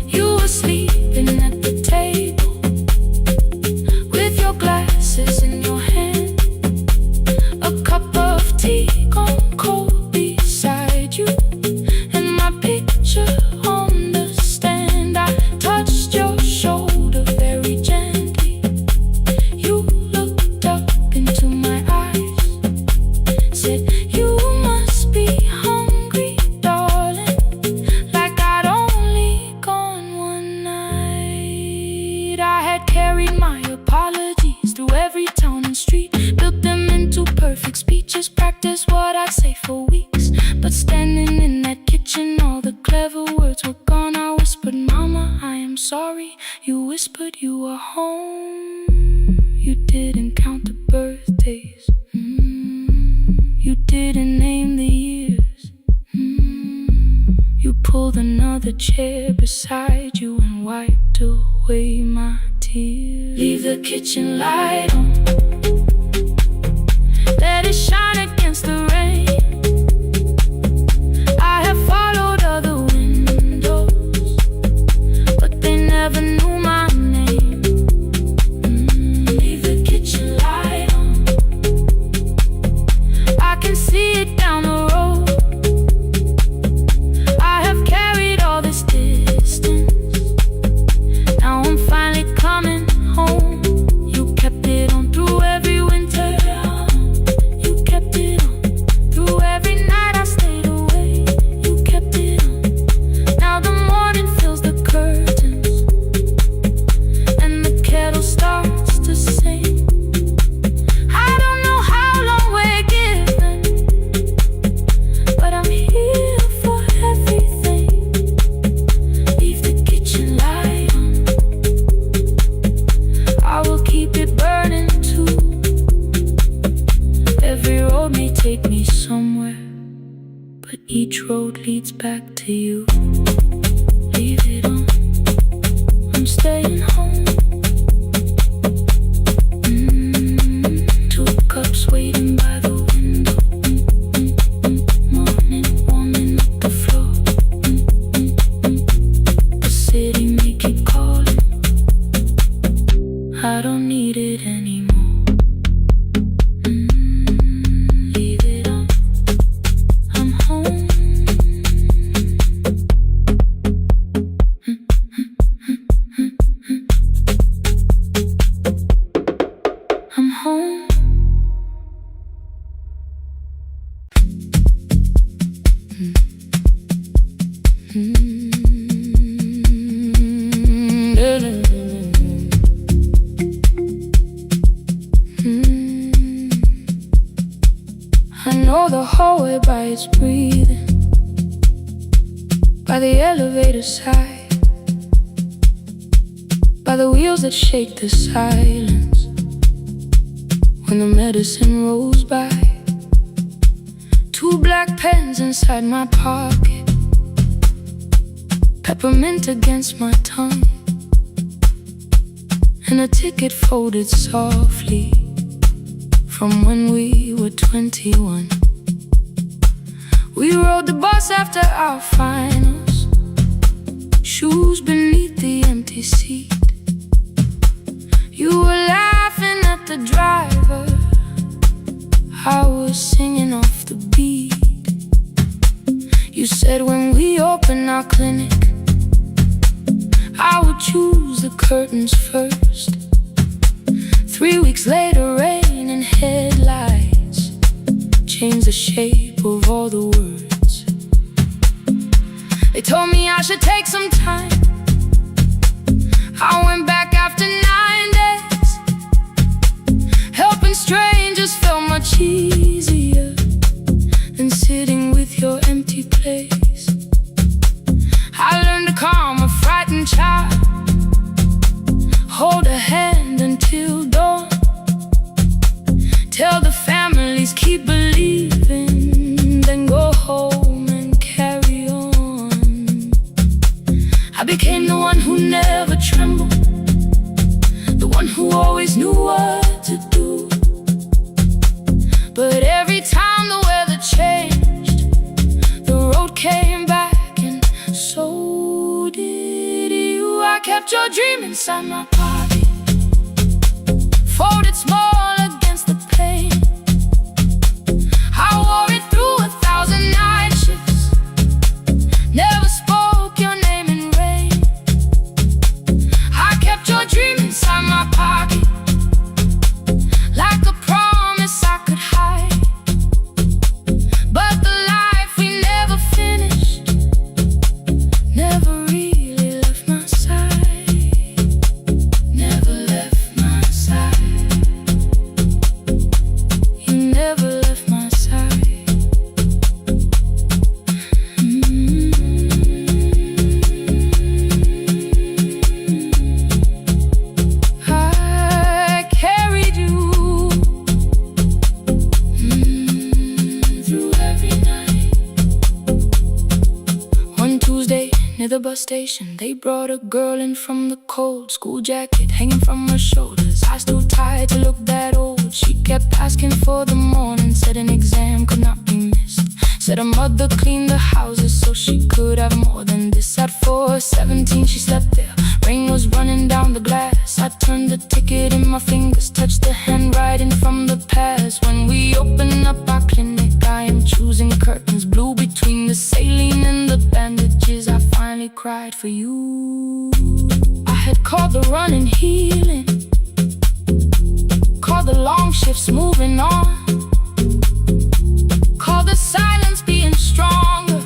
You were sleeping at the table with your glasses in your hand, a cup of tea gone cold beside you, and my picture on the stand. I touched your shoulder very gently. You looked up into my eyes, said, "You must be hungry, darling," like I'd only gone one night. I had carried my apologies through every town and street, built them into perfect speeches, practiced what I'd say for weeks. But standing in that kitchen, all the clever words were gone. I whispered, "Mama, I am sorry." You whispered you were home. You didn't count the birthdays. You didn't name the years. You pulled another chair beside you and wiped away my tears. Leave the kitchen light on, let it shine against the rain. I have followed other windows, but they never knew my name. Leave the kitchen light on, I can see it down the road. I have carried all this distance, now I'm finally coming home. You kept it on through every winter. You kept it on through every night I stayed away. You kept it on. Now the morning fills the curtains, and the kettle starts to sing. I don't know how long we're given, but I'm here for everything. Leave the kitchen light on, I will keep it burning too. Every road may take me somewhere, but each road leads back to you. Leave it on, I'm staying home. Two cups waiting by the window. Morning warming up the floor. The city may keep calling, I don't need it anymore. Leave it on, I'm home. I'm home. I know the hallway by its breathing, by the elevator side, by the wheels that shake the silence when the medicine rolls by. Two black pens inside my pocket, peppermint against my tongue, and a ticket folded softly from when we were 21. We rode the bus after our finals, shoes beneath the empty seat. You were laughing at the driver, I was singing off the beat. You said when we open our clinic, I would choose the curtains first. 3 weeks later, rain and headlights changed the shape of all the words. They told me I should take some time. I went back after 9 days. Helping strangers felt much easier than sitting with your empty place. I learned to calm I became the one who never trembled, the one who always knew what to do. But every time the weather changed, the road came back, and so did you. I kept your dream inside my pocket, folded small against the pain. I wore it through 1,000 night shifts, never spoke your name in rain. I kept your dream inside my pocket, like a promise I could hide. But the life we never finished never really left my side, never left my side. You never left my side. I carried you through every night. One Tuesday near the bus station, they brought a girl in from the cold, school jacket hanging from her shoulders, eyes too tired to look that old. She kept asking for the morning, said an exam could not be missed, said her mother cleaned the houses so she could have more than this. At 4:17 she slept there, rain was running down the glass. I turned the ticket in my fingers, touched the handwriting from the past. When we open up our clinic, I am choosing curtains blue between the saline and the bandages. I finally cried for you. I had called the running healing, called the long shifts moving on, called the silence being stronger,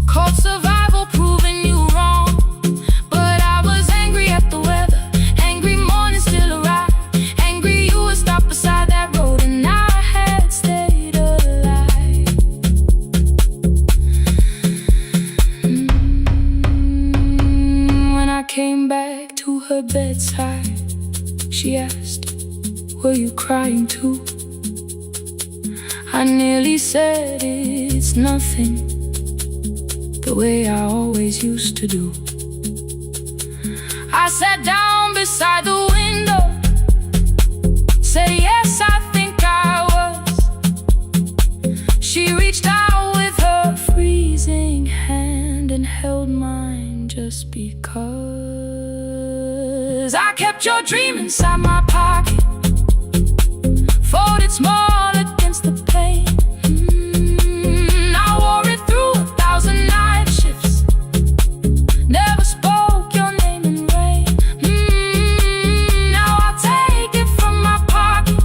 called survival proving you wrong. But I was angry at the weather, angry morning still arrived, angry you were stopped beside that road and I had stayed alive. When I came back to her bedside, she asked, were you crying too? I nearly said it's nothing, the way I always used to do. I sat down beside the window, said yes, I think I was. She reached out with her freezing hand and held mine just because. I kept your dream inside my pocket, folded small against the pain. I wore it through 1,000 night shifts, never spoke your name in rain. Now I'll take it from my pocket,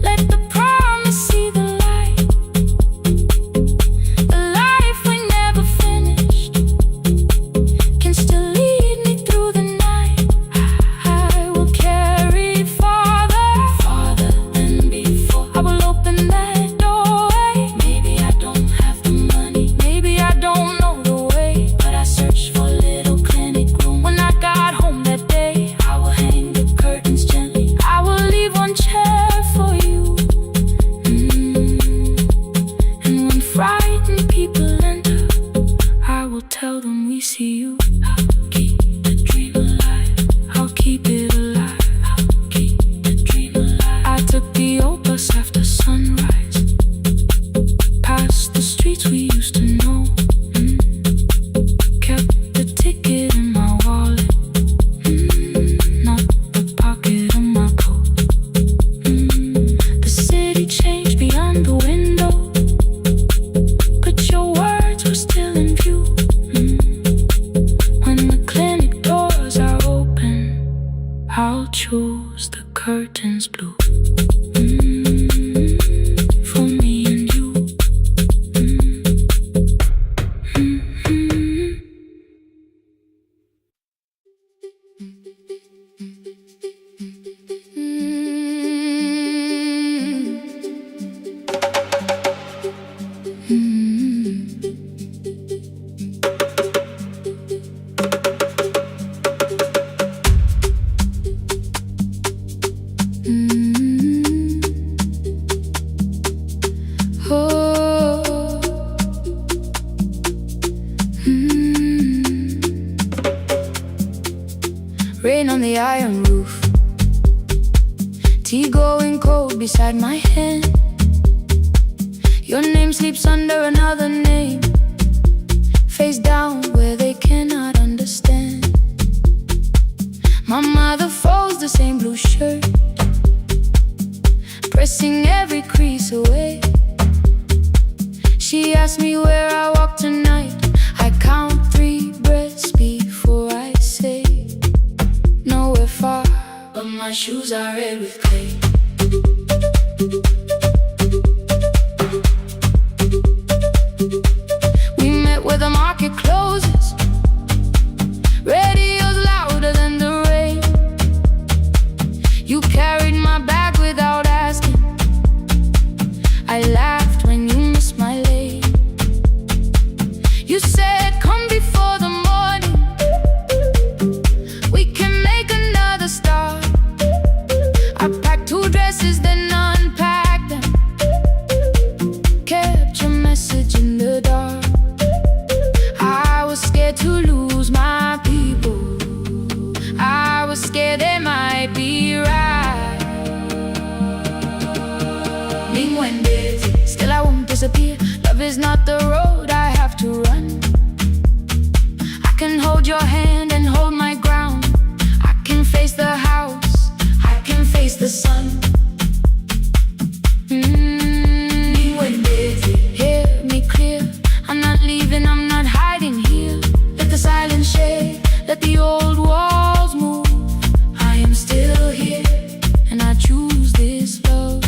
let the promise see the light. The life we never finished can still lead me through the night. I will carry farther than before. I will open that doorway. Maybe I don't have the money, maybe I don't know the way, but I searched for a little clinic room. When I got home that day, I will hang the curtains gently, I will leave one chair for you. And when frightened people enter, I will tell them we see you. I'll keep the dream alive, I'll keep it alive, I'll keep the dream alive. I took the old bus after sunrise, past the streets we used to know. Kept the ticket in my wallet, not the pocket of my coat. The city changed beyond the window, but your words were still in view. When the clinic doors are open, I'll choose the curtains blue. For me and you. rain on the iron roof, tea going cold beside my hand. Your name sleeps under another name, face down where they cannot understand. My mother folds the same blue shirt, pressing every crease away. She asks me where I walk tonight. I count 3 breaths before I say nowhere far, but my shoes are red with clay. We met where the market closes, radio's louder than the rain. You carried my bag without asking. I laughed when you missed my lane. You said, come before the morning, we can make another start. I packed 2 dresses, then unpacked them, kept your message in the dark. I was scared to lose my people, I was scared they might be right. Still I won't disappear. Love is not the road I have to run. I can hold your hand and hold my ground. I can face the house, I can face the sun. Hear me clear, I'm not leaving, I'm not hiding here. Let the silence shake, let the old walls move. I am still here, and I choose this love.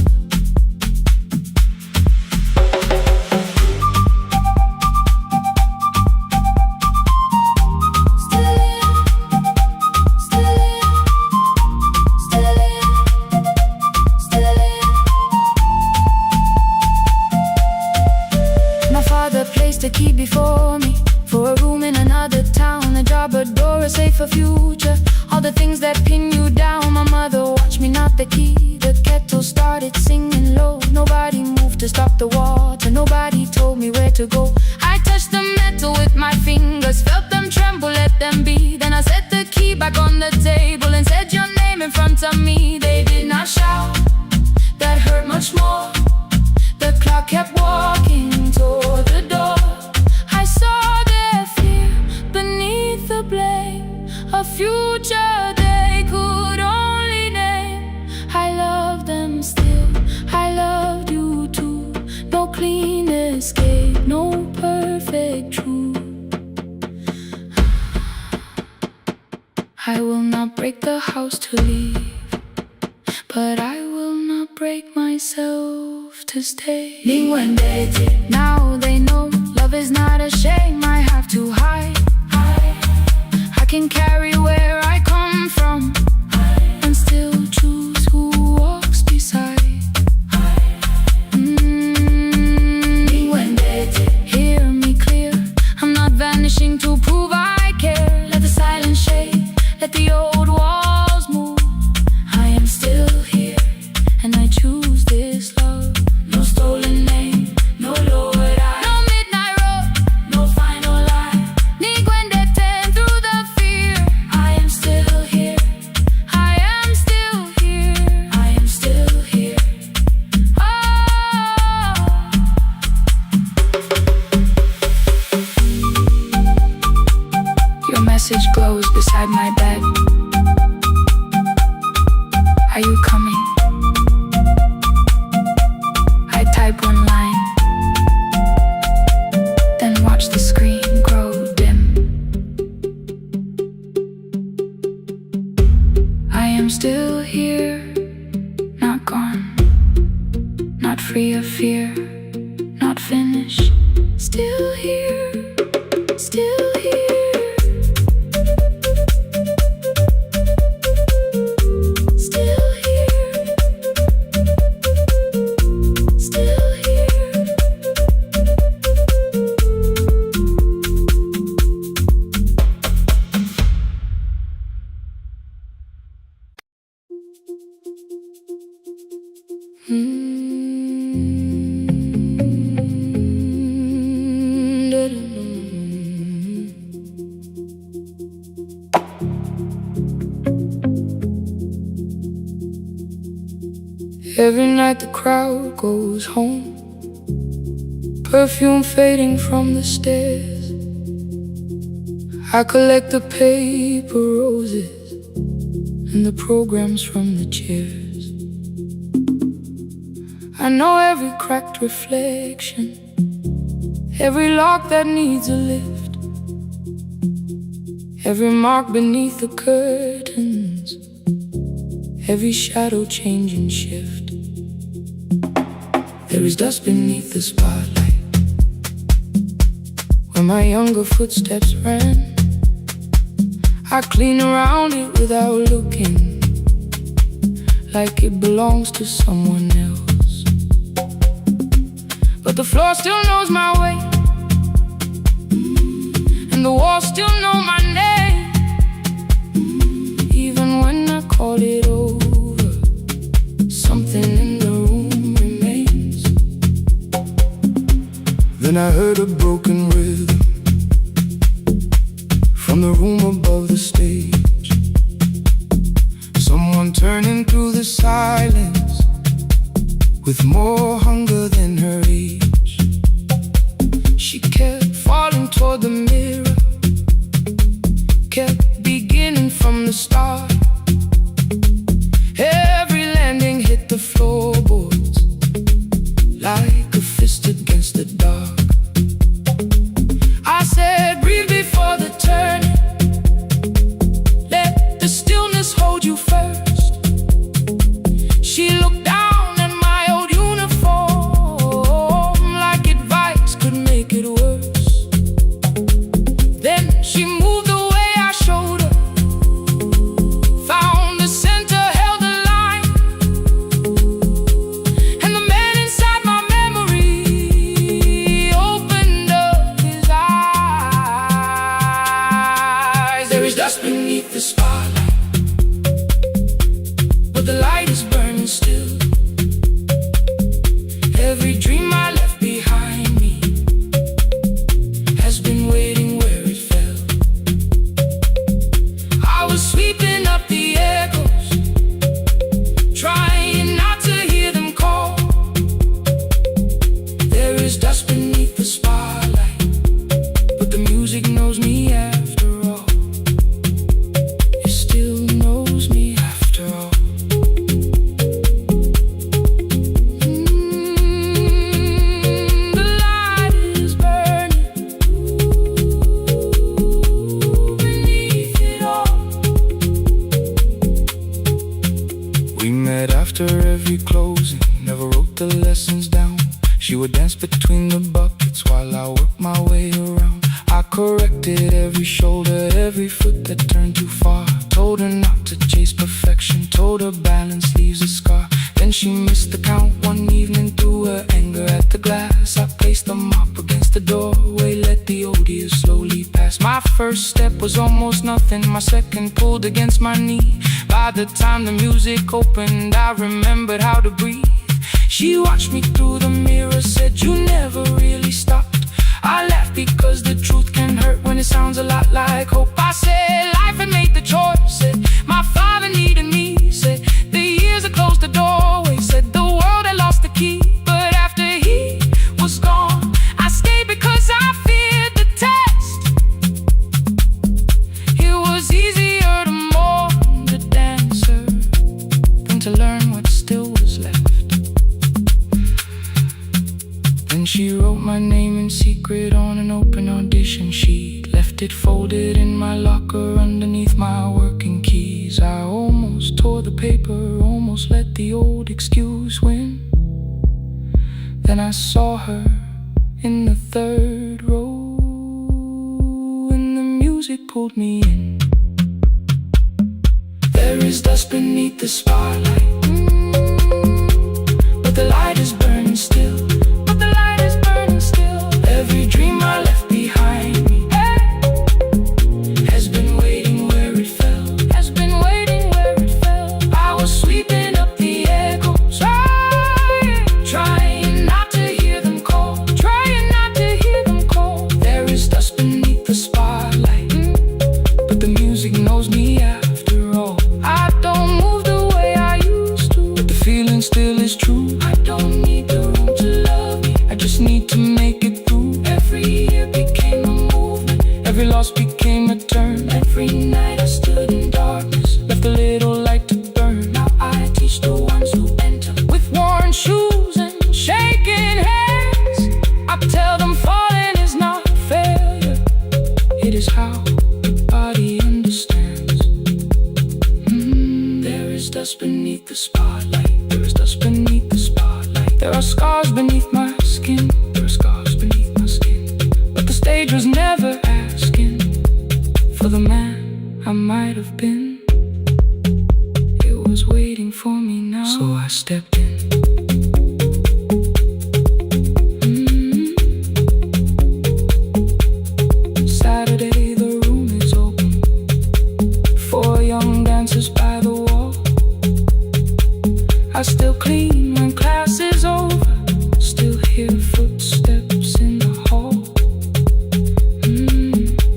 The key before me, for a room in another town, a job, a door, a safer future, all the things that pin you down. My mother watched me knot the key, the kettle started singing low. Nobody moved to stop the water, nobody told me where to go. I touched the metal with my fingers, felt them tremble, let them be. Then I set the key back on the table and said your name in front of me. They did not shout, that hurt much more. The clock kept walking toward the door. I saw their fear beneath the blame, a future they could only name. I love them still, I loved you too. No clean escape, no perfect truth. I will not break the house to leave, but I will not break myself to stay. Now they know love is not a shame I have to hide. I can carry where I come from and still choose who walks beside. Hear me clear, I'm not vanishing to prove I care. Let the silence shake, let the old walls move. I am still here, and I choose this love. No stolen name, no lowered eye, no midnight road, no final lie. Ni cuente through the fear. I am still here, I am still here, I am still here. Oh. Your message glows beside my bed. Are you coming? I type one line, then watch the screen grow dim. I am still here, not gone, not free of fear, not finished. Still here, still here. Every night the crowd goes home, perfume fading from the stairs. I collect the paper roses and the programs from the chairs. I know every cracked reflection, every lock that needs a lift, every mark beneath the curtains, every shadow change and shift. There is dust beneath the spotlight where my younger footsteps ran. I clean around it without looking, like it belongs to someone else. But the floor still knows my way, and the walls still know my name. Even when I call it over, something in the room remains. Then I heard a broken rhythm from the room above the stage. Someone turning through the silence with more hunger than her age. She kept falling toward the mirror, kept beginning from the start. Every landing hit the floorboards like a fist against the dark. I said, breathe before the turning, let the stillness hold you first. She looked down at my old uniform like advice could make it worse. Then she moved the way I showed her, found the center, held the line, and the man inside my memory opened up his eyes. There is dust beneath the spotlight, but the light is burning still. Every dream I left behind me has been waiting where it fell. I was sweeping up the echoes, trying not to hear them call. There is dust beneath the spotlight, but the music knows me after all. It still knows me after all. The light is burning beneath it all. We met after every closing, never wrote the lessons down. She would dance between the buckets while I worked my way around. I corrected every shoulder, every foot that turned too far. Told her not to chase perfection, told her balance leaves a scar. Then she missed the count one evening, threw her anger at the glass. I placed the mop against the doorway, let the odious slowly pass. My first step was almost nothing, my second pulled against my knee. By the time the music opened, I remembered how to breathe. She watched me through the mirror, said, you never really stopped. I laughed because the truth can hurt when it sounds a lot like hope. I said, life had made the choice, said, my father needed me, said, the years had closed the doorway, said, the world had lost the key. But after he was gone, I stayed because I feared the test. It was easier to mourn the dancer than to learn what still was left. Then she wrote my name in secret on an open audition sheet, left it folded in my locker underneath my working keys. I almost tore the paper, almost let the old excuse win. Then I saw her in the third row, and the music pulled me in. There is dust beneath the spotlight, but the light is burning still. Every dream I left behind me has been waiting where it fell. I was sweeping up the echoes, trying not to hear them call. There is dust beneath the spotlight, but the music knows me after all. I don't move the way I used Every loss became a turn. Every night I stood in darkness, left a little light to burn. Now I teach the ones who enter with worn shoes and shaking hands. I tell them falling is not failure, it is how the body understands. There is dust beneath the spotlight. There is dust beneath the spotlight. There are scars beneath my skin. There are scars beneath my skin. But the stage was never asking for the man I might have been. It was waiting for me now, so I stepped in. Saturday, the room is open. 4 young dancers by the wall. I still clean when class is over. Still hear footsteps in the hall.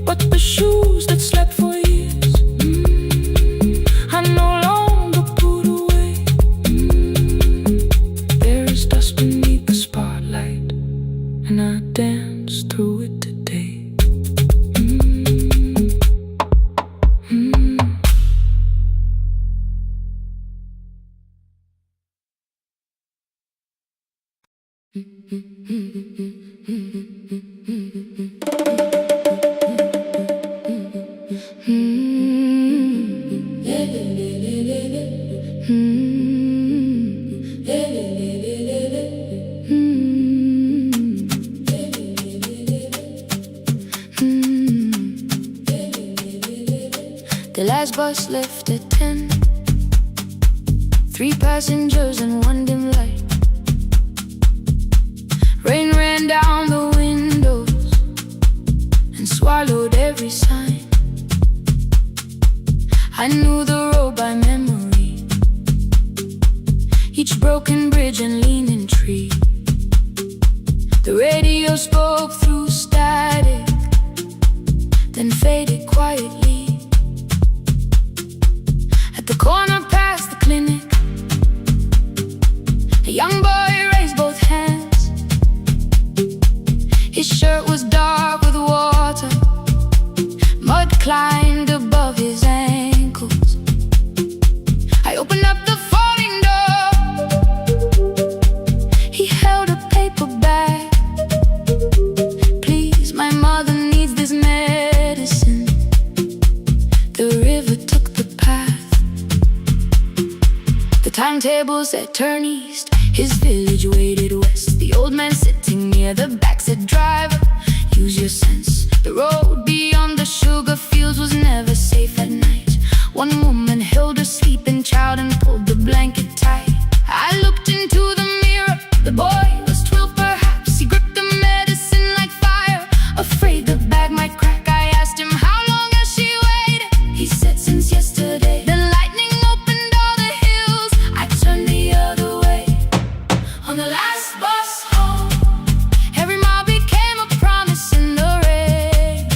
But the shoes that slept for years, I no longer put away. There is dust beneath the spotlight, and I dance through it today. The last bus left at 10. 3 passengers and 1 dim light. Rain ran down the windows and swallowed every sign. I knew the road by memory, each broken bridge and leaning tree. The radio spoke through static, then faded quietly. At the corner past the clinic, a young boy raised both hands. His shirt was dark with water, mud climbed above his ankles. I opened up the folding door. He held a paper bag. Please, my mother needs this medicine. The river took the path. The timetable said turn east. His village waited west. The old man sitting near the back said, driver, use your sense. The road beyond the sugar fields was never safe at night. One woman held her sleeping child and pulled the blanket tight. I looked into the mirror. The boy was 12 perhaps. He gripped the medicine like fire, afraid the bag might crack. I asked him, how long has she waited? He said, since yesterday. The lightning opened all the hills. I turned the other way. On the last bus home, every mile became a promise in the rain.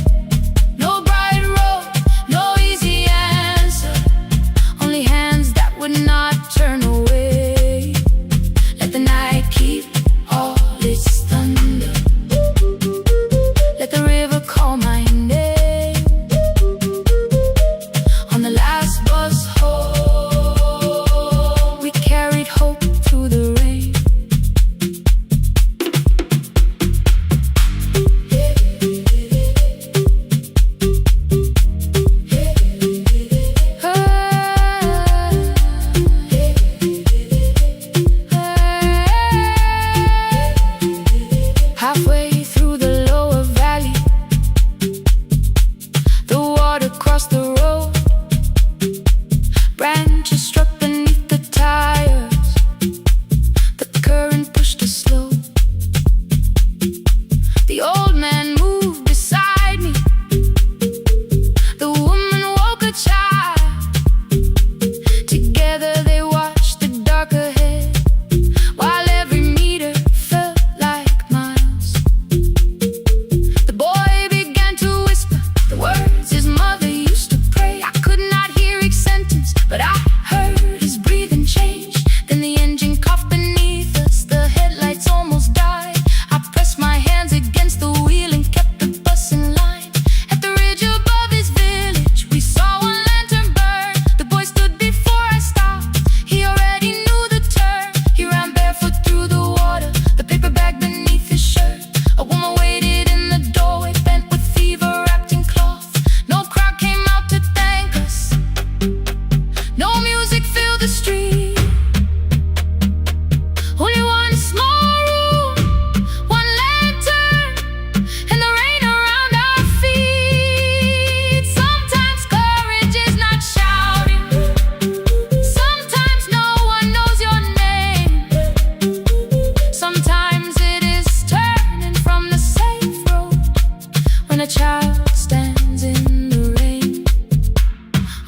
stands in the rain.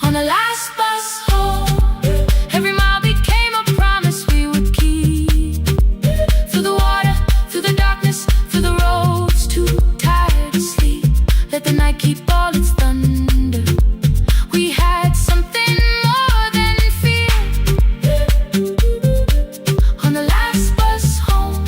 On the last bus home, every mile became a promise we would keep. Through the water, through the darkness, through the roads too tired to sleep. Let the night keep all its thunder. We had something more than fear. On the last bus home,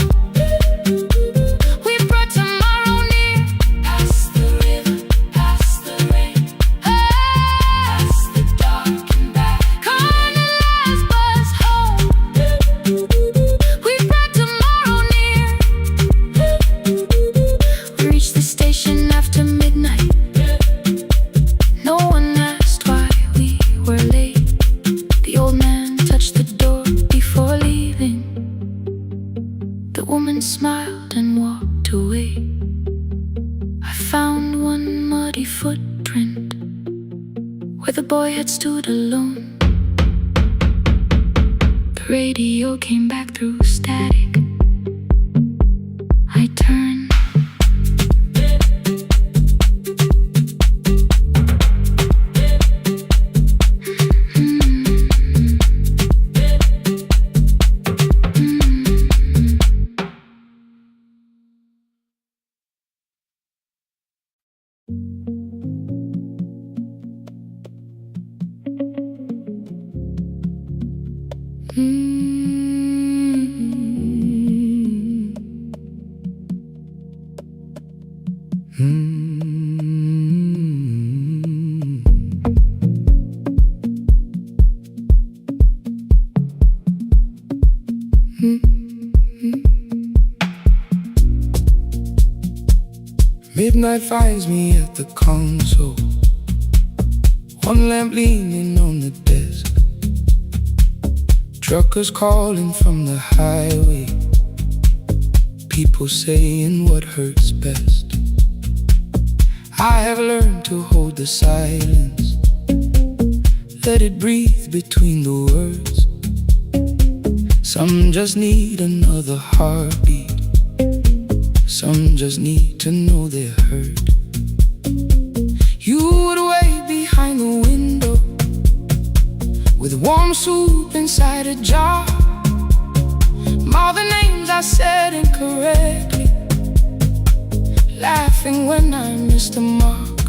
we brought tomorrow near. Past the river, past the rain, past the dark and back. On the last bus home, we brought tomorrow near. We reached the station after midnight. No one asked why we were late. The old man touched the door before leaving. The woman smiled and walked away. I found one muddy footprint where the boy had stood alone. The radio came back through static. I turned. Midnight finds me at the console, one lamp leaning on the desk. Truckers calling from the highway, people saying what hurts best. I have learned to hold the silence, let it breathe between the words. Some just need another heartbeat, some just need to know they're heard. You would wait behind the window with warm soup inside a jar. All the names I said incorrectly, laughing when I missed the mark.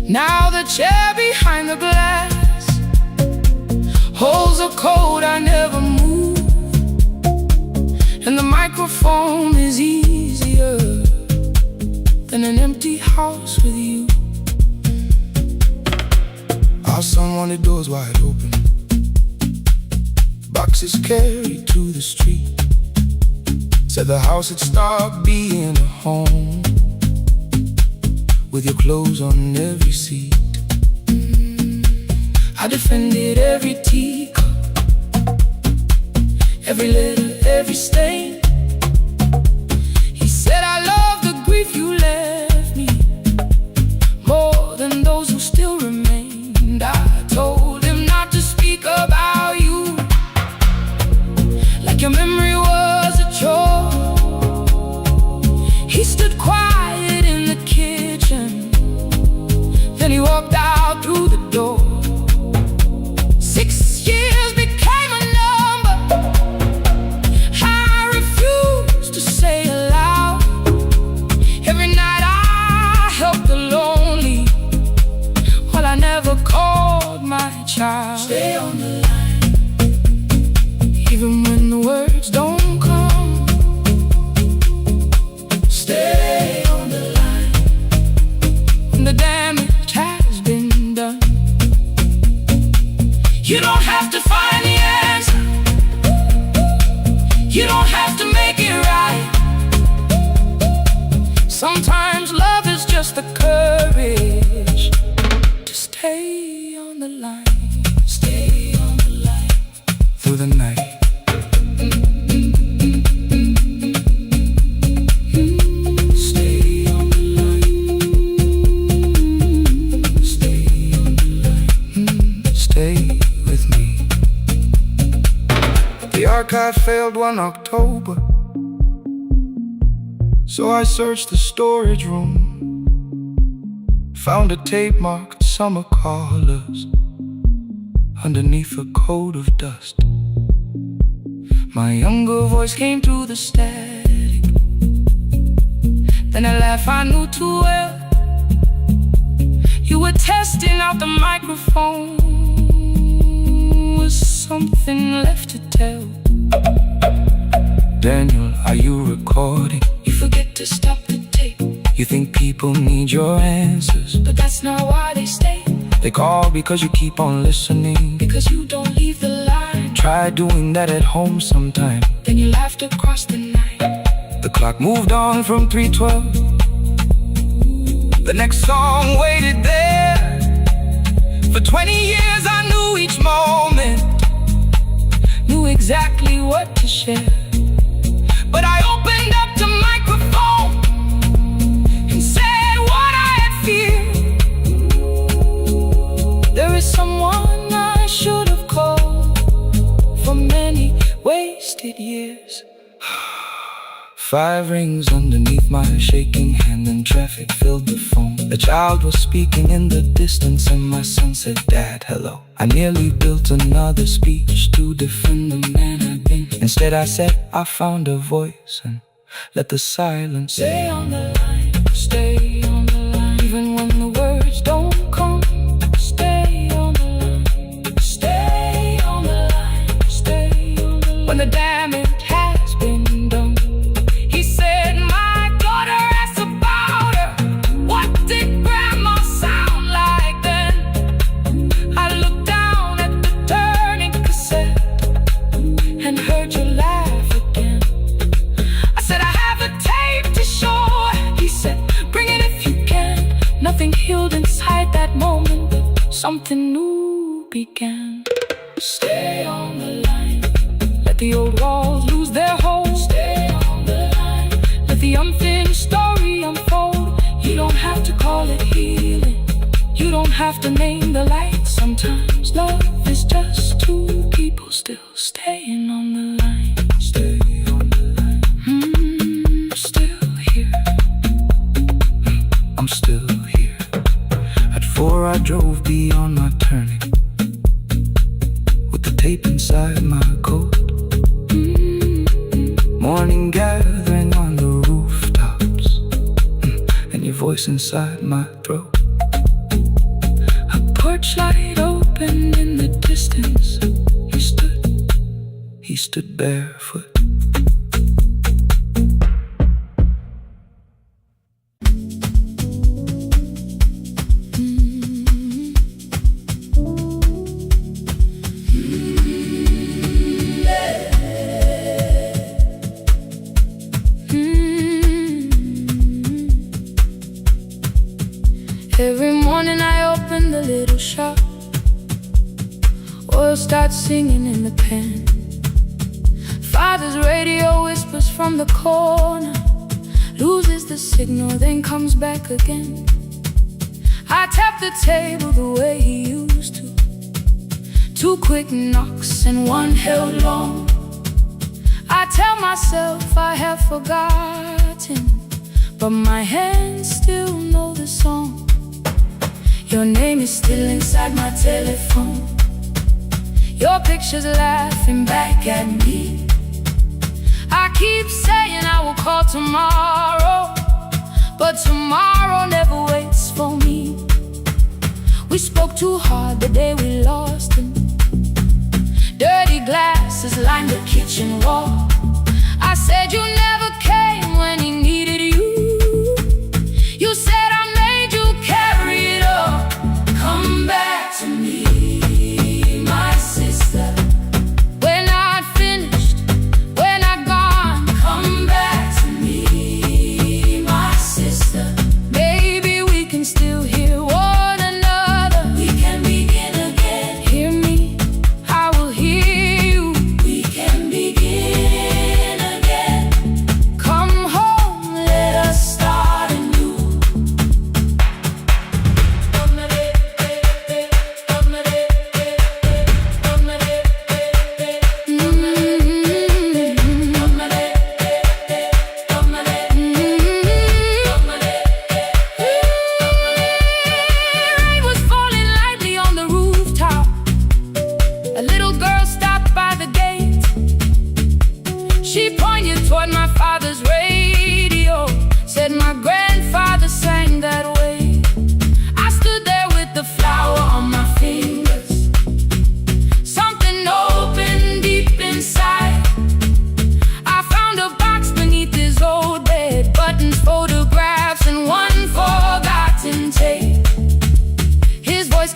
Now the chair behind the glass holds a code I never moved, and the microphone is easier than an empty house with you. Our son wanted doors wide open, boxes carried to the street. Said the house had stopped being a home, with your clothes on every seat. I defended every teacup, every letter, every stain. He said I love the grief you left me more than those who still remained. I told him not to speak about you like your memory was a chore. He stood quiet in the kitchen, then he walked out through the door. 6 years became a number I refused to say aloud. Every night I helped the lonely, while I never called my child. Stay on the line, even when the words don't come. Stay on the line, when the damage has been done. You don't have to find the answer, you don't have to make it right. Sometimes love is just the courage to stay on the line. Stay on the line through the night. Stay on the line. Stay on the line. Stay with me. The archive failed one October, so I searched the storage room. Found a tape marked summer colors underneath a coat of dust. My younger voice came through the static. Then a laugh I knew too well. You were testing out the microphone. Was something left to tell? Daniel, are you recording? You forget to stop the tape. You think people need your answers, but that's not why they stay. They call because you keep on listening, because you don't leave the line. Try doing that at home sometime, then you laughed across the night. The clock moved on from 3:12. The next song waited there. For 20 years I knew each moment, knew exactly what to share. But I opened up the microphone and said what I had feared. There is someone I should have called for many wasted years. 5 rings underneath my shaking hand, and traffic filled the phone. The child was speaking in the distance, and my son said, "Dad, hello." I nearly built another speech to defend the man I've been. Instead I said, I found a voice, and let the silence stay on the line, stay on the line. Even when the words don't come, stay on the line, stay on the line, stay on the line. When the damage has been done, he said, "My daughter asked about her. What did grandma sound like then?" I looked down at the turning cassette and heard you laugh again. I said, "I have a tape to show." He said, "Bring it if you can." Nothing healed inside that moment, but something new began. Stay on the line, let the old walls lose their hold. Stay on the line, let the unfinished story unfold. You don't have to call it healing, you don't have to name the light. Sometimes love is just two people still staying on the line. Stay on the line. Still here. I'm still here. At 4 I drove beyond my turning, with the tape inside my coat. Morning gathering on the rooftops, and your voice inside my throat. A porch light opened in the distance. He stood barefoot. Every morning I open the little shop. Oil starts singing in the pan. Father's radio whispers from the corner, loses the signal, then comes back again. I tap the table the way he used to. 2 quick knocks and 1 held long. I tell myself I have forgotten, but my hands still know the song. Your name is still inside my telephone. Your picture's laughing back at me. I keep saying I will call tomorrow, but tomorrow never waits for me. We spoke too hard the day we lost him. Dirty glasses lined the kitchen wall. I said you never came when he needed you. You said I made you carry it all. Come back to me, my sister. We're not finished, we're not gone. Come back to me, my sister. Maybe we can still hear one another. We can begin again. Hear me, I will hear you. We can begin again.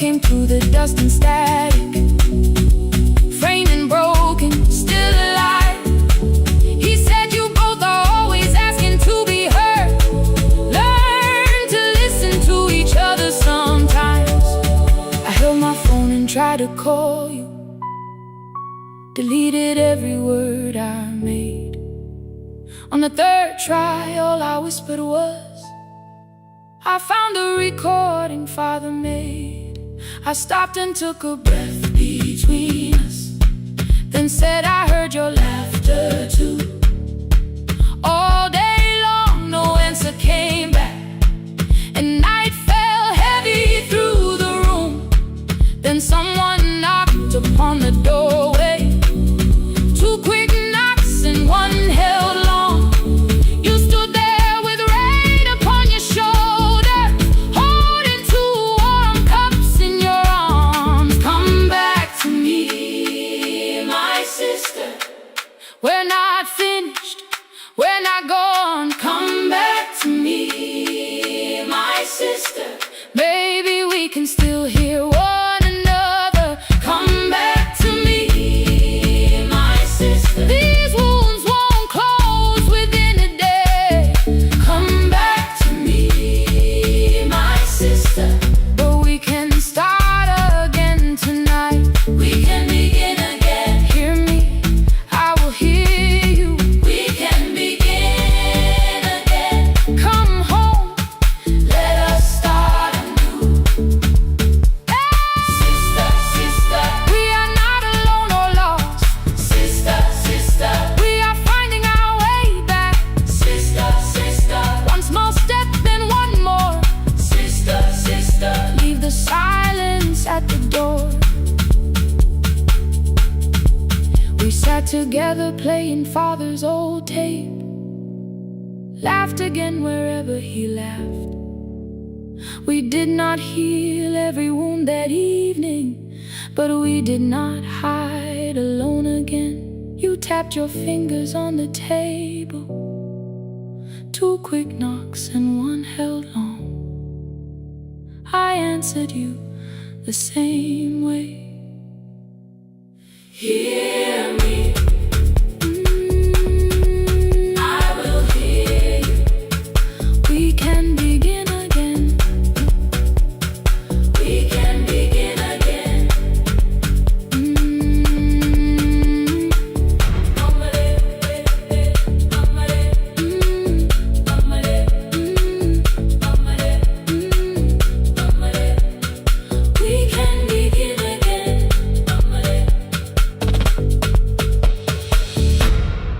came through the dust and static, framing broken, still alive. He said you both are always asking to be heard. Learn to listen to each other sometimes. I held my phone and tried to call you, deleted every word I made. On the third try, all I whispered was, I found a recording Father made. I stopped and took a breath between us, then said I heard your laughter too. All day long no answer came back, and night fell heavy through the room. Then someone knocked upon the doorway. Two quick knocks and one held long. You stood there with rain upon your shoulder, holding two warm cups in your arms. Come back to me, my sister. We're not finished, we're not gone. Come back to me, my sister. Maybe we can still hear one another. Come back to me, my sister. These wounds won't close within a day. Come back to me, my sister. But we can start again tonight. We can begin again. Hear me, I will hear you. We can begin again. Come home, let us start anew. Sister, sister, we are not alone or lost. Sister, sister, we are finding our way back. Sister, sister, one small step then one more. Sister, sister, leave the silence at the door. We sat together playing Father's old tape, laughed again wherever he laughed. We did not heal every wound that evening, but we did not hide alone again. You tapped your fingers on the table, two quick knocks and one held long. I answered you the same way. Hear me, I will hear you. We can begin again. We can begin again. We can begin again.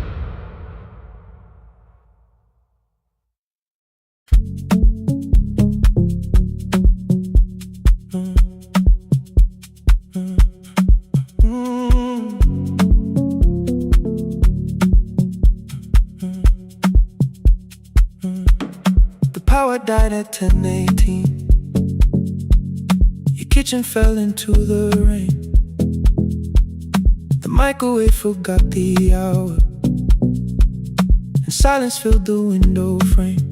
The power died at 10:18. Your kitchen fell into the rain. The microwave forgot the hour, and silence filled the window frame.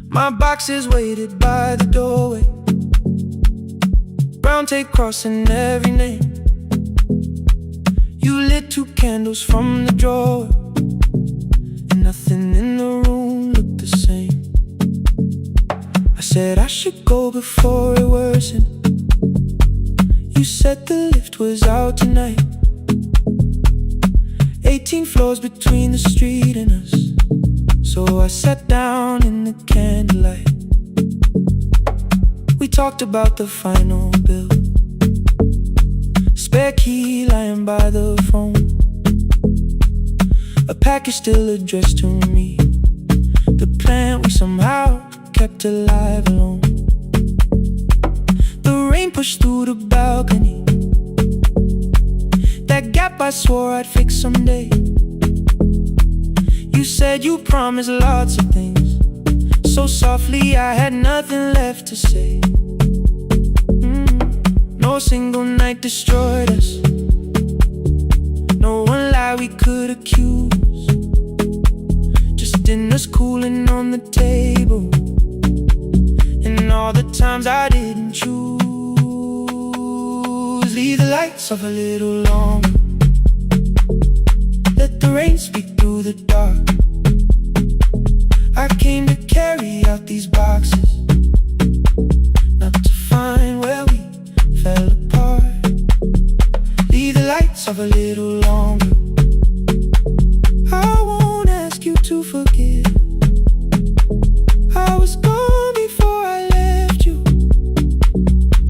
My boxes waited by the doorway, brown tape crossing every name. You lit two candles from the drawer, and nothing in the room looked the same. I said I should go before it worsened. You said the lift was out tonight. 18 floors between the street and us, so I sat down in the candlelight. We talked about the final bill, spare key lying by the phone, a package still addressed to me, the plant we somehow kept alive alone. The rain pushed through the balcony, that gap I swore I'd fix someday. You said you promised lots of things, so softly I had nothing left to say. No single night destroyed us, no one lie we could accuse. Just dinners cooling on the table, and all the times I didn't choose. the lights off a little longer. Let the rain speak through the dark. I came to carry out these boxes, not to find where we fell apart. Leave the lights off a little longer. I won't ask you to forgive. I was gone before I left you.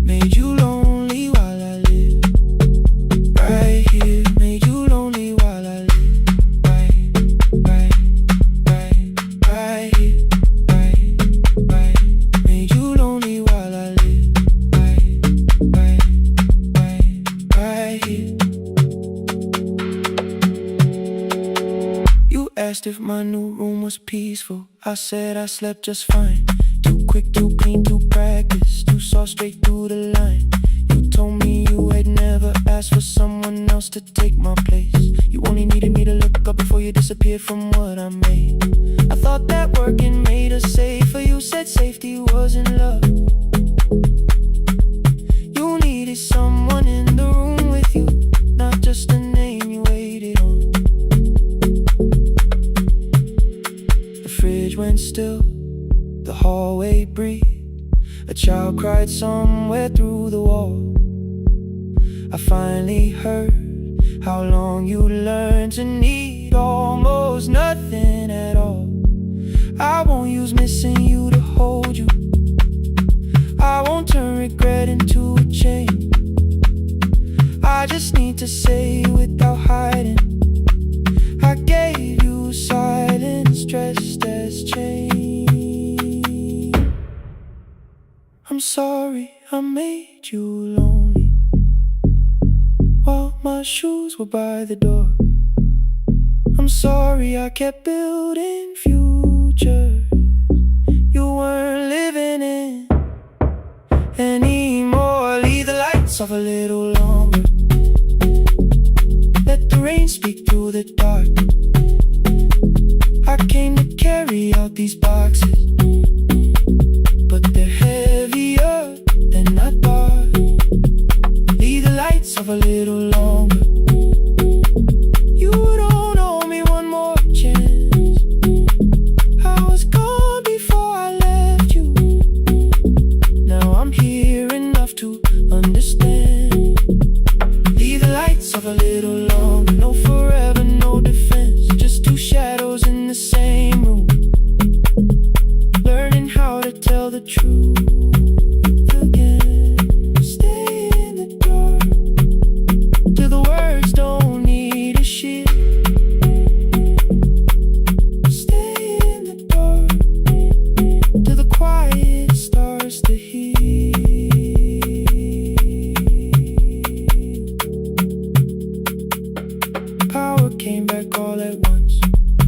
Made you lonely while I lived right here. Made you lonely while I lived right here. Right. Made you lonely while I lived right here. You asked if my new room was peaceful. I said I slept just fine. Too quick, too clean, too practiced. You saw straight through the line. You told me you had never asked for someone else to take my place. You only needed me to look up before you disappeared from what I made. I thought that working made us safer. You said safety was in love. You needed someone in the room with you, not just a name you waited on. The fridge went still, the hallway breathed. A child cried somewhere through the wall. I finally heard how long you learned to need almost nothing at all. I won't use missing you to hold you. I won't turn regret into a chain. I just need to say without hiding, I gave you silence dressed as change. I'm sorry I made you lonely while my shoes were by the door. I'm sorry I kept building futures you weren't living in anymore. Leave the lights off a little longer. Let the rain speak through the dark. I came to carry out these boxes, but they're heavier than I thought. Leave the lights off a little longer. You don't owe me one more chance. I was gone before I left you. Now I'm here enough to understand. Leave the lights off a little longer. No forever, no defense, just two shadows in the same room, learning how to tell the truth again. Stay in the dark till the words don't need a shield. Stay in the dark till the quiet starts to heal. Power came back all at once.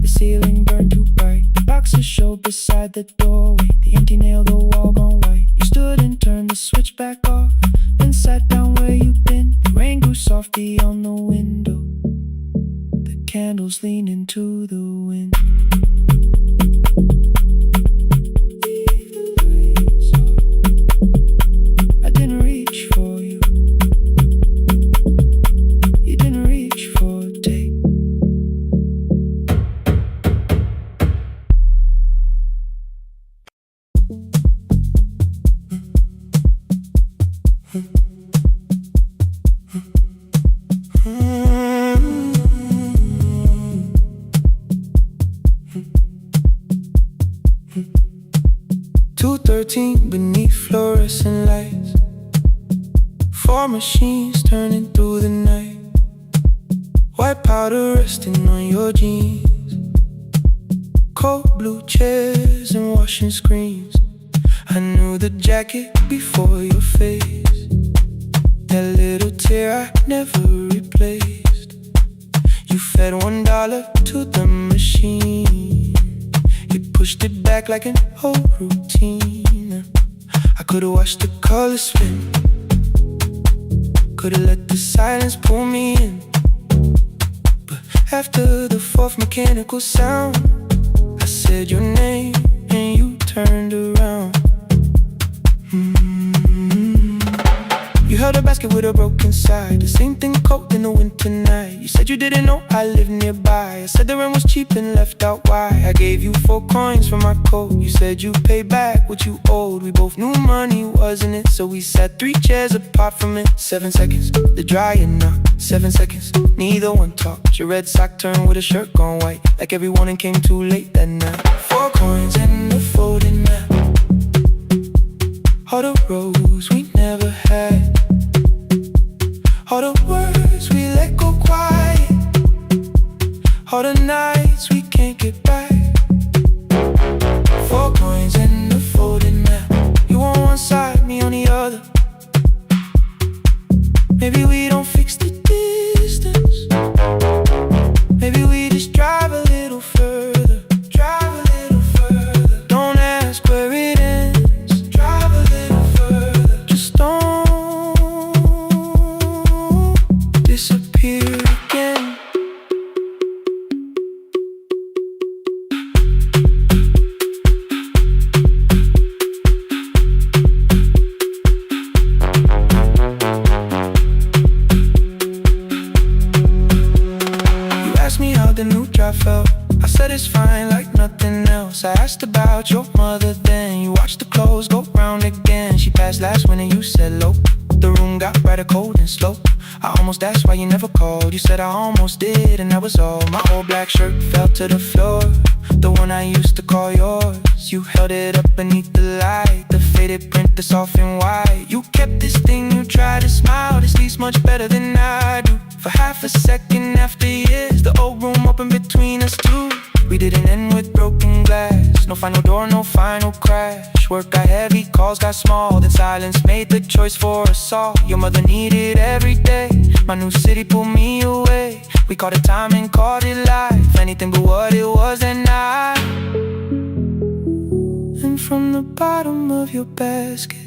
The ceiling burned too bright. The boxes showed beside the doorway. The empty nail, the wall gone white. You stood and turned the switch back off, then sat down where you'd been. The rain grew soft beyond the window. The candles leaned into the wind. Leave the lights off. I didn't reach for you. You didn't reach for a take. Beneath fluorescent lights, four machines turning through the night. White powder resting on your jeans, cold blue chairs and washing screens. I knew the jacket before your face, that little tear I never replaced. You fed $1 to the machine. You pushed it back like an old routine. I could've watched the colors spin, could've let the silence pull me in. But after the fourth mechanical sound, I said your name and you turned around. You You held a basket with a broken side, the same thing cold in the winter night. You said you didn't know I lived nearby. I said the rent was cheap and left out why. I gave you 4 coins for my coat. You said you'd pay back what you owed. We both knew money wasn't it, so we sat 3 chairs apart from it. 7 seconds, the dryer knocked. 7 seconds, neither one talked. Your red sock turned with a shirt gone white, like every warning came too late that night. 4 coins and a folding map, all the roads we never had, all the words we let go quiet, all the nights we can't get back. 4 coins and a folding map, you on one side, me on the other. Maybe we don't fix the distance, maybe we just drive a little further. Drive a little further, don't ask where it ends. Drive a little further, just don't disappear again. You asked me how the new drive felt. I said it's fine like nothing else. I asked about your mother then. You watched the clothes go round again. She passed last winter, you said low. The room got brighter, cold and slow. I almost asked why you never called. You said I almost did and that was all. My old black shirt fell to the floor, the one I used to call yours. You held it up beneath the light, the faded print that's off and white. You kept this thing, you tried to smile. This leaves much better than I do. For half a second after years, the old room opened between us two. We didn't end with broken glass, no final door, no final crash. Work got heavy, calls got small, then silence made the choice for us all. Your mother needed every day, my new city pulled me away. We called it time and called it life, anything but what it was that night. And from the bottom of your basket,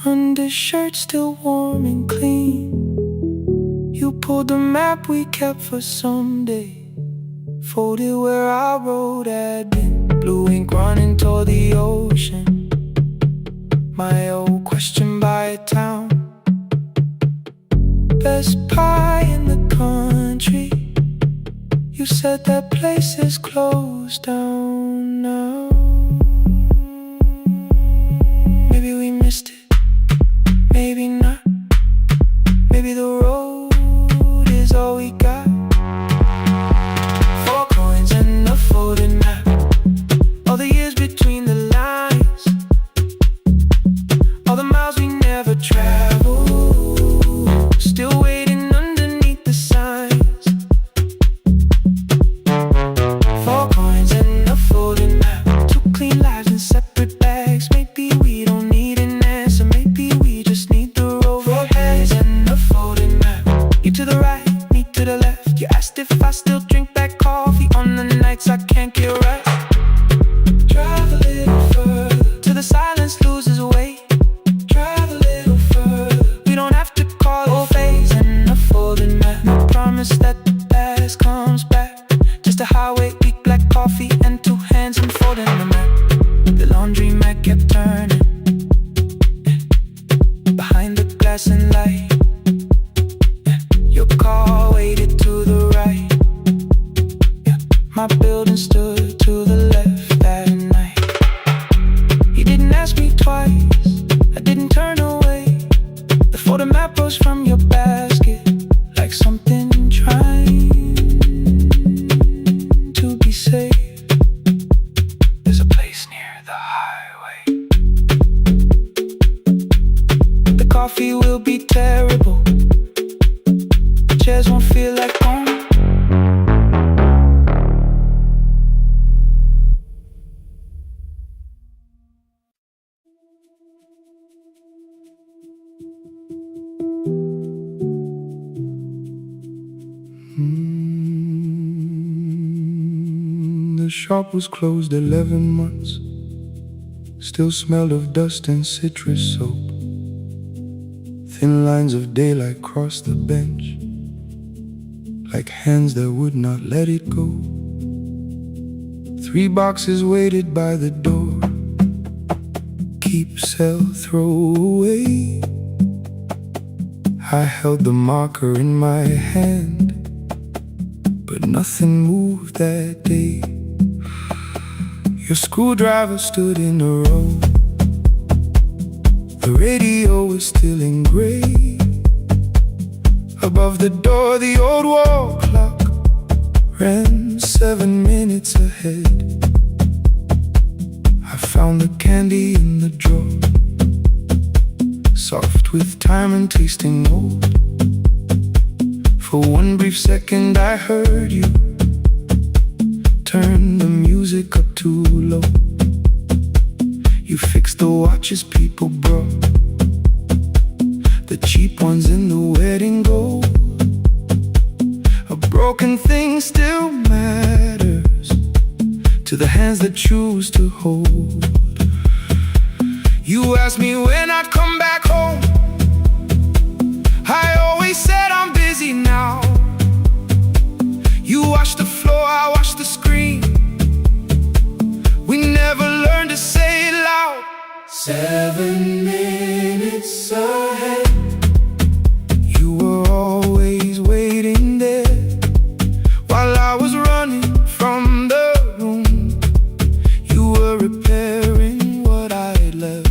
undershirt still warm and clean, you pulled the map we kept for someday, folded where our road had been. Blue ink running toward the ocean, my old question by a town. Best pie in the country, you said that place is closed down now. Maybe we missed it, maybe not. Maybe the road is all we got. 4 coins and a folding map, all the years between the lines, all the miles we never traveled, still waiting underneath the signs. 4 coins and a folding map, 2 clean lives in separate bags. Maybe we don't need an answer, maybe we just need the road. 4 coins and a folding map, you to the right, me to the left. You asked if I still drink that coffee on the nights I can't get right. Drive a little further, till the silence loses weight. Drive a little further, we don't have to call it phase and a folding map. No promise that the past comes back, just a highway, weak black coffee and 2 hands unfolding the map. The laundry mat kept turning behind the glass and light. Your car waited to the right, my building stood to the left that night. You didn't ask me twice, I didn't turn away. The photo map rose from your basket, like something trying to be safe. There's a place near the highway. The coffee will be terrible, the chairs won't feel like home. The shop was closed 11 months, still smelled of dust and citrus soap. Thin lines of daylight crossed the bench, like hands that would not let it go. 3 boxes waited by the door, keep, sell, throw away. I held the marker in my hand, but nothing moved that day. Your screwdriver stood in a row. The radio was still in gray. Above the door, the old wall clock ran 7 minutes ahead. I found the candy in the drawer, soft with time and tasting old. For one brief second I heard you turn the music up too low. You fixed the watches people brought, the cheap ones in the wedding gold. A broken thing still matters to the hands that choose to hold. You asked me when I'd come back home. I always said I'm busy now. You washed the floor, I washed the screen. We never learned to say it loud. 7 minutes ahead. You were always waiting there while I was running from the room. You were repairing what I had left.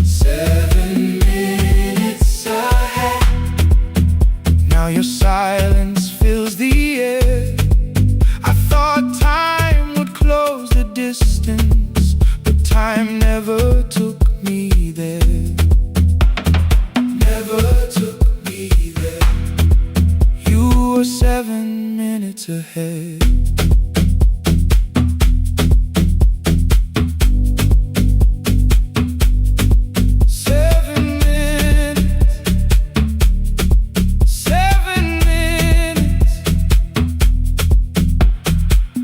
7 minutes ahead. Now your silence fills the air. I thought time would close the distance, but time never took me there. Never took me there. You were 7 minutes ahead. 7 minutes. 7 minutes.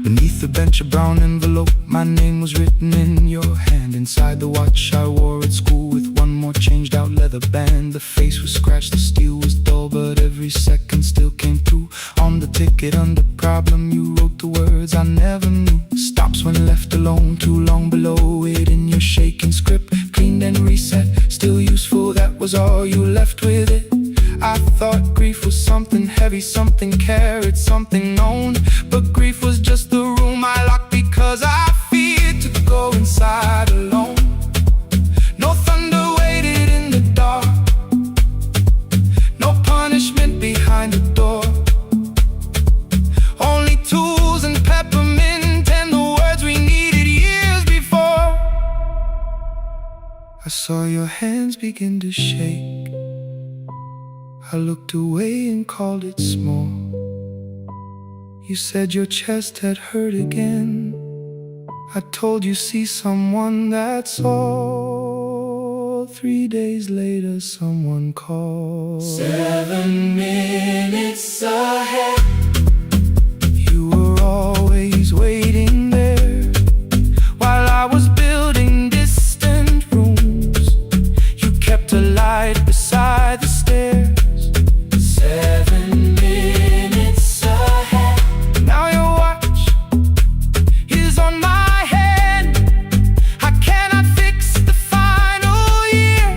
Beneath the bench, a brown envelope, my name was written in your hand. Inside the watch I wore at school with one more changed out leather band. The face was scratched, the steel was dull, but every second still came through. On the ticket under problem you wrote the words I never knew. Stops when left alone, too long below it in your shaking script. Cleaned and reset, still useful, that was all you left with it. I thought grief was something heavy, something carried, something known. But grief was just the room I locked because I feared to go inside alone. No thunder waited in the dark, no punishment behind the door. Only tools and peppermint and the words we needed years before. I saw your hands begin to shake. I looked away and called it small. You said your chest had hurt again. I told you see someone, that's all. 3 days later someone called. 7 minutes ahead. You were always waiting there while I was building distant rooms. You kept a light beside the stairs. 7 minutes ahead. Now your watch is on my hand. I cannot fix the final year.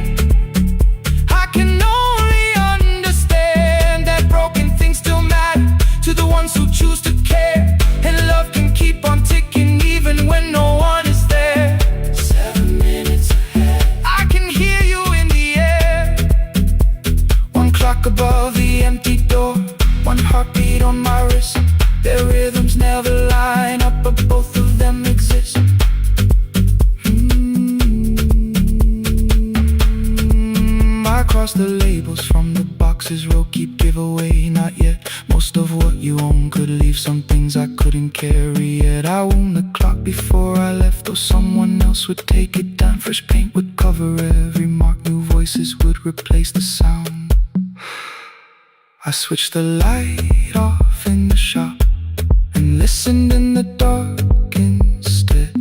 I can only understand that broken things still matter to the ones who choose to care. And love can keep on ticking even when no one is there. 7 minutes ahead. I can hear you in the air. One clock above the empty door, one heartbeat on my wrist. Their rhythms never line up, but both of them exist. I cross the labels from the boxes, row keep giveaway, not yet. Most of what you own could leave, some things I couldn't carry yet. I wound the clock before I left, though someone else would take it down. Fresh paint would cover every mark, new voices would replace the sound. I switched the light off in the shop and listened in the dark instead.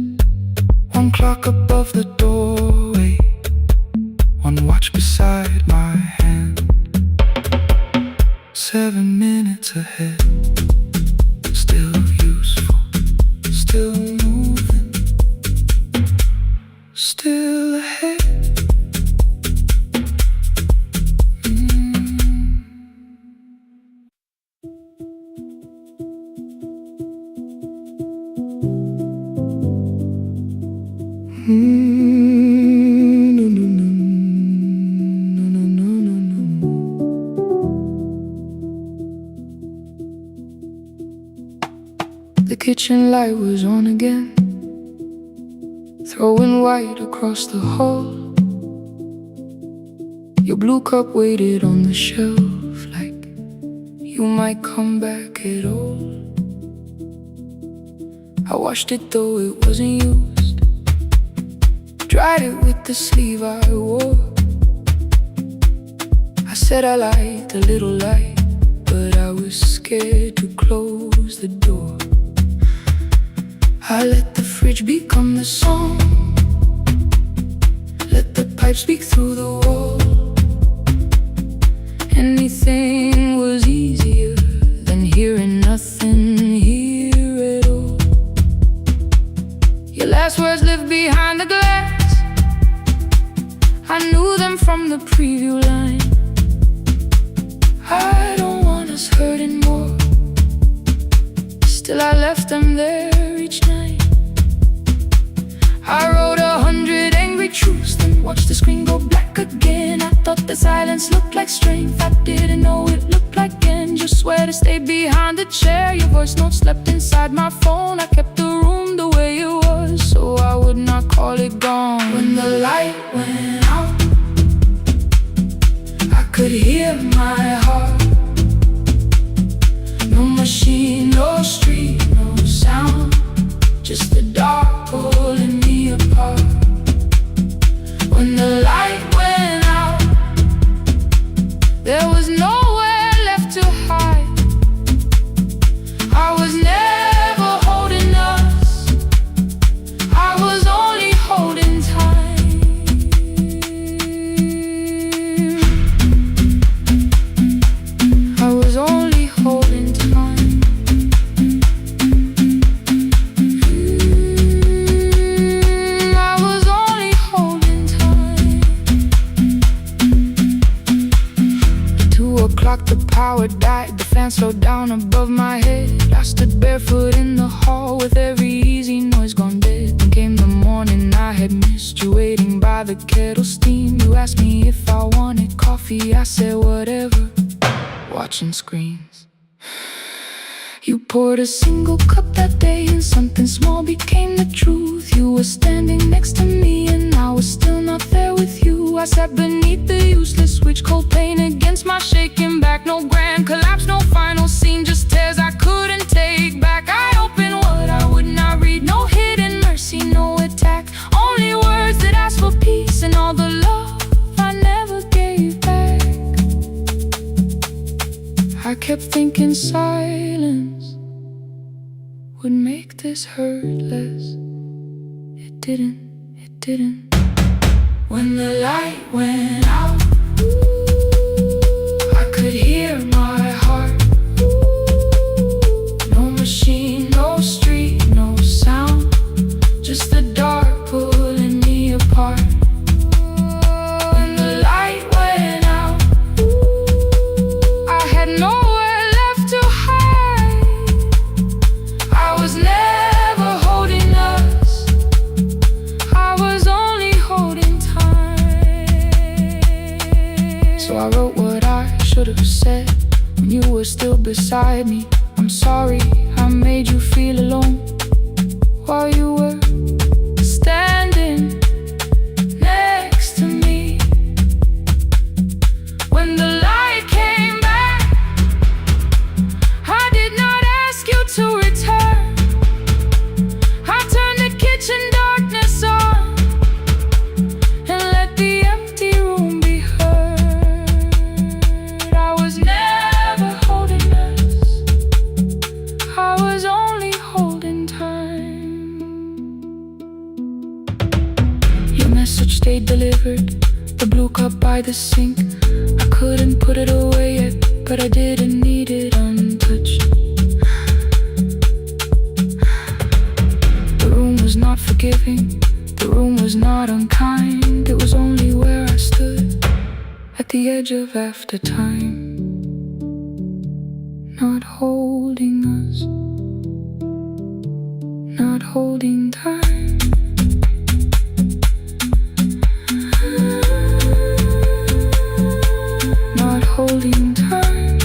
One clock above the doorway, one watch beside my hand. 7 minutes ahead. Still useful, still moving, still ahead. kitchen light was on again, throwing white across the hall. Your blue cup waited on the shelf like you might come back at all. I washed it though it wasn't used, dried it with the sleeve I wore. I said I liked a little light, but I was scared to close the door. I let the fridge become the song, let the pipe speak through the wall. Anything was easier than hearing nothing here at all. Your last words lived behind the glass, I knew them from the preview line. I don't want us hurting more, still I left them there each night. I wrote 100 angry truths, then watched the screen go black again. I thought the silence looked like strength, I didn't know it looked like end. You swear to stay behind the chair, your voice notes slept inside my phone. I kept the room the way it was, so I would not call it gone. When the light went out, I could hear my heart. No machine, no street, no sound, just the dark pulling me apart. When the light went out, there was nowhere left to hide. I was never holding us, I was only holding time. I was only holding time. I was only holding time. 2 o'clock, the power died, the fan slowed down above my head. I stood barefoot in the hall with every easy noise gone dead. Then came the morning I had missed you, waiting by the kettle steam. You asked me if I wanted coffee, I said whatever, watching screens. You poured a single cup that day, and something small became the truth. You were standing next to me, and I was still not there with you. I sat beneath the useless switch, cold pain against my shaking back. No grand collapse, no final scene, just tears I couldn't take back. I opened what I would not read, no hidden mercy, no attack. Only words that asked for peace and all the love I never gave back. I kept thinking silence would make this hurt less. It didn't, it didn't. When the light went out, I could hear my heart. No machine, no street, no sound, just the dark pulling me apart. When the light went out, I had nowhere left to hide. I was never holding us, I was only holding time. So I wrote what I should have said when you were still beside me. I'm sorry I made you feel alone while you were standing next to me. When the light came back, I did not ask you to return. I turned the kitchen darkness on and let the empty room be heard. I was never holding us, I was only holding time. Your message stayed delivered, the blue cup by the sink. I couldn't put it away yet, but I didn't need it untouched. The room was not forgiving, the room was not unkind. It was only where I stood at the edge of after time, not holding us, not holding time. Not holding time.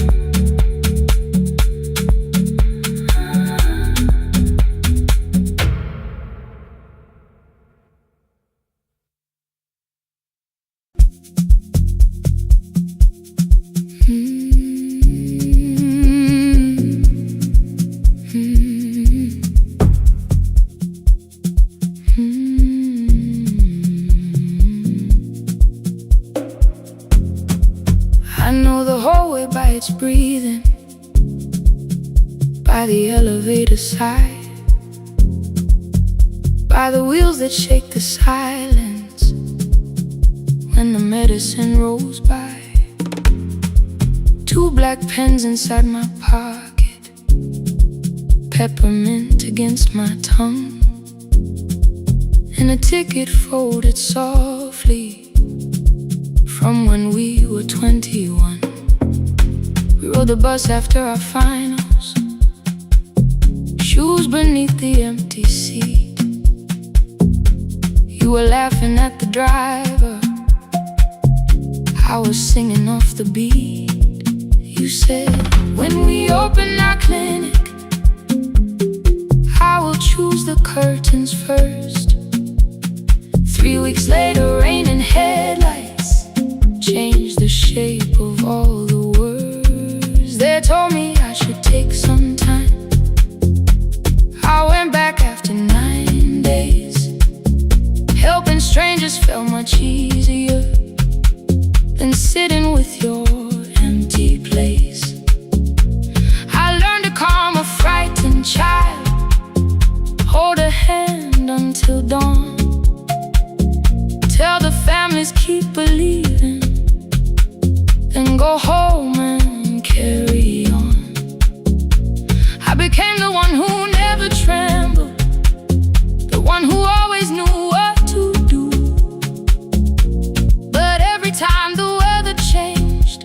I know the hallway by its breathing, by the elevator side, by the wheels that shake the silence when the medicine rolls by. 2 black pens inside my pocket, peppermint against my tongue, and a ticket folded softly from when we were 21. We rode the bus after our finals, shoes beneath the empty seat. You were laughing at the driver, I was singing off the beat. You said, when we open our clinic, I will choose the curtains first. 3 weeks later, rain and headlights changed the shape of all the words. They told me I should take some time. I went back after 9 days. Helping strangers felt much easier than sitting with your empty place. I learned to calm a frightened child, hold a hand until dawn, tell the families keep believing, then go home and carry on. I became the one who never trembled, the one who always knew what to do. But every time the weather changed,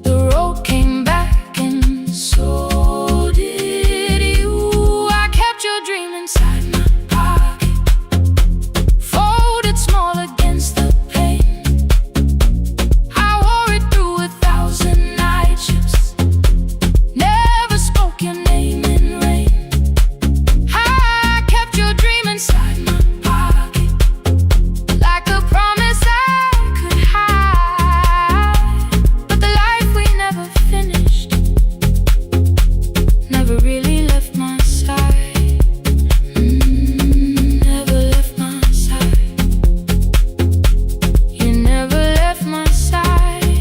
the road came back, and so did you. I kept your dream inside my pocket, folded small against the pain. I wore it through 1,000 night shifts, never spoke your name in rain. I kept your dream inside my pocket, like a promise I could hide. But the life we never finished never really left my side. Never left my side. You never left my side.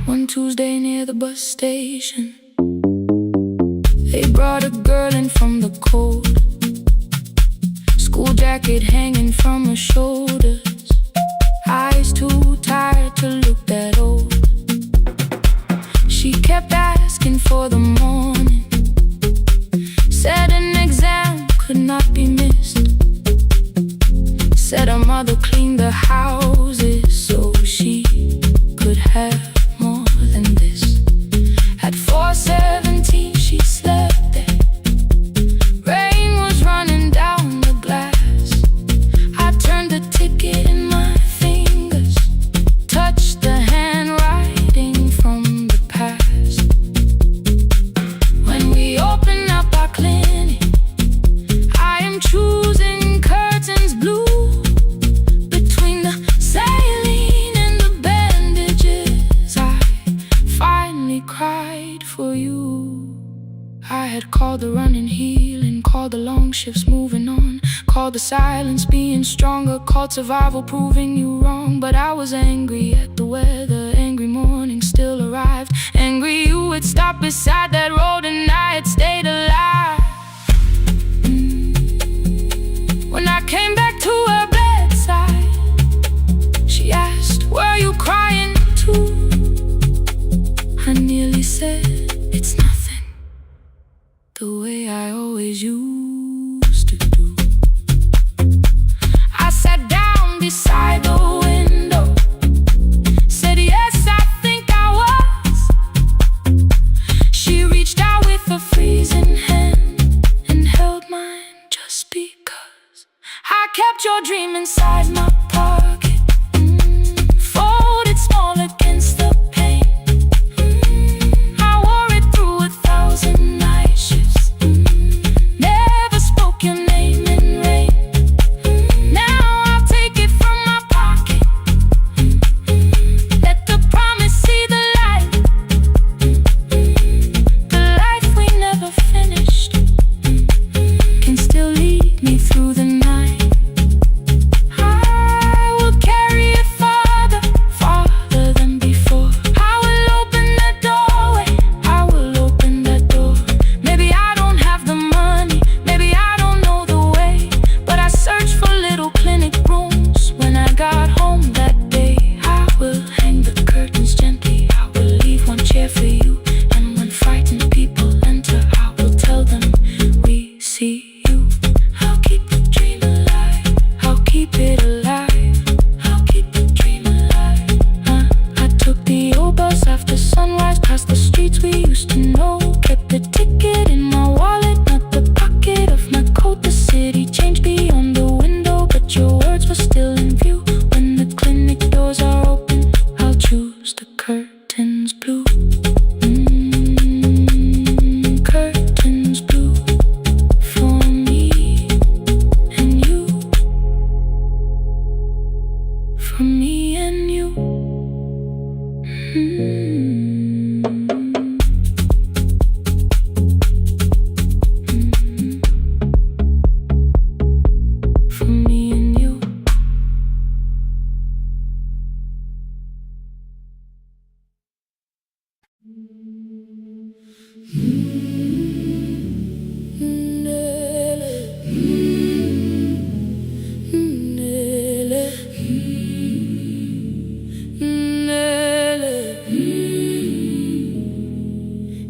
One Tuesday near the bus station, they brought a girl in from the cold, school jacket hanging from her shoulders, eyes too tired to look that old. She kept asking for the morning, said an exam could not be missed, said her mother cleaned the houses so she could have more than this. At 4:17 she slept there, rain was running down the glass. I turned the ticket in my fingers, touched the handwriting from the past. When we open up our clinic, I am choosing curtains blue, between the saline and the bandages. I finally cried for you. I had called the running healing, called the long shifts moving on, called the silence being stronger, called survival proving you wrong. But I was angry at the weather, angry morning still arrived, angry you had stopped beside that road and I had stayed alive. When I came back to her bedside, she asked, were you crying too? I nearly said, it's nothing, the way I always used to do. I sat down beside the window, said yes, I think I was. She reached out with a freezing hand and held mine just because. I kept your dream inside my pocket, folded small against the pain. I wore it through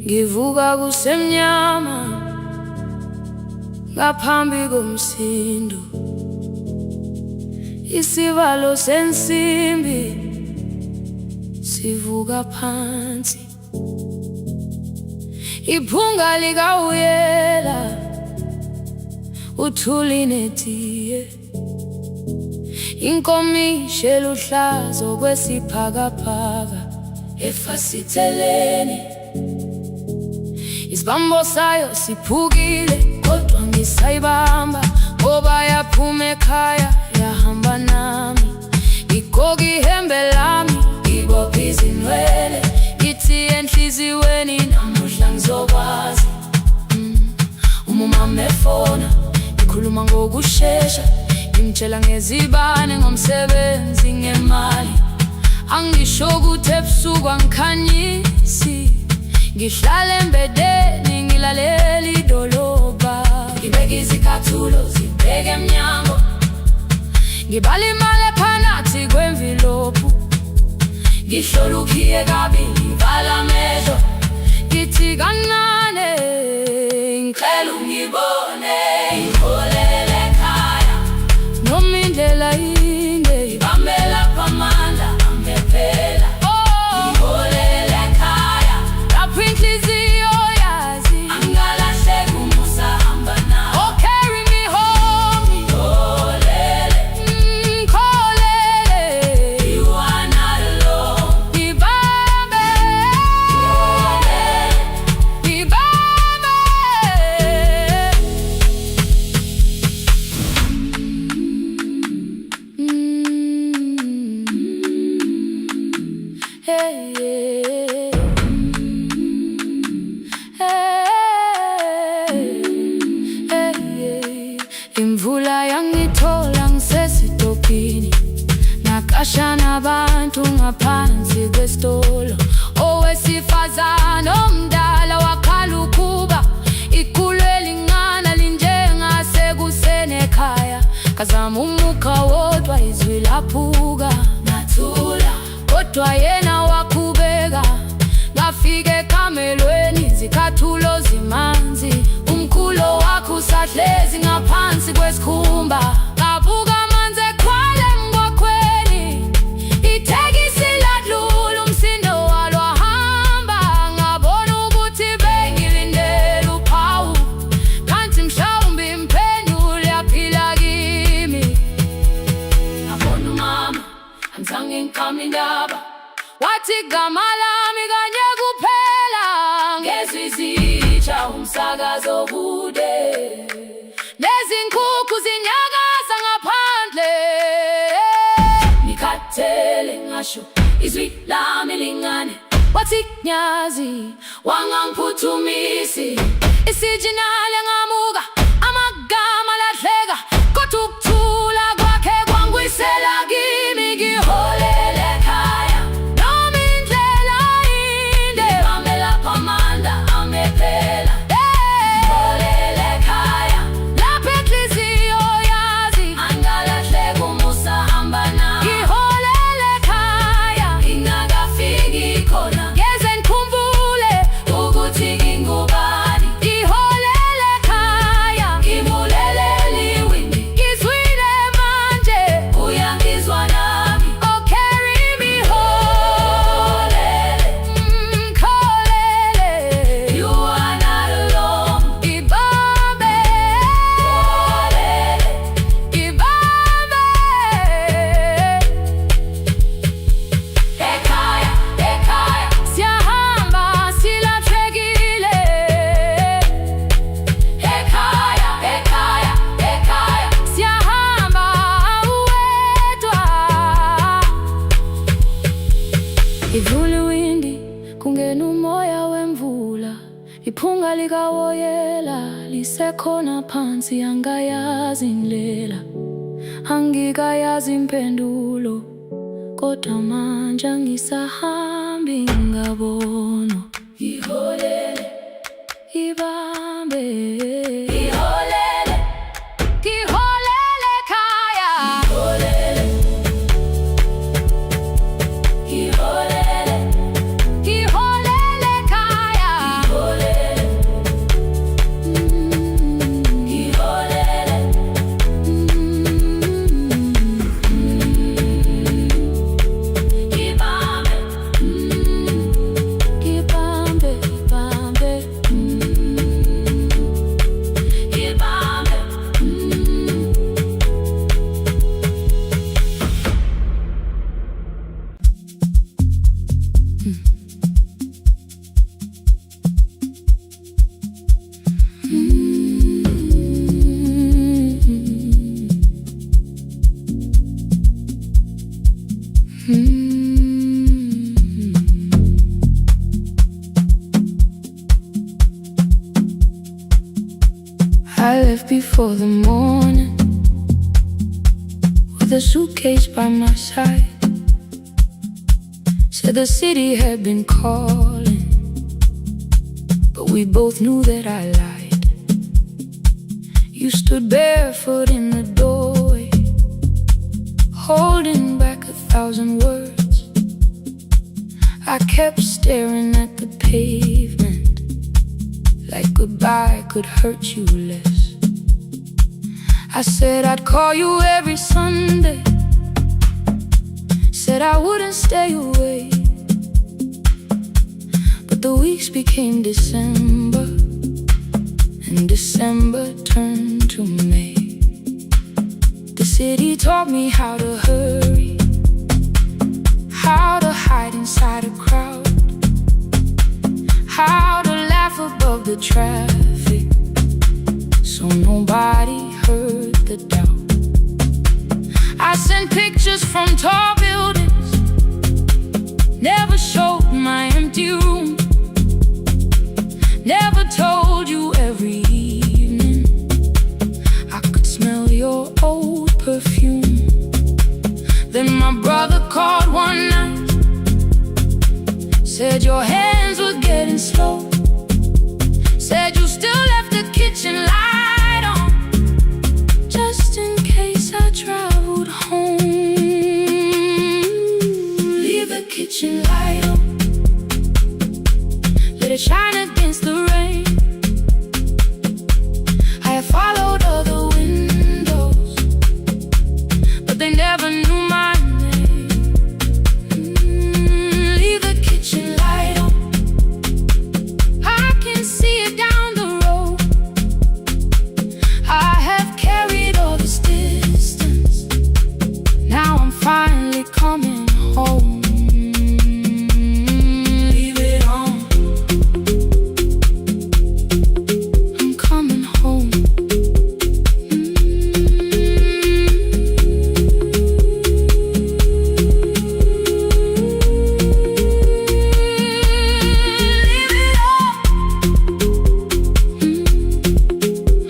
Ngivuka kusemnyama ngaphambi komsindo, isivalo sensimbi sivuka phansi, iphunga likawuyela uthuli netiye, inkomishi eluhlaza okwesiphakapaka efasiteleni. Isibambo sayo siphukile kodwa ngisayibamba, ngoba yaphuma ekhaya yahamba nami. Igqoka ihembe lami, ibopha izinwele, ithi enhliziyweni namuhla ngizokwazi. Umama efona, ikhuluma ngokushesha, imtshela ngezibane, ngomsebenzi, ngemali. Angisho ukuthi ebusuku angikhanyisi, ngihlala embedeni ngilalela idolobha. Ngibeka izicathulo zibheke emnyango, ngibala imali ephakathi kwemvilophu, ngihlola ukhiye kabili, ngivala amehlo, ngithi kancane ngicela ungibone. Ngiholele ekhaya noma indlela inde, ngibambela phamandla angephela. Ngiholele ekhaya lapho inhliziyo yazi angalahleki, umusa hamba nawe. Oh, carry me home. Ngiholele, ngiholele, you are not alone. Ngibambe, ngiholele, ngibambe. Hey, yeah. Imvula yangithola ngisesitopini, nakasha nabantu ngaphansi kwesitolo. Owesifazane omdala wakhala ukuba ikhulu elingana linjengasekuseni ekhaya. Kazama umukha wodwa, izwi laphuka, nathula kodwa yena wakhubeka. Ngafika ekamelweni, izicathulo zimanzi, umkhulo wakhe usahlezi ngaphansi kwesikhumba. Ngabuka amanzi ekhwale emgwaqweni, ithekisi ladlula, umsindo walo wahamba. Ngabona ukuthi bengilindele uphawu, kanti mhlawumbe impendulo yaphila kimi. Ngabona umama angizange ngiqame indaba, wathi igama lami kanye kuphela. Ngezwi izitsha, umsakazo kude, nezinkukhu zinyakaza ngaphandle. Ngikhathele ngasho izwi lami lingane, wathi nyazi wangangiphuthumisi. Isijinali ngamuka, amagama lahleka, kodwa ukuthula kwakhe kwangwisela kimi. Ngiholele ekhaya noma indlela inde, ngibambela phamandla angephela. Ngiholele ekhaya lapho inhliziyo yazi angalahleki, umusa hamba nawe. Ngiholele ekhaya ingakafiki khona, ngeze ngikhumbule ukuthi ngingubani. Ngiholele ekhaya ngimulelele iwindi, ngizwile manje uyangizwa nami. Oh, carry me home. Ngiholele, you are not alone. Ngibambe, ngibambe. Ekhaya, ekhaya siyahamba silahlekile. Ekhaya, ekhaya, ekhaya siyahamba awedwa. Ivula iwindi, kungena umoya wemvula, iphunga likawoyela lisekhona phansi. Angayazi indlela, angikayazi impendulo, kodwa manje angisahambi ngabona. Ngiholele, Kibambe, kiholele, kiholele kaya, kiholele, kiholele, kiholele kaya, kiholele, Kibambe, kibambe, kibambe. I left before the morning with a suitcase by my side. Said the city had been calling, but we both knew that I lied. You stood barefoot in the doorway, holding back 1,000 words. I kept staring at the pavement, like goodbye could hurt you less. I said I'd call you every Sunday, said I wouldn't stay away. But the weeks became December, and December turned to May. The city taught me how to hurry, how to hide inside a crowd, how to laugh above the traffic, so nobody heard the doubt. I sent pictures from tall buildings, never showed my empty room, never told you every evening I could smell your old perfume. Then my brother called one night, said your hands were getting slow, said you still left the kitchen light on, just in case I traveled home. Leave the kitchen light on, let it shine against the rain. I have followed other windows, but they never knew my name. Leave the kitchen light on, I can see it down the road. I have carried all this distance, now I'm finally coming home. Leave it on, I'm coming home. Leave it on,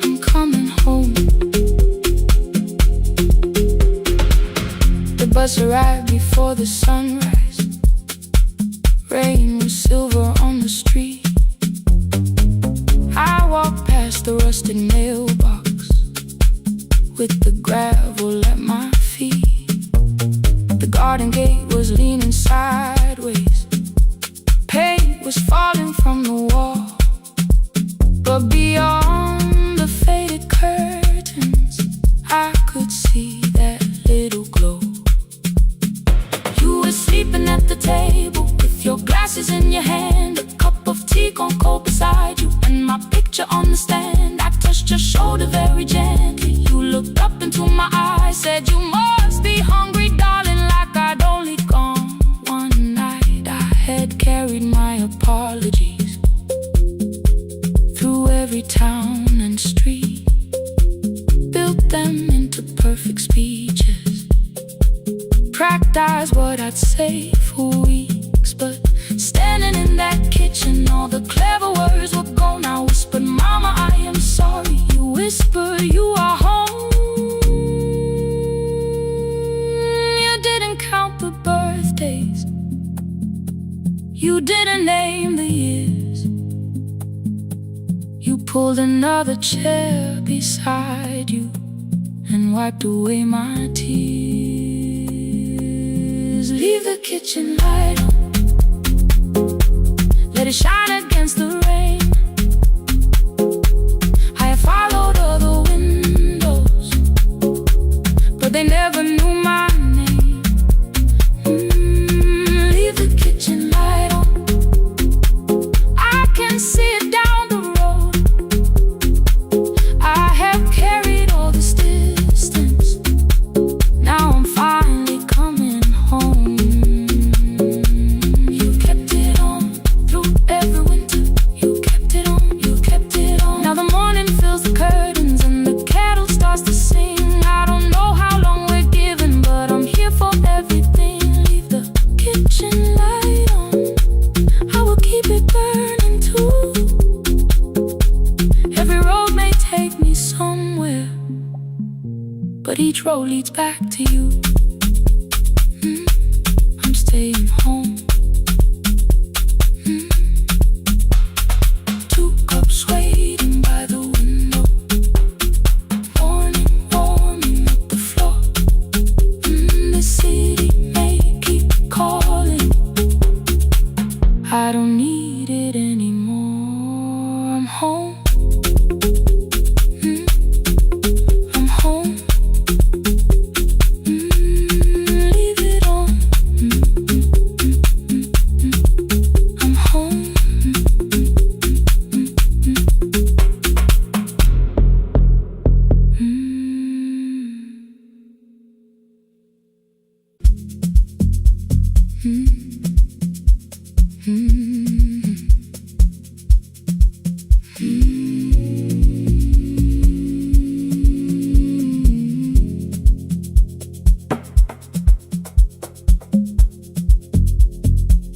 I'm coming home. The bus arrived before the sunrise. Rain was silver on the street. I walked past the rusted mailbox with the gravel at my feet. The garden gate was leaning sideways, paint was falling from the wall, but beyond the faded curtains I could see that little glow. You were sleeping at the table with your glasses in your hand, a cup of tea gone cold beside you, and my picture on the stand. I touched your shoulder very gently. You looked up into my eyes, said you must be hungry, darling, like I'd only gone one night. I had carried my apologies through every town and street, built them into perfect speeches, practiced what I'd say for weeks. But standing in that kitchen, all the clever words were gone. I whispered, Mama, I am sorry. You whisper, you are home. You didn't count the birthdays, you didn't name the years, pulled another chair beside you and wiped away my tears. Leave the kitchen light on, let it shine against the rain. I have followed other windows, but they never knew my name. Leave the kitchen light on, I can see it down the road. I have carried all this distance, now I'm finally coming home. You kept it on through every winter, you kept it on, you kept it on. Now the morning fills the curtains and the kettle starts to sing. I don't know how long we're given, but I'm here for everything. Leave the kitchen light on, I will keep it burning too. Every road may take me somewhere, but each road leads back to you. I'm staying home. 2 cups waiting by the window, morning warming up the floor. The city may keep calling, I don't need it anymore. I'm home. I'm home. Leave it on. I'm home.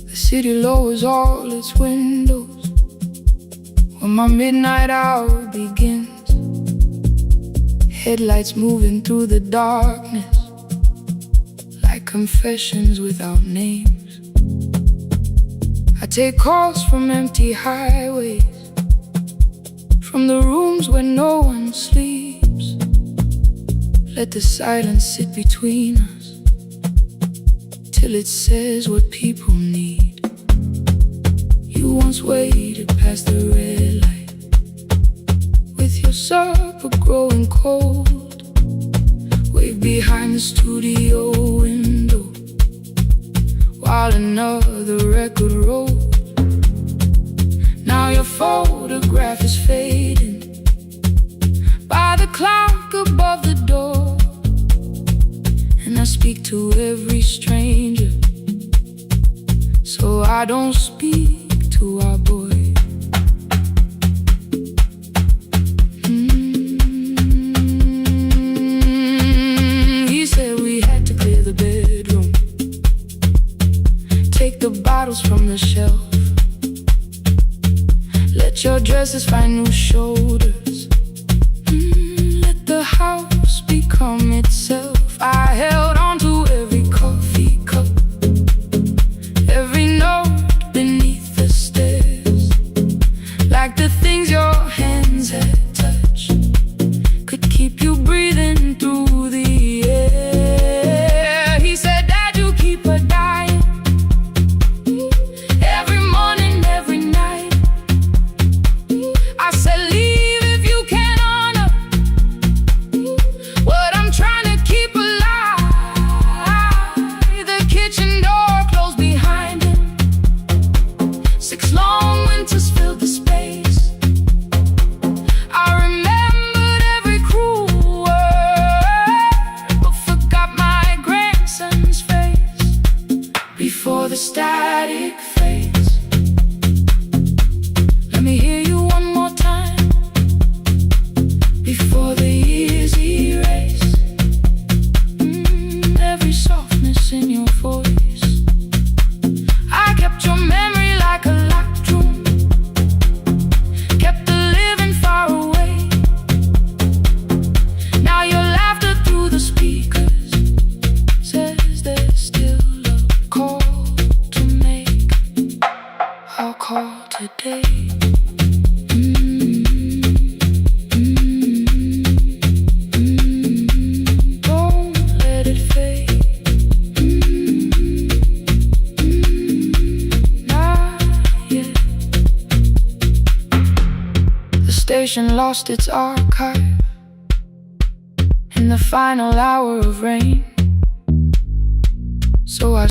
The city lowers all its windows when my midnight hour begins. Headlights moving through the darkness like confessions without names. I take calls from empty highways, from the rooms where no one sleeps. Let the silence sit between us till it says what people need. You once waited past the red light with your supper growing cold, way behind the studio window while another record rolled. Now your photograph is fading by the clock above the door, and I speak to every stranger, so I don't speak to our boy. He said we had to clear the bedroom, take the bottles from the shelf, let your dresses find new shoulders, let the house become itself. I held on to every coffee cup, every note beneath the stairs, like the things your hands had touched could keep you breathing through the air. He said, Dad, you keep her dying, every morning, every night. I said, leave if you can honor what I'm trying to keep alive. station lost its archive in the final hour of rain. So I